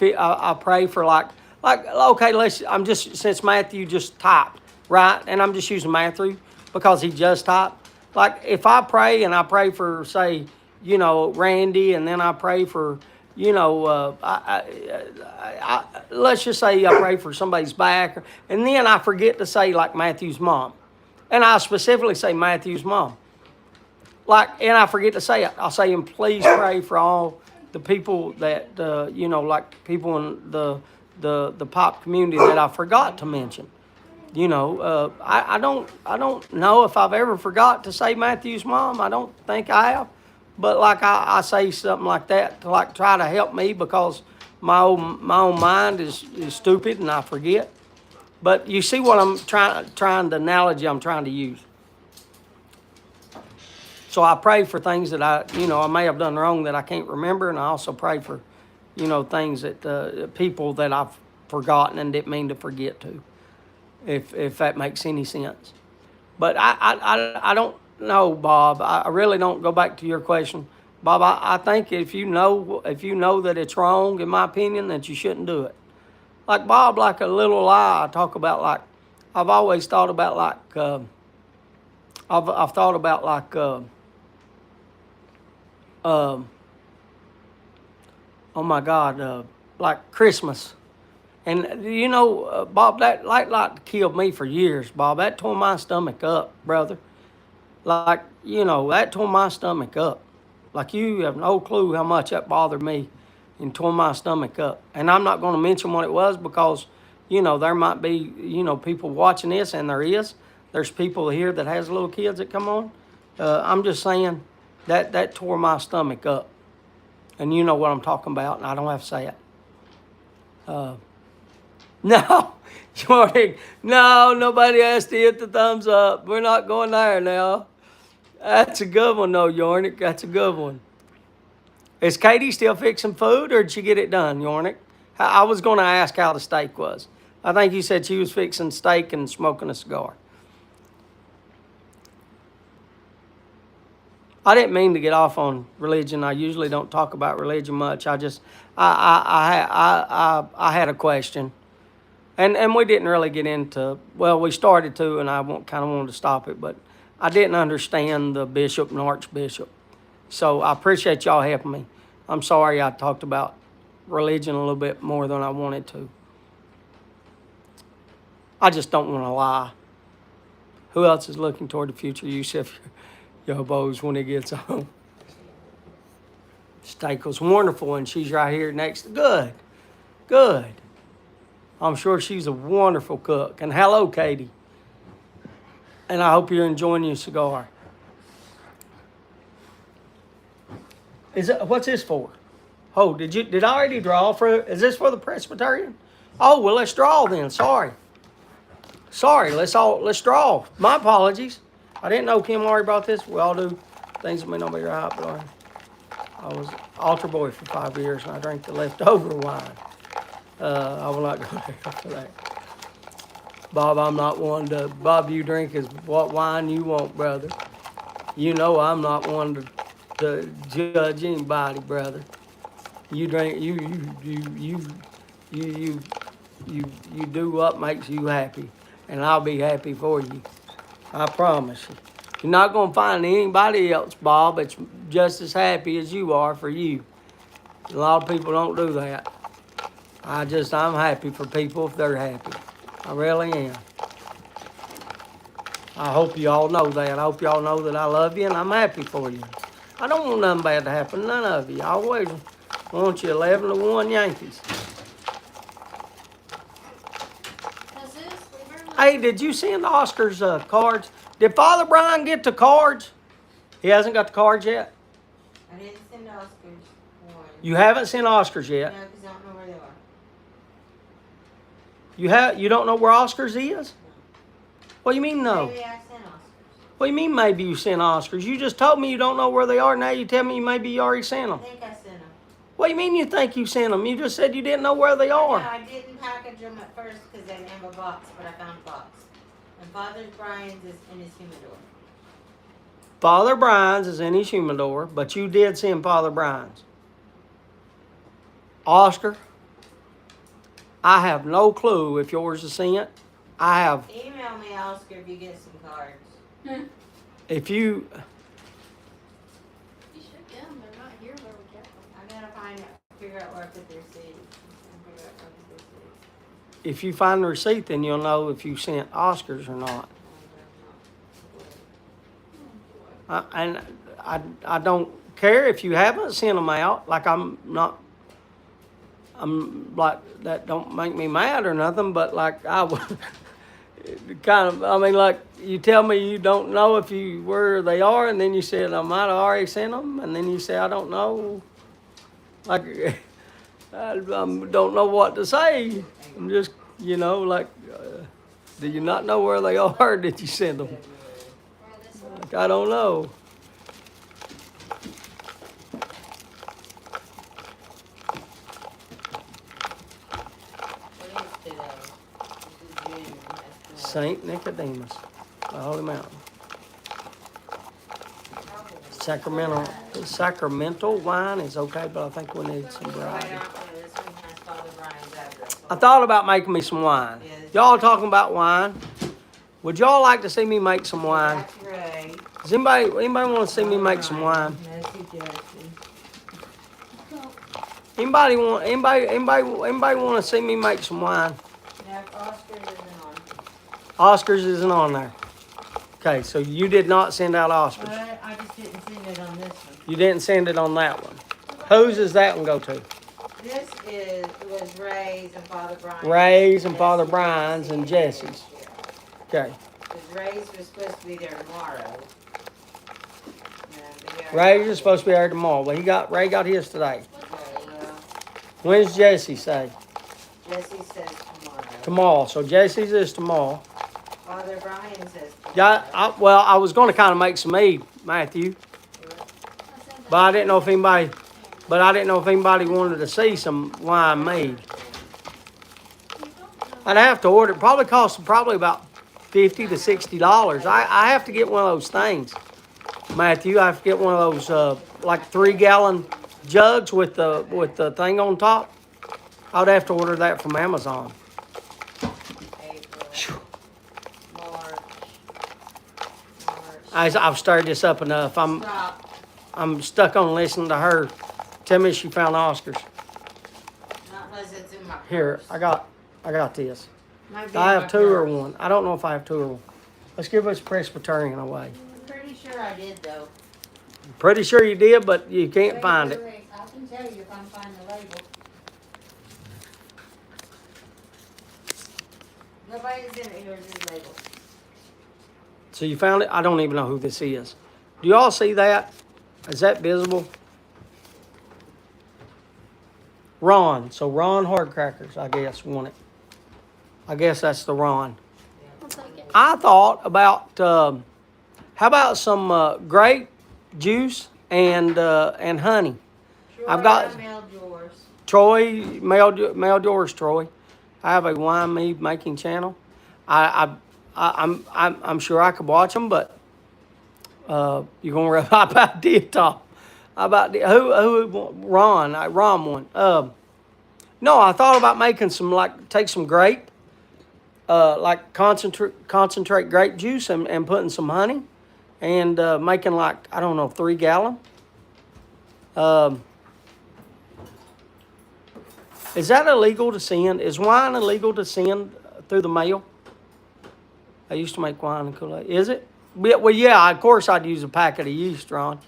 pray for like okay, I'm just since Matthew just typed right, and I'm just using Matthew because he just typed. Like if I pray and I pray for say Randy, and then I pray for let's just say I pray for somebody's back, and then I forget to say like Matthew's mom, and I specifically say Matthew's mom. Like, and I forget to say it. I'll say, and please pray for all the people that like people in the pop community that I forgot to mention. I don't know if I've ever forgot to say Matthew's mom. I don't think I have, but like I say something like that to like try to help me because my own mind is stupid and I forget. But you see what I'm trying the analogy I'm trying to use. So I pray for things that I may have done wrong that I can't remember, and I also pray for, things that people that I've forgotten and didn't mean to forget to, if that makes any sense. But I don't know, Bob. I really don't go back to your question, Bob. I think if you know that it's wrong, in my opinion, that you shouldn't do it. Like Bob, like a little lie. I talk about like I've always thought about like I've thought about like. Oh my God, like Christmas. And Bob, that like killed me for years, Bob. That tore my stomach up, brother. Like, that tore my stomach up. Like you have no clue how much that bothered me and tore my stomach up. And I'm not going to mention what it was because, there might be, people watching this, and there is. There's people here that has little kids that come on. I'm just saying that tore my stomach up. And you know what I'm talking about, and I don't have to say it. No, Jordan, no, nobody has to hit the thumbs up. We're not going there now. That's a good one, though, Yornik. That's a good one. Is Katie still fixing food, or did she get it done, Yornik? I was going to ask how the steak was. I think you said she was fixing steak and smoking a cigar. I didn't mean to get off on religion. I usually don't talk about religion much. I had a question, and we didn't really get into. Well, we started to, and I kind of wanted to stop it, but I didn't understand the bishop and archbishop. So I appreciate y'all helping me. I'm sorry I talked about religion a little bit more than I wanted to. I just don't want to lie. Who else is looking toward the future? Yusuf Yobos when he gets home. Steak was wonderful, and she's right here next. Good. I'm sure she's a wonderful cook. And hello, Katie. And I hope you're enjoying your cigar. What's this for? Oh, did I already draw for? Is this for the Presbyterian? Oh, well, let's draw then. Sorry, let's draw. My apologies. I didn't know Kim already brought this. We all do things that may not be right, but I was altar boy for 5 years, and I drank the leftover wine. I will not go there for that. Bob, I'm not one to. Bob, you drink is what wine you want, brother. You know I'm not one to judge anybody, brother. You drink. You do what makes you happy, and I'll be happy for you. I promise you. You're not going to find anybody else, Bob, that's just as happy as you are for you. A lot of people don't do that. I'm happy for people if they're happy. I really am. I hope you all know that. I hope y'all know that I love you and I'm happy for you. I don't want nothing bad to happen to none of you. I always want you 11-1 Yankees. That's this. Leave her alone. Hey, did you send Oscar's cards? Did Father Brian get the cards? He hasn't got the cards yet? I didn't send Oscar's one. You haven't sent Oscar's No, yet? because I don't know where they are. You don't know where Oscar's is? What do you mean no? Maybe I sent Oscar's. What do you mean maybe you sent Oscar's? You just told me you don't know where they are. Now you tell me maybe you already sent I them. think I sent them. What do you mean you think you sent them? You just said you didn't know where they No, are. I didn't package them at first because I didn't have a box, but I found a box. And Father Brian's is in his humidor. Father Brian's is in his humidor, but you did send Father Brian's. Oscar, I have no clue if yours is sent. I have, Email me, Oscar, if you get some cards. if you, You should get them. They're not here where we get them. I gotta figure out where I put their seeds. if you find the receipt, then you'll know if you sent Oscar's or not. And I don't care if you haven't sent them out. Like I'm like, that don't make me mad or nothing, but like I would kind of, I mean, like you tell me you don't know where they are, and then you said I might have already sent them, and then you say I don't know. Like I don't know what to say. I'm just, like, do you not know where they are, or did you send them? Or this one. Like, I don't know. What is today? This is June. That's St. Nicodemus, the Holy Mountain. Sacramental wine is okay, but I think we need some variety. This one has Father Brian's address. I thought about making me some wine. Y'all talking about wine? Would y'all like to see me make some wine? That's right. Does anybody want to see me make some wine? Messy Jesse. Anybody want to see me make some wine? No, Oscar isn't on. Oscar's isn't on there. Okay, so you did not send out Oscar's. I just didn't send it on this one. You didn't send it on that one. Whose does that one go to? This was Ray's and Father Brian's. Ray's and Father Brian's and Jesse's. Okay. Because Ray's was supposed to be there tomorrow. Ray's is supposed to be there tomorrow, but Ray got his today. When's Jesse say? Jesse says tomorrow. Tomorrow. So Jesse's is tomorrow. Father Brian says tomorrow. Yeah. I was going to kind of make some mead, Matthew, but I didn't know if anybody wanted to see some wine made. I'd have to order. It probably costs about $50 to $60. I have to get one of those things, Matthew. I have to get one of those like 3-gallon jugs with the thing on top. I'd have to order that from Amazon. April, March. I've stirred this up enough. Stop. I'm stuck on listening to her. Tell me she found Oscars. Not unless it's in my purse. Here, I got this. Might be I in have my 2 or purse. 1. I don't know if I have 2 or 1. Let's give us Presbyterian away. I'm pretty sure I did though. Pretty sure you did, but you can't find it. Wait, I can tell you if I can find the label. Nobody's in it. Here's his label. So you found it? I don't even know who this is. Do y'all see that? Is that visible? Ron. So Ron Hardcrackers, I guess, won it. I guess that's the Ron. I'll take it. I thought about, how about some grape juice and honey? I've got- I mailed yours. Troy, mailed yours, Troy. I have a wine mead making channel. I'm sure I could watch them, but you're gonna rub how about did Tom? How about who Ron? Ron won. No, I thought about making take some grape, like concentrate grape juice and putting some honey, and making 3 gallon. Is that illegal to send? Is wine illegal to send through the mail? I used to make wine and Kool-Aid. Is it? Well, yeah, of course I'd use a packet of yeast, Ron.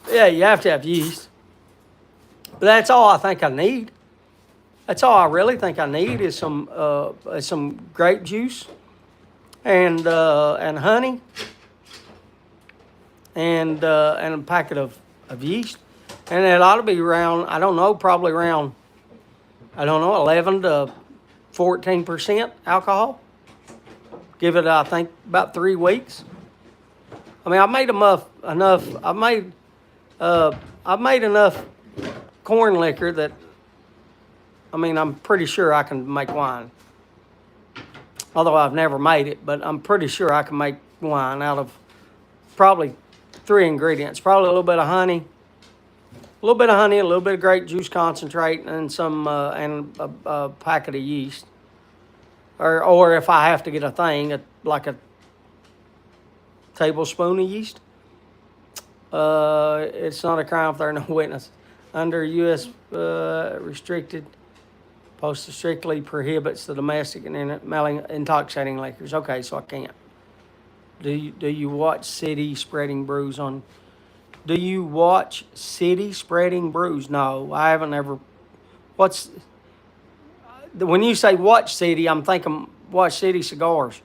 Yeah, you have to have yeast. But that's all I think I need. That's all I really think I need is some grape juice and honey and a packet of yeast. And it ought to be around, I don't know, probably around, I don't know, 11 to 14% alcohol. Give it, I think, about 3 weeks. I mean, I made enough. I've made enough corn liquor that, I mean, I'm pretty sure I can make wine. Although I've never made it, but I'm pretty sure I can make wine out of probably 3 ingredients. Probably a little bit of honey, a little bit of grape juice concentrate, and some and a packet of yeast. Or if I have to get a thing, like a tablespoon of yeast. It's not a crime if there are no witnesses. Under U.S. Restricted, posted strictly prohibits the domestic and intoxicating liquors. Okay, so I can't. Do you watch City Spreading Brews on? Do you watch City Spreading Brews? No, I haven't ever. When you say watch City, I'm thinking watch City Cigars.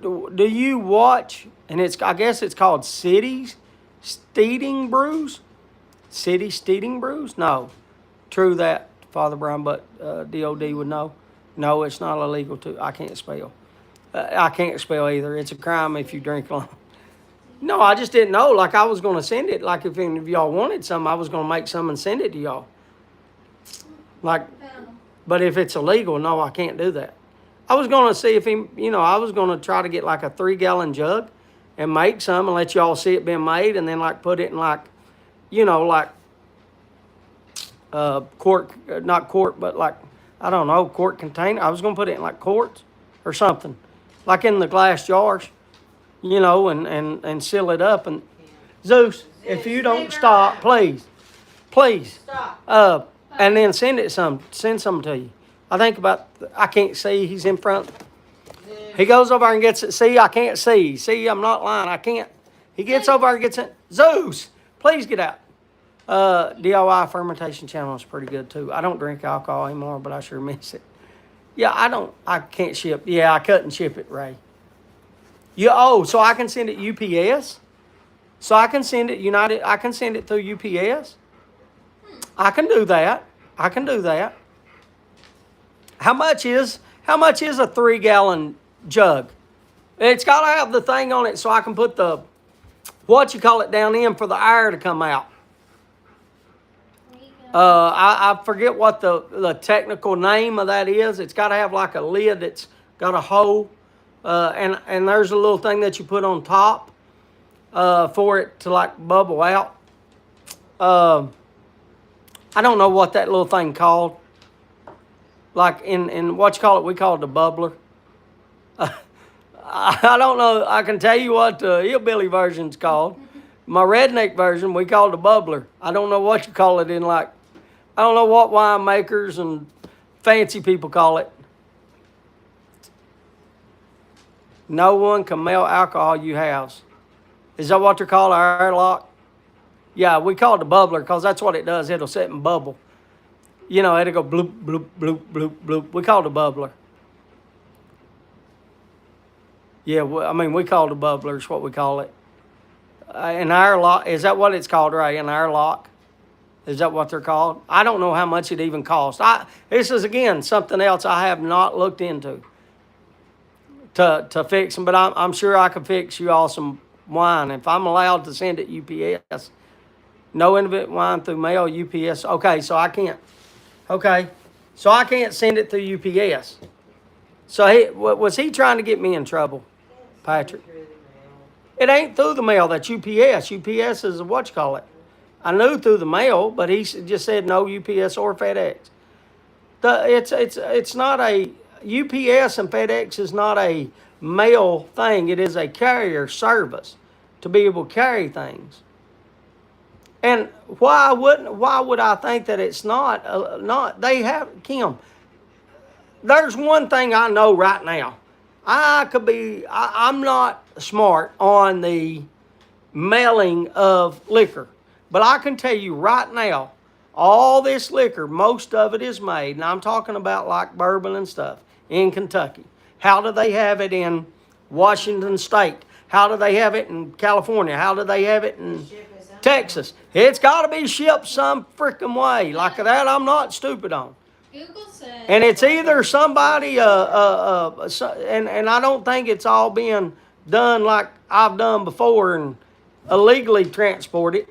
Do you watch? And I guess it's called City Steeding Brews. City Steeding Brews? No, true that, Father Brown, but DOD would know. No, it's not illegal to. I can't spell. I can't spell either. It's a crime if you drink alone. No, I just didn't know. Like I was going to send it. Like if any of y'all wanted some, I was going to make some and send it to y'all. Like, but if it's illegal, no, I can't do that. I was going to see if I was going to try to get like a 3-gallon jug and make some and let y'all see it being made and then like put it in like, quart, not quart, but like, I don't know, quart container. I was going to put it in like quarts or something, like in the glass jars, and seal it up. And Zeus, if you don't stop, please, Stop. and then send some to you. I can't see, he's in front. He goes over and gets it. See, I can't see. See, I'm not lying. I can't. He gets over and gets it. Zeus, please get out. DIY fermentation channel is pretty good too. I don't drink alcohol anymore, but I sure miss it. Yeah, I can't ship. Yeah, I cut and ship it, Ray. So I can send it UPS? So I can send it I can send it through UPS? I can do that. How much is a 3-gallon jug? It's got to have the thing on it so I can put the down in for the air to come out. I forget what the technical name of that is. It's got to have like a lid that's got a hole, and there's a little thing that you put on top for it to like bubble out. I don't know what that little thing called. Like in what you call it, we call it a bubbler. I don't know. I can tell you what the hillbilly version's called. My redneck version, we call it a bubbler. I don't know what you call it I don't know what winemakers and fancy people call it. No one can melt alcohol you house. Is that what they're called, our airlock? Yeah, we call it a bubbler because that's what it does. It'll sit and bubble. It'll go bloop, bloop, bloop, bloop, bloop. We call it a bubbler. Yeah, we call it a bubbler is what we call it. An airlock, is that what it's called, Ray? An airlock? Is that what they're called? I don't know how much it even costs. This is, again, something else I have not looked into to fix them, but I'm sure I could fix you all some wine. If I'm allowed to send it UPS, no individual wine through mail, UPS. Okay, so I can't. Okay, so I can't send it through UPS. So was he trying to get me in trouble, Patrick? It ain't through the mail. That's UPS. UPS is what you call it. I knew through the mail, but he just said no UPS or FedEx. It's not a UPS and FedEx is not a mail thing. It is a carrier service to be able to carry things. And why would I think that it's not, they have, Kim, there's one thing I know right now. I'm not smart on the mailing of liquor. But I can tell you right now, all this liquor, most of it is made, and I'm talking about like bourbon and stuff, in Kentucky. How do they have it in Washington State? How do they have it in California? How do they have it in Texas? It's got to be shipped some freaking way. Like that, I'm not stupid on. Google says. And it's either somebody, and I don't think it's all being done like I've done before and illegally transported.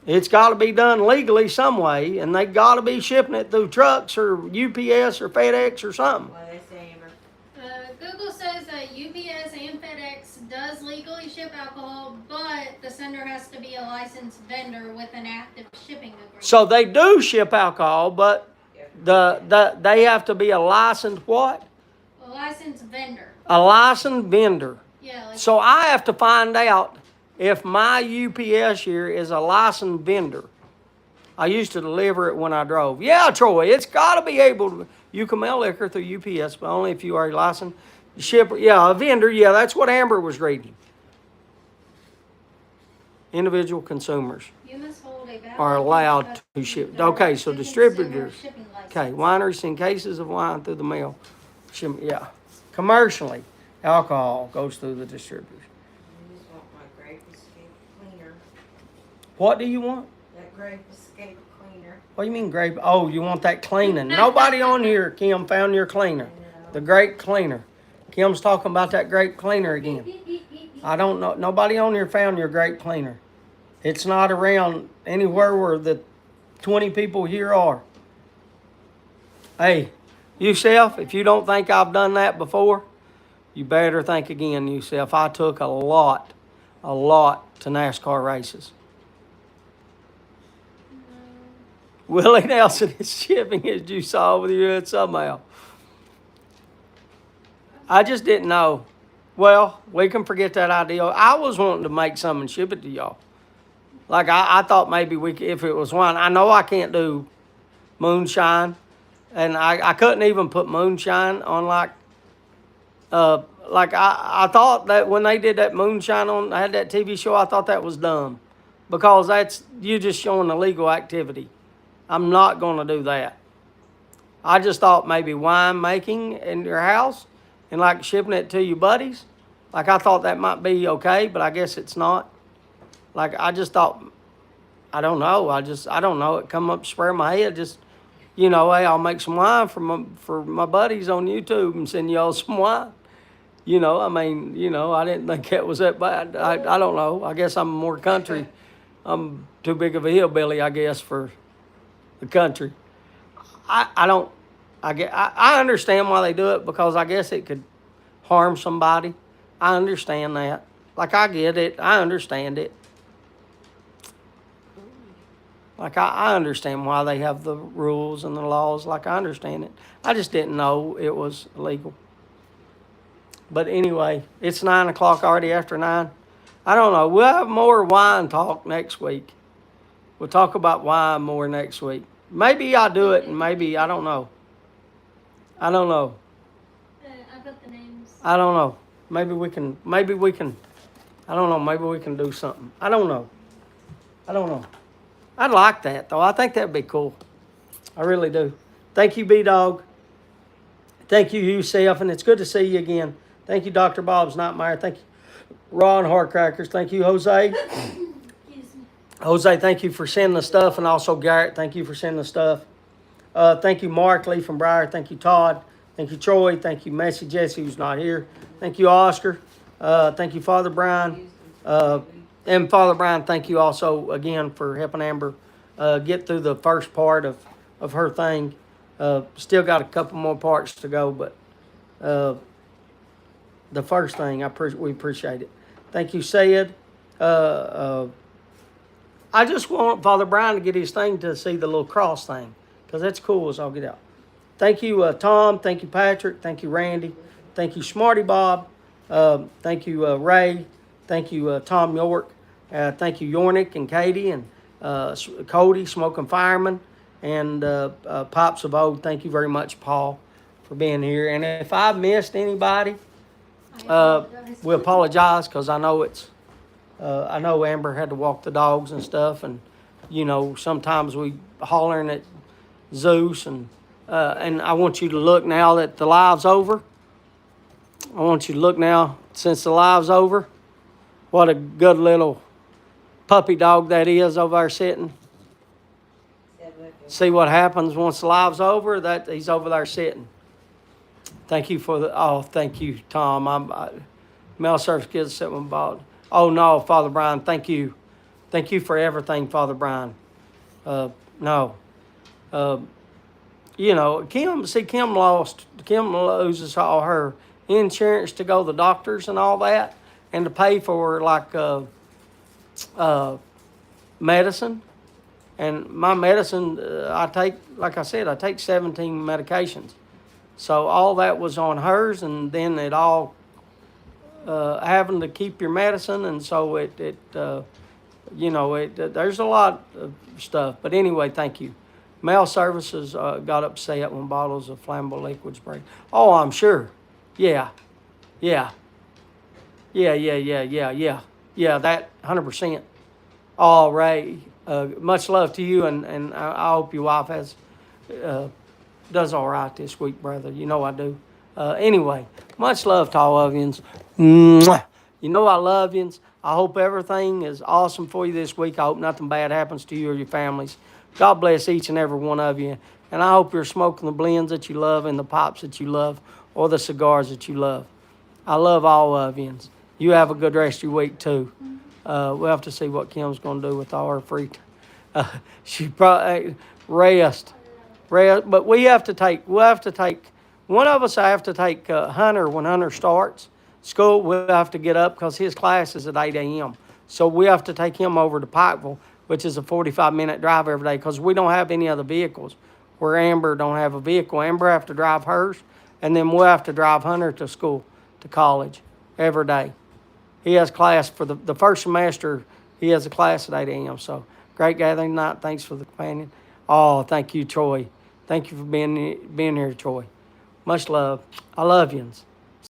It's got to be done legally some way, and they got to be shipping it through trucks or UPS or FedEx or something. What they say, Amber? Google says that UPS and FedEx does legally ship alcohol, but the sender has to be a licensed vendor with an active shipping agreement. So they do ship alcohol, but they have to be a licensed what? A licensed vendor. A licensed vendor. Yeah. Like So I have to find out if my UPS here is a licensed vendor. I used to deliver it when I drove. Yeah, Troy, it's got to be able to. You can mail liquor through UPS, but only if you are a licensed shipper. Yeah, a vendor. Yeah, that's what Amber was reading. Individual consumers you must hold a valid are allowed to custom ship. direct Okay, so to distributors. consumer shipping license. Okay, wineries send cases of wine through the mail. Yeah. Commercially, alcohol goes through the distributors. I just want my grape escape cleaner. What do you want? That grape escape cleaner. What do you mean grape? Oh, you want that cleaning. Nobody on here, Kim, found your cleaner. The grape cleaner. Kim's talking about that grape cleaner again. I don't know. Nobody on here found your grape cleaner. It's not around anywhere where the 20 people here are. Hey, yourself, if you don't think I've done that before, you better think again, yourself. I took a lot to NASCAR races. Willie Nelson is shipping, as you saw with you somehow. I just didn't know. Well, we can forget that idea. I was wanting to make some and ship it to y'all. Like I thought maybe we could, if it was wine. I know I can't do moonshine, and I couldn't even put moonshine on like I thought that when they did that moonshine on, I had that TV show, I thought that was dumb, because that's you just showing illegal activity. I'm not going to do that. I just thought maybe wine making in your house and like shipping it to your buddies. Like I thought that might be okay, but I guess it's not. Like I just thought, I don't know. I don't know. It come up spur my head. Just, hey, I'll make some wine for my buddies on YouTube and send y'all some wine. I didn't think that was that bad. I don't know. I guess I'm more country. I'm too big of a hillbilly, I guess, for the country. I understand why they do it, because I guess it could harm somebody. I understand that. Like I get it. I understand it. Like I understand why they have the rules and the laws. Like I understand it. I just didn't know it was illegal. But anyway, it's 9 o'clock already, after 9. I don't know. We'll have more wine talk next week. We'll talk about wine more next week. Maybe I'll do it, and maybe, I don't know. I don't know. I've got the names. I don't know. Maybe we can, I don't know, maybe we can do something. I don't know. I'd like that, though. I think that'd be cool. I really do. Thank you, B-Dog. Thank you, yourself, and it's good to see you again. Thank you, Dr. Bob's Nightmare. Thank you, Ron Hardcrackers. Thank you, Jose. Jose, thank you for sending the stuff, and also Garrett, thank you for sending the stuff. Thank you, Mark Lee from Briar. Thank you, Todd. Thank you, Troy. Thank you, Messy Jesse, who's not here. Thank you, Oscar. Thank you, Father Brian. And Father Brian, thank you also again for helping Amber get through the first part of her thing. Still got a couple more parts to go, but the first thing, we appreciate it. Thank you, Sayed. I just want Father Brian to get his thing to see the little cross thing, because that's cool as I'll get out. Thank you, Tom. Thank you, Patrick. Thank you, Randy. Thank you, Smarty Bob. Thank you, Ray. Thank you, Tom York. Thank you, Yornick and Katie and Cody, Smoking Fireman, and Pops of Old. Thank you very much, Paul, for being here. And if I've missed anybody, we apologize because I know I know Amber had to walk the dogs and stuff, and sometimes we hollering at Zeus, and I want you to look now that the live's over. I want you to look now since the live's over. What a good little puppy dog that is over there sitting. See what happens once the live's over. That he's over there sitting. Thank you thank you, Tom. Mail service kids sitting with ball. Oh no, Father Brian, thank you for everything, Father Brian. No, Kim loses all her insurance to go to the doctors and all that, and to pay for like medicine. And my medicine, I take 17 medications. So all that was on hers, and then it all having to keep your medicine, and so there's a lot of stuff. But anyway, thank you. Mail services got upset when bottles of flammable liquids break. Oh, I'm sure. Yeah. That 100%. All right. Much love to you, and I hope your wife does all right this week, brother. You know I do. Anyway, much love to all of yous. Mwah. You know I love yous. I hope everything is awesome for you this week. I hope nothing bad happens to you or your families. God bless each and every one of you. And I hope you're smoking the blends that you love and the pops that you love or the cigars that you love. I love all of yous. You have a good rest of your week, too. We'll have to see what Kim's going to do with all her free time. She probably rest. But we'll have to take, one of us have to take Hunter when Hunter starts school. We'll have to get up because his class is at 8 a.m. So we have to take him over to Pikeville, which is a 45-minute drive every day because we don't have any other vehicles. Where Amber don't have a vehicle. Amber have to drive hers, and then we'll have to drive Hunter to school, to college, every day. He has class for the first semester. He has a class at 8 a.m. So great gathering night. Thanks for the companion. Oh, thank you, Troy. Thank you for being here, Troy. Much love. I love yous.